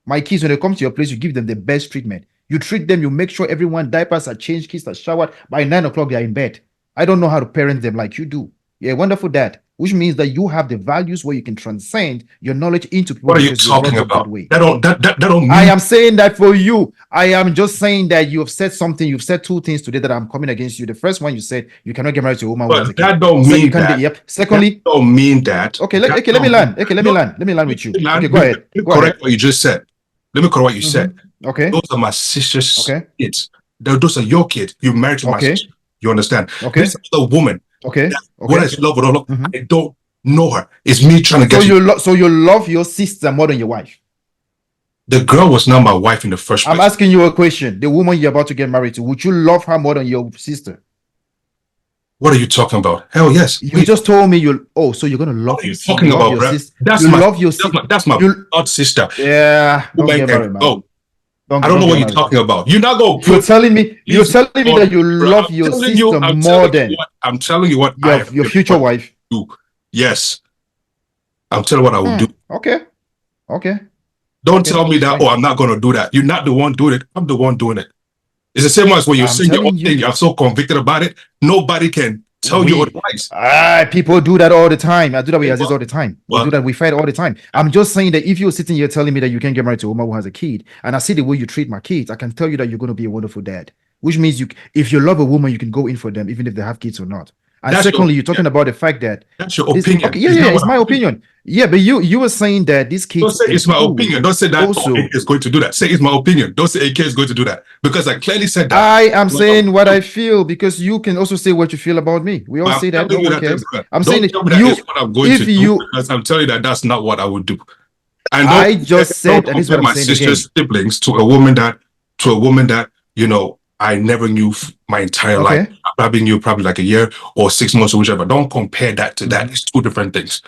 S7: My kids, when they come to your place, you give them the best treatment. You treat them, you make sure everyone diapers are changed, kids are showered. By 9 o'clock, they are in bed. I don't know how to parent them like you do. You're a wonderful dad. which means that you have the values where you can transcend your knowledge into people
S1: What are you
S7: because you love
S1: talking
S7: them that
S1: about?
S7: way.
S1: That don't mean
S7: I am saying that for you. I am just saying that you have said something. You've said two things today that I'm coming against you. The first one, you said you cannot get married to a woman who has a
S1: but
S7: kid.
S1: that don't
S7: Second,
S1: mean
S7: you can't
S1: that.
S7: Yep. Secondly,
S1: That don't mean that.
S7: okay,
S1: That
S7: let me
S1: don't mean-
S7: land. Okay, let me
S1: No,
S7: land. Let me land with you.
S1: land-
S7: Okay, go ahead.
S1: Let me
S7: Go
S1: correct
S7: ahead.
S1: what you just said. Let me correct what you said.
S7: Okay.
S1: Those are my sister's
S7: Okay.
S1: kids. Those are your kids. You married to my
S7: Okay.
S1: sister. You understand?
S7: Okay.
S1: This other woman,
S7: Okay.
S1: what I
S7: Okay.
S1: love, what I love,
S7: Mhm.
S1: I don't know her. It's me trying to
S7: So
S1: get you.
S7: so you love your sister more than your wife.
S1: The girl was not my wife in the first
S7: I'm
S1: place.
S7: asking you a question. The woman you're about to get married to, would you love her more than your sister?
S1: What are you talking about? Hell yes.
S7: You just told me you. Oh, so you're gonna love
S1: What are you
S7: your
S1: talking
S7: love
S1: about,
S7: your
S1: bro?
S7: sister.
S1: That's
S7: You
S1: my
S7: love your
S1: that's
S7: sister.
S1: my
S7: You
S1: blood sister.
S7: yeah. Don't
S1: Woman
S7: get
S1: can
S7: married, man.
S1: go. I don't know
S7: get
S1: what you're
S7: married.
S1: talking about. You're not gonna
S7: You're
S1: put.
S7: telling me. You're
S1: Please,
S7: telling me that you
S1: bro,
S7: love
S1: I'm
S7: your
S1: telling you-
S7: sister
S1: I'm
S7: more
S1: telling
S7: than
S1: you what, I'm telling you what I
S7: your future wife.
S1: do. Yes, I'm telling you what I will do.
S7: Okay. Okay.
S1: Don't
S7: Okay,
S1: tell me that.
S7: fine.
S1: Oh, I'm not gonna do that. You're not the one doing it. I'm the one doing it. It's the same as when you're
S7: I'm
S1: saying your own
S7: telling you.
S1: thing. You're so convicted about it. Nobody can tell you otherwise.
S7: People do that all the time. I do that with Aziz
S1: What?
S7: all the time. We
S1: What?
S7: do that. We fight all the time. I'm just saying that if you're sitting here telling me that you can't get married to a woman who has a kid, and I see the way you treat my kids, I can tell you that you're going to be a wonderful dad. Which means if you love a woman, you can go in for them, even if they have kids or not. And
S1: That's
S7: secondly,
S1: your
S7: you're talking about the fact that
S1: That's your opinion.
S7: okay,
S1: It's not
S7: it's
S1: what
S7: my
S1: I do.
S7: opinion. Yeah, but you were saying that these
S1: Don't
S7: kids
S1: say it's my
S7: could
S1: opinion. Don't say that
S7: also.
S1: AK is going to do that. Say it's my opinion. Don't say AK is going to do that. Because I clearly said that.
S7: I am saying what I feel because you can also say what you feel about me. We all
S1: I'm
S7: say that.
S1: telling
S7: No
S1: you
S7: one
S1: that,
S7: cares.
S1: bro.
S7: I'm
S1: Don't
S7: saying
S1: tell
S7: that
S1: me that is what I'm going to do because I'm telling you that that's not what I would do. And
S7: I
S1: don't
S7: just said,
S1: don't
S7: and this is what
S1: compare
S7: I'm
S1: my
S7: saying
S1: sister's siblings to a woman that I never knew my entire life.
S7: Okay.
S1: I probably knew like a year or 6 months or whichever. Don't compare that to that. It's two different things.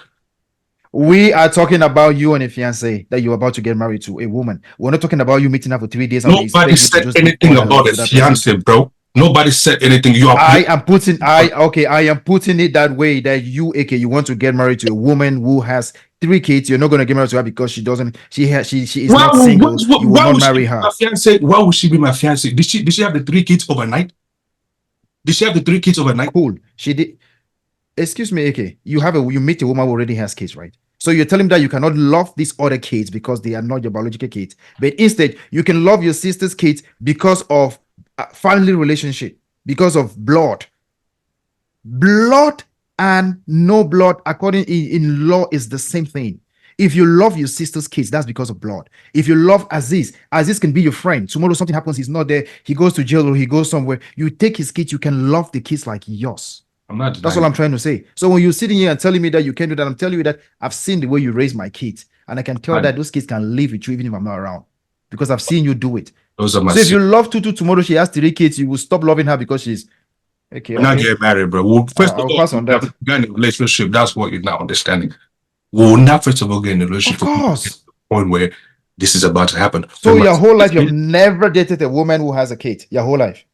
S7: We are talking about you and a fiance that you're about to get married to, a woman. We're not talking about you meeting her for 3 days and we
S1: Nobody
S7: expect you to
S1: said
S7: just
S1: anything
S7: go on
S1: about a
S7: with that person.
S1: fiance, bro. Nobody said anything.
S7: I am putting it that way that you, AK, you want to get married to a woman who has 3 kids. You're not going to get married to her because she is not single. You will not marry her.
S1: My fiance, why would she be my fiance? Did she have the 3 kids overnight? Did she have the 3 kids overnight?
S7: Cool. She did. Excuse me, AK. You meet a woman who already has kids, right? So you're telling me that you cannot love these other kids because they are not your biological kids, but instead you can love your sister's kids because of family relationship, because of blood. Blood and no blood, according in law, is the same thing. If you love your sister's kids, that's because of blood. If you love Aziz can be your friend. Tomorrow something happens, he's not there, he goes to jail or he goes somewhere. You take his kids, you can love the kids like yours. That's all I'm trying to say. So when you're sitting here and telling me that you can't do that, I'm telling you that I've seen the way you raise my kids, and I can tell that those kids can live with you even if I'm not around, because I've seen you do it.
S1: Those are my
S7: so if you love Tutu tomorrow, she has 3 kids, you will stop loving her because she's okay.
S1: We're not getting married, bro. Well, first of
S7: I'll
S1: all,
S7: pass on that.
S1: get in a relationship. That's what you're not understanding. We'll not first of all get in a relationship.
S7: Of course.
S1: Point where this is about to happen.
S7: So your whole life, you've never dated a woman who has a kid. Your whole life.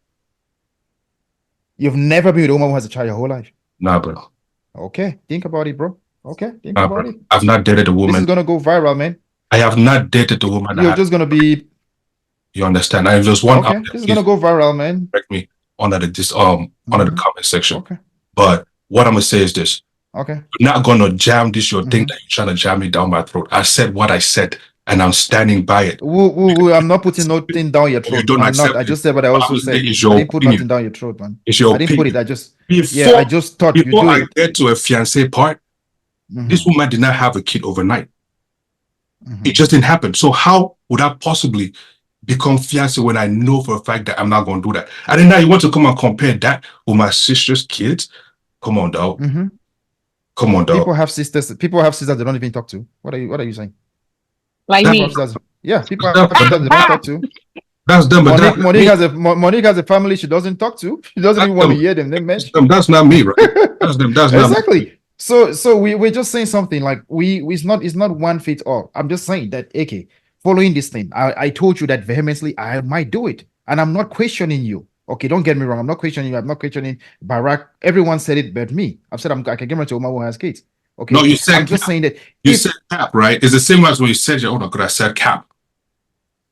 S7: You've never been with a woman who has a child your whole life.
S1: Nah, bro.
S7: Okay, think about it, bro. Okay, think about it.
S1: I've not dated a woman.
S7: This is gonna go viral, man.
S1: I have not dated a woman.
S7: You're just gonna be.
S1: You understand? I just one.
S7: Okay, this is gonna go viral, man.
S1: Correct me under the comment section.
S7: Okay.
S1: But what I'm gonna say is this.
S7: Okay.
S1: You're not gonna jam this your thing that you're trying to jam me down my throat. I said what I said, and I'm standing by it.
S7: I'm not putting nothing down your throat.
S1: You don't accept
S7: I just said what I also said. I didn't put nothing down your throat, man.
S1: It's your
S7: I didn't put it. I just thought
S1: before I get to a fiancé part, this woman did not have a kid overnight. It just didn't happen. So how would I possibly become fiancé when I know for a fact that I'm not going to do that? And then now you want to come and compare that with my sister's kids? Come on, dog. Come on, dog.
S7: People have sisters they don't even talk to. What are you saying?
S8: Like me.
S7: Yeah, people have sisters they don't talk to.
S1: That's them.
S7: Monique has a family she doesn't talk to. She doesn't even want to hear them.
S1: That's not me, right? That's them. That's
S7: exactly.
S1: Not me.
S7: So we're just saying something like it's not one fit all. I'm just saying that AK, following this thing, I told you that vehemently I might do it, and I'm not questioning you. Okay, don't get me wrong. I'm not questioning you. I'm not questioning Barack. Everyone said it but me. I've said I can get married to a woman who has kids. Okay.
S1: No, you said
S7: I'm just saying that
S1: you said cap, right? It's the same as when you said I said cap.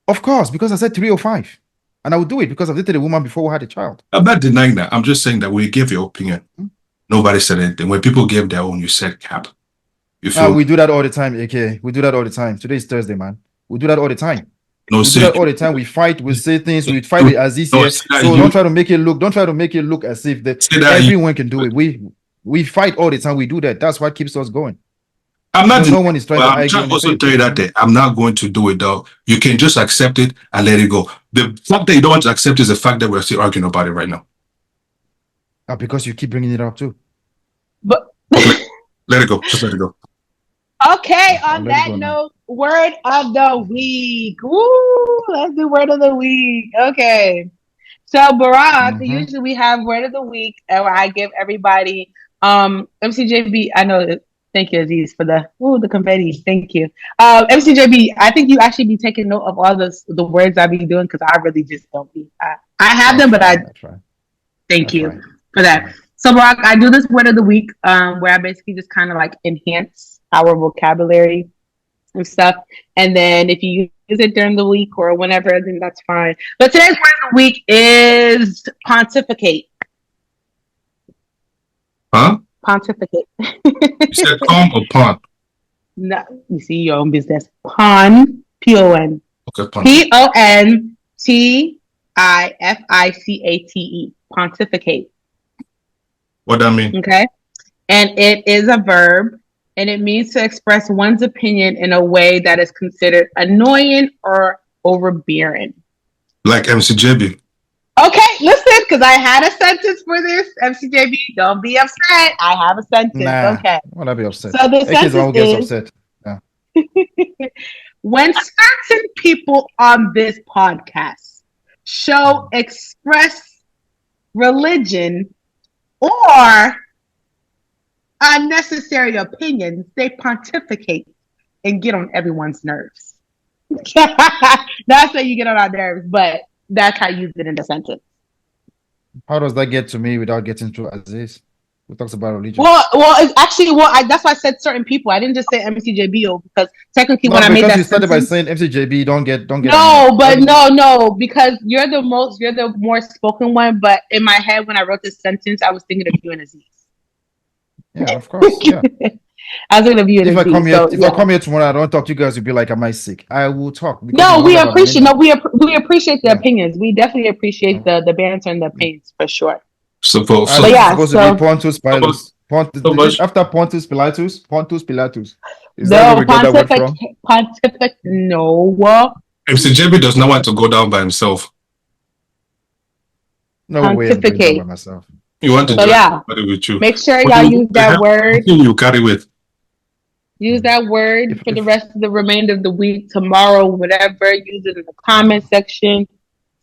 S7: Of course, because I said 3 or 5. And I would do it because I've dated a woman before who had a child.
S1: I'm not denying that. I'm just saying that we give your opinion. Nobody said anything. When people gave their own, you said cap. You feel
S7: We do that all the time, AK. We do that all the time. Today's Thursday, man. We do that all the time.
S1: no
S7: We do
S1: say
S7: that all the time. We fight. We say things. We fight with Aziz
S1: no,
S7: here.
S1: say that
S7: So
S1: you-
S7: don't try to make it look. Don't try to make it look as if that
S1: say that you-
S7: everyone can do it. We fight all the time. We do that. That's what keeps us going.
S1: I'm not.
S7: No one is trying to
S1: I'm
S7: argue
S1: trying to also
S7: anything.
S1: tell you that I'm not going to do it though. You can just accept it and let it go. The fact that you don't want to accept is the fact that we're still arguing about it right now.
S7: Because you keep bringing it up too.
S8: But
S1: Let it go. Just let it go.
S8: okay,
S7: I'll
S8: on
S7: let it
S8: that
S7: go now.
S8: note, word of the week. Woo! Let's do word of the week. Okay. So Barack,
S7: Mhm.
S8: usually we have word of the week, and I give everybody MCJB. I know. Thank you, Aziz, for the confetti. Thank you. MCJB, I think you actually be taking note of all the words I be doing because I really just don't be. I have them, but I
S7: try.
S8: thank you
S7: Right.
S8: for that. So Barack, I do this word of the week, where I basically just kind of like enhance our vocabulary and stuff. And then if you use it during the week or whenever, then that's fine. But today's word of the week is pontificate.
S1: Huh?
S8: Pontificate.
S1: You said palm or pond?
S8: No, you see your own business. Pon, P-O-N.
S1: Okay, pond.
S8: Pontificate. Pontificate.
S1: What that mean?
S8: Okay. And it is a verb, and it means to express one's opinion in a way that is considered annoying or overbearing.
S1: Like MCJB.
S8: Okay, listen, because I had a sentence for this. MCJB, don't be upset. I have a sentence.
S7: Nah.
S8: Okay.
S7: Why not be upset?
S8: So the
S7: AK is the one who gets
S8: sentence
S7: upset. Yeah.
S8: when certain people on this podcast show, express religion or unnecessary opinions, they pontificate and get on everyone's nerves. That's how you get on our nerves, but that's how you use it in the sentence.
S7: How does that get to me without getting to Aziz, who talks about religion?
S8: Well, it's actually that's why I said certain people. I didn't just say MCJBO because technically
S7: No,
S8: when I made
S7: because
S8: that
S7: you started by
S8: sentence,
S7: saying MCJB, don't get.
S8: no, but no, because you're the more spoken one. But in my head, when I wrote this sentence, I was thinking of you and Aziz.
S7: Yeah, of course. Yeah.
S8: I was thinking of you and
S7: If I
S8: Aziz.
S7: come here,
S8: So,
S7: if
S8: yeah.
S7: I come here tomorrow, I don't talk to you guys. You'll be like, "Am I sick?" I will talk. because
S8: No,
S7: it's
S8: we
S7: not about
S8: appreciate.
S7: me.
S8: No, we appreciate the
S7: Yeah.
S8: opinions. We definitely appreciate the banter and the opinions for sure.
S1: Suppose.
S7: But
S8: But yeah,
S7: supposed
S8: so-
S7: to be Pontius Pilatus. After Pontius Pilatus, Is that where we got that word from?
S8: pontificate. No.
S1: MCJB does not want to go down by himself.
S7: No way I'm doing that
S8: Pontificate.
S7: by myself.
S1: You want to
S8: So
S1: do
S8: yeah,
S1: it with you.
S8: make sure
S1: What
S8: y'all
S1: do you-
S8: use that
S1: what
S8: word.
S1: do you carry with.
S8: Use that word
S7: If-
S8: for the
S7: if-
S8: rest of the remainder of the week, tomorrow, whatever. Use it in the comment section.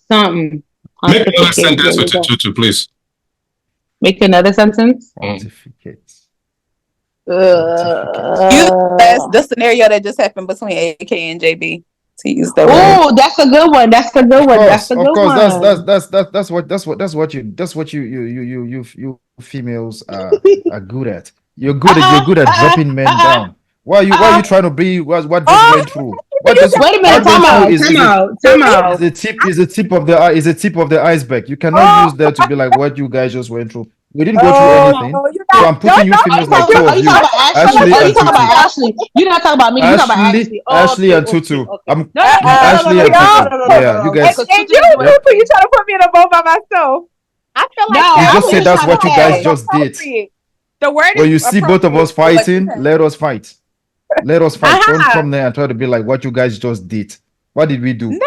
S8: Something.
S1: Make another
S8: Pontificate,
S1: sentence
S8: there
S1: with
S8: you
S1: it,
S8: go.
S1: Tutu, please.
S8: Make another sentence.
S7: Pontificates.
S2: That's the scenario that just happened between AK and JB. To use the word.
S8: Oh, that's a good one. That's a good one. That's a
S7: Of
S8: good
S7: course,
S8: one.
S7: that's what you females are good at. You're good at dropping men down. Why are you trying to be what this went through? What this
S8: Wait a minute.
S7: what went
S8: Time out.
S7: through is
S8: Time out.
S7: the tip of the iceberg. You cannot use that to be like what you guys just went through. We didn't go through anything. So I'm putting you females like two
S8: Are
S7: of
S8: you
S7: you.
S8: talking about
S7: Ashley
S8: Ashley? Oh, you
S7: and
S8: talking about
S7: Tutu.
S8: Ashley? You're not talking about me. You're talking about Ashley.
S7: Ashley and
S8: Okay,
S7: Tutu.
S8: okay.
S7: I'm
S8: No,
S7: Ashley and Tutu. Yeah, you guys.
S2: And you trying to put me in a boat by myself. I feel like
S8: No,
S7: You
S8: I
S7: just
S8: was
S7: said that's what you
S8: trying
S7: guys
S8: to
S7: just did.
S2: appropriate. The word
S7: When
S2: is
S7: you see both of us
S2: appropriate for what
S7: fighting,
S2: you said.
S7: let us fight. Let us fight. Don't
S2: Uh-huh.
S7: come there and try to be like what you guys just did. What did we do?
S2: No.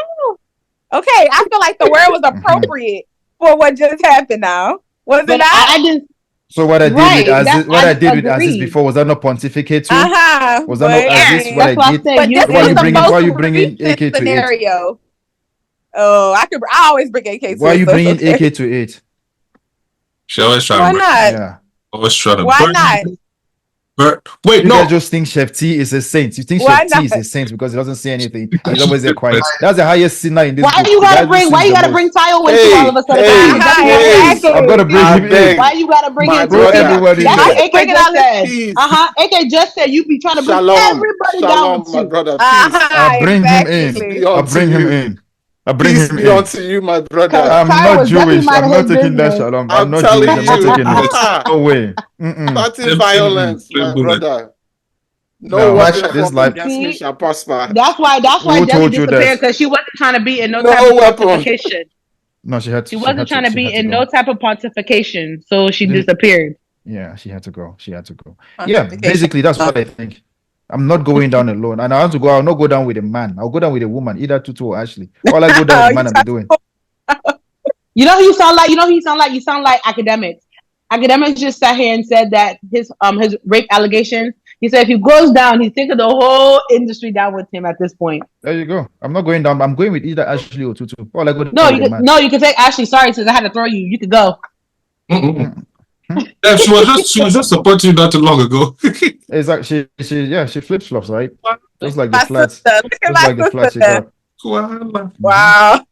S2: Okay, I feel like the word was appropriate for what just happened now. Was it
S8: But
S2: not?
S8: I didn't.
S7: So what I did
S8: Right,
S7: with Aziz,
S8: that's-
S7: what I
S8: I
S7: did with Aziz
S8: agree.
S7: before, was that not pontificate too?
S2: Uh-huh.
S7: Was that not Aziz? What
S8: That's why
S7: I
S8: I
S7: did?
S8: said
S2: But
S8: you.
S2: this
S7: Why
S2: was
S7: you
S2: the
S7: bringing-
S2: most
S7: why you bringing AK
S2: recent
S7: to it?
S2: scenario. Oh, I always bring AK to
S7: Why are
S2: it,
S7: you
S2: so it's
S7: bringing
S2: okay.
S7: AK to it?
S1: She always try
S2: Why
S1: to
S2: not?
S7: Yeah.
S1: always try to
S2: Why
S1: burn-
S2: not?
S1: Wait,
S7: You
S1: no.
S7: guys just think Chef T is a saint. You think
S2: Why
S7: Chef T
S2: not?
S7: is a saint because he doesn't say anything. He's always there quiet. That's the highest sinner in this
S8: Why
S7: group.
S8: you
S7: The
S8: gotta
S7: guy who
S8: bring? Why
S7: sins
S8: you
S7: the
S8: gotta bring
S7: most.
S8: Tayo into
S4: Hey,
S8: all of a sudden?
S4: hey,
S8: That's
S2: hey,
S8: what I'm
S2: exactly.
S7: I'm gonna bring
S4: I
S7: him in.
S4: beg.
S8: Why you gotta bring
S4: My
S8: in
S7: Throw
S4: brother,
S7: everyone in
S8: That's
S7: there.
S8: what AK
S2: Bring it
S8: just
S2: all
S8: said.
S4: Please.
S8: AK just said you be trying to bring
S4: Shalom.
S8: everybody
S4: Shalom,
S8: down with
S4: my
S8: you.
S4: brother. Please.
S2: Uh-huh,
S7: I'll bring him in.
S2: exactly.
S4: Be
S7: I'll
S4: on to
S7: bring him
S4: you.
S7: in. I bring
S4: Peace
S7: him
S4: be
S7: in.
S4: unto you, my brother.
S7: I'm
S8: Ty
S7: not
S8: was definitely
S7: Jewish.
S8: minding
S7: I'm not
S8: his
S7: taking that
S8: business.
S7: shalom.
S4: I'm
S7: I'm not
S4: telling
S7: Jewish. I'm not
S4: you.
S7: taking that. No way. Mm-mm.
S4: Starting
S1: Same
S4: violence,
S1: bullet.
S4: my brother. No
S7: No,
S4: weapon
S6: Masha,
S7: this
S4: formed
S7: life.
S4: against me
S8: See,
S4: shall prosper.
S8: that's why
S7: Who
S8: Deli
S7: told you
S8: disappeared
S7: that?
S8: because she wasn't trying to be in no
S4: No
S8: type of
S4: weapon.
S8: pontification.
S7: No, she had to.
S8: She
S7: She
S8: wasn't
S7: had
S8: trying
S7: to.
S8: to
S7: She
S8: be
S7: had to
S8: in
S7: go.
S8: no type of pontification, so she
S7: Didn't-
S8: disappeared.
S7: Yeah, she had to go. She had to go. Yeah, basically that's what I think. I'm not going down alone, and I want to go. I'll not go down with a man. I'll go down with a woman, either Tutu or Ashley. All I go down with the man I'll be doing.
S8: You know who you sound like? You know who you sound like? You sound like academics. Academics just sat here and said that his rape allegations. He said if he goes down, he's taking the whole industry down with him at this point.
S7: There you go. I'm not going down. I'm going with either Ashley or Tutu. All I go down
S8: No,
S7: with
S8: you
S7: a
S8: could,
S7: man.
S8: no, you can take Ashley. Sorry, since I had to throw you. You could go.
S1: Mm-mm. Yeah, she was just supporting you not too long ago.
S7: Exactly. She flip flops, right? Just like the
S2: My
S7: flats.
S2: sister. Look at
S7: Just
S2: my
S7: like the flats you
S2: sister.
S7: got.
S2: Wow.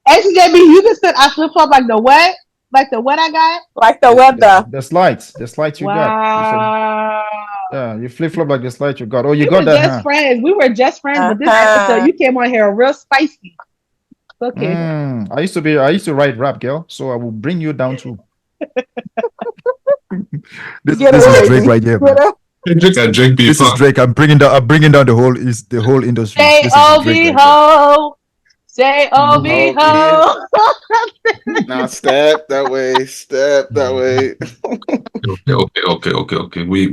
S8: XJB, you can sit. I flip flop like the what? Like the what I got?
S2: Like the weather.
S7: The slides. The slides you got.
S8: Wow.
S7: Yeah, you flip flop like the slides you got. Oh, you
S8: We
S7: got
S8: were
S7: that,
S8: just
S7: huh?
S8: friends. We were just friends, but this episode you came on here real spicy. Okay.
S7: I used to write rap, girl. So I will bring you down too. This
S2: Get
S7: is
S2: away.
S7: Drake right here, man.
S1: Drake and Drake beef.
S7: This is Drake. I'm bringing down the whole industry.
S8: Say
S7: This is
S8: OB
S7: Drake right
S8: ho. Say OB
S4: OB.
S8: ho.
S4: Now step that way. Step that way.
S1: Okay. We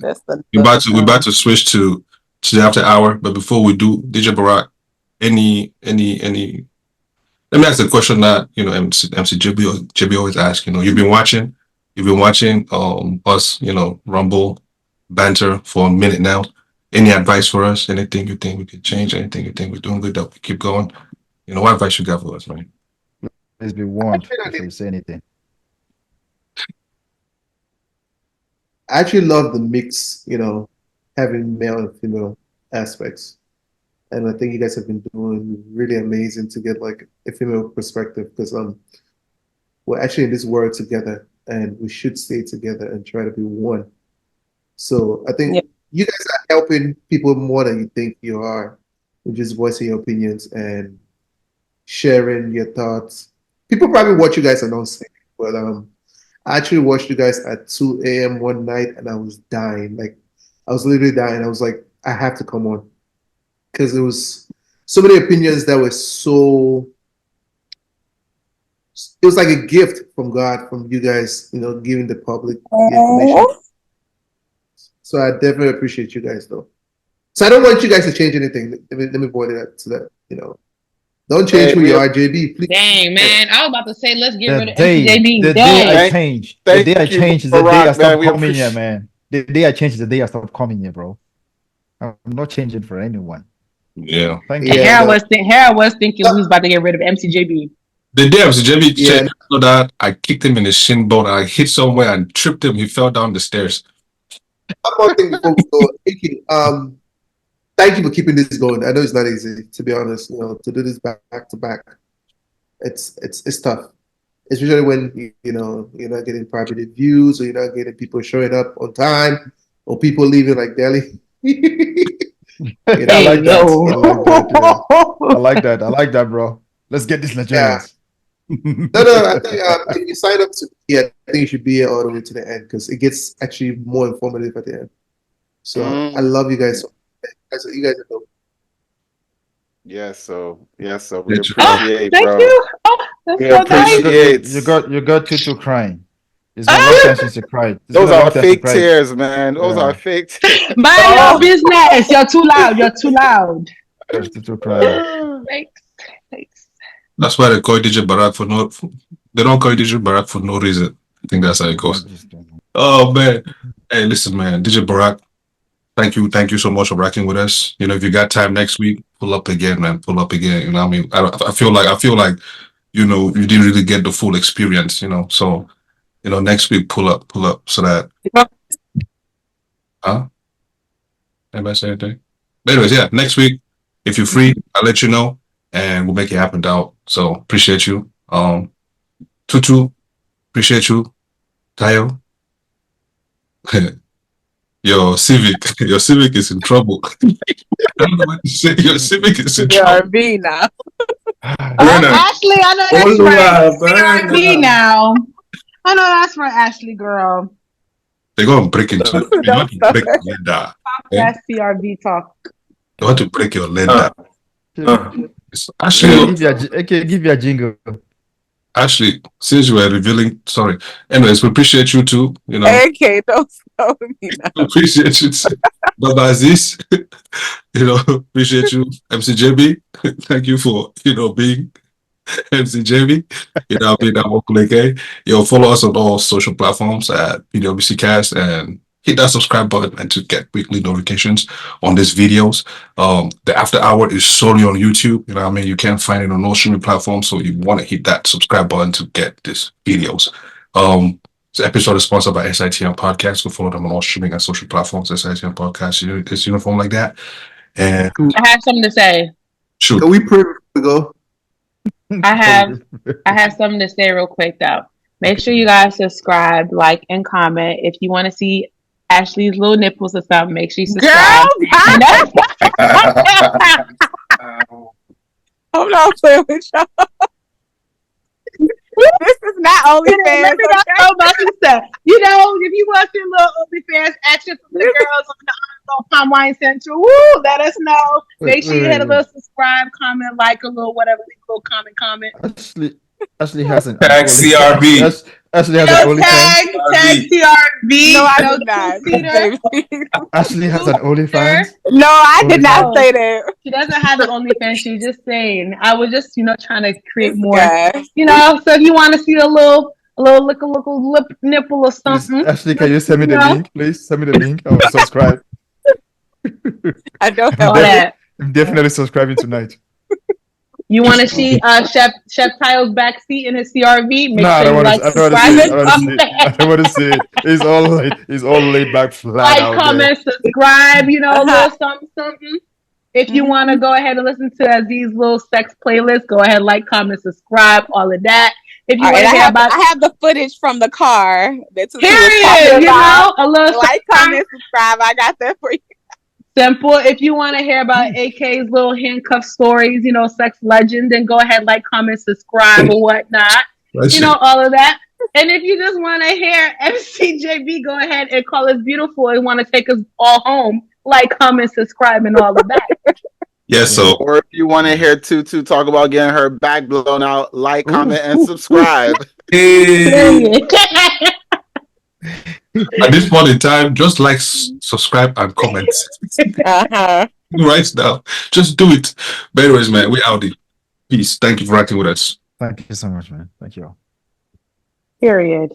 S2: That's the
S1: we're about to switch to the after hour, but before we do, DJ Barack, any let me ask the question that MC JB always asks. You've been watching us, Rumble, banter for a minute now. Any advice for us? Anything you think we could change? Anything you think we're doing good that we keep going? What advice you got for us, man?
S7: Please be warned before you say anything.
S6: I actually love the mix, having male and female aspects. And I think you guys have been doing really amazing to get like a female perspective because we're actually in this world together and we should stay together and try to be one. So I think you guys are helping people more than you think you are with just voicing your opinions and sharing your thoughts. People probably watch you guys and don't say it, but I actually watched you guys at 2 a.m. one night and I was dying. Like I was literally dying. I was like, I have to come on. Because there was so many opinions that were it was like a gift from God, from you guys, giving the public the information. So I definitely appreciate you guys, though. So I don't want you guys to change anything. Let me point it out to that, Don't change who you are, JB, please.
S8: Dang, man. I was about to say, let's get rid of
S7: The
S8: MCJB.
S7: day I changed. The day I changed is the day I stopped coming
S4: appreciate-
S7: here, man. The day I changed is the day I stopped coming here, bro. I'm not changing for anyone.
S1: Yeah.
S7: Thank
S6: Yeah.
S7: you.
S8: Harold was thinking we was about to get rid of MCJB.
S1: The day MC JB
S6: Yeah.
S1: said that, I kicked him in the shin bone. I hit somewhere and tripped him. He fell down the stairs.
S6: One more thing before we go. Thank you for keeping this going. I know it's not easy, to be honest. To do this back to back, it's tough, especially when you're not getting private views or you're not getting people showing up on time or people leaving like Delhi.
S7: I like that. I like that. I like that, bro. Let's get this Nigerians.
S6: No. I think if you sign up to, I think you should be here all the way to the end because it gets actually more informative at the end. So I love you guys. You guys are dope.
S4: Yes, so we
S1: Thank you.
S4: appreciate,
S8: Thank
S4: bro.
S8: you. Oh, that's
S4: We
S8: so nice.
S4: appreciate.
S7: You got Tutu crying. It's been a long time since you cried.
S4: Those are fake tears, man. Those are fake tears.
S8: Mind your business. You're too loud. You're too loud.
S7: Tutu crying.
S8: Thanks.
S1: That's why they call DJ Barack they don't call DJ Barack for no reason. I think that's how it goes. Oh man. Hey, listen, man. DJ Barack, thank you so much for rocking with us. If you got time next week, pull up again, man. Pull up again. I mean, I feel like you didn't really get the full experience, So, next week pull up so that anybody say anything? But anyways, yeah, next week, if you're free, I'll let you know and we'll make it happen out. So appreciate you. Tutu, appreciate you. Tayo. Your Civic is in trouble. I don't know what to say. Your Civic is in trouble.
S2: RB now.
S5: Burner.
S8: Ashley, I know that's right. CRB now. I know that's right, Ashley girl.
S1: They're going to break into. They want to break your Linda.
S8: That's CRB talk.
S1: They want to break your Linda.
S7: Actually, give you a jingle.
S1: Actually, since you were revealing, sorry. Anyways, we appreciate you too. You know,
S2: Okay, don't stop me now.
S1: we appreciate you too. Baba Aziz, you know, appreciate you. MCJB, thank you for, being MCJB. You know, being that vocal again. Follow us on all social platforms at PWC Cast and hit that subscribe button and to get weekly notifications on these videos. The after hour is solely on YouTube. You know what I mean? You can't find it on all streaming platforms, so you want to hit that subscribe button to get these videos. This episode is sponsored by SITM Podcast. Go follow them on all streaming and social platforms. SITM Podcast. It's uniform like that. And
S8: I have something to say.
S1: shoot.
S6: Can we pray before we go?
S8: I have something to say real quick though. Make sure you guys subscribe, like, and comment. If you want to see Ashley's little nipples or something, make sure you subscribe.
S2: I'm not playing with y'all. This is not OnlyFans.
S8: Let me not know about this stuff. You know, if you want your little OnlyFans action from the girls on Palm Wine Central, woo, let us know. Make sure you hit a little subscribe, comment, like a little whatever, leave a little comment.
S7: Ashley has an
S5: Tag CRB.
S7: Ashley has an OnlyFans.
S8: Tag CRB.
S2: No, I did not.
S7: Ashley has an OnlyFans.
S2: No, I did not say that.
S8: She doesn't have an OnlyFans. She's just saying. I was just, trying to create more.
S2: Yeah.
S8: So if you want to see a little lip nipple or something.
S7: Ashley, can you send me the link, please? Send me the link. I will subscribe.
S2: I don't know
S8: that.
S7: I'm definitely subscribing tonight.
S8: You want to see Chef Tyle's backseat in his CRV? Make
S7: I
S8: sure
S7: don't
S8: you
S7: want to
S8: subscribe.
S7: I don't want to see it. It's all laid back flat
S8: Like,
S7: out
S8: comment, subscribe. A little something. If you want to go ahead and listen to Aziz's little sex playlist, go ahead, like, comment, subscribe, all of that. If you want to hear about,
S2: I have the footage from the car. That's
S8: period. A little
S2: like, comment, subscribe. I got that for you.
S8: Simple. If you want to hear about AK's little handcuff stories, sex legend, then go ahead, like, comment, subscribe, or whatnot. All of that. And if you just want to hear MCJB, go ahead and call us beautiful and want to take us all home, like, comment, subscribe, and all of that.
S1: Yeah, so.
S4: Or if you want to hear Tutu talk about getting her back blown out, like, comment, and subscribe.
S1: At this point in time, just like, subscribe, and comment. Right now. Just do it. But anyways, man, we out. Peace. Thank you for acting with us.
S7: Thank you so much, man. Thank you all.
S8: Period.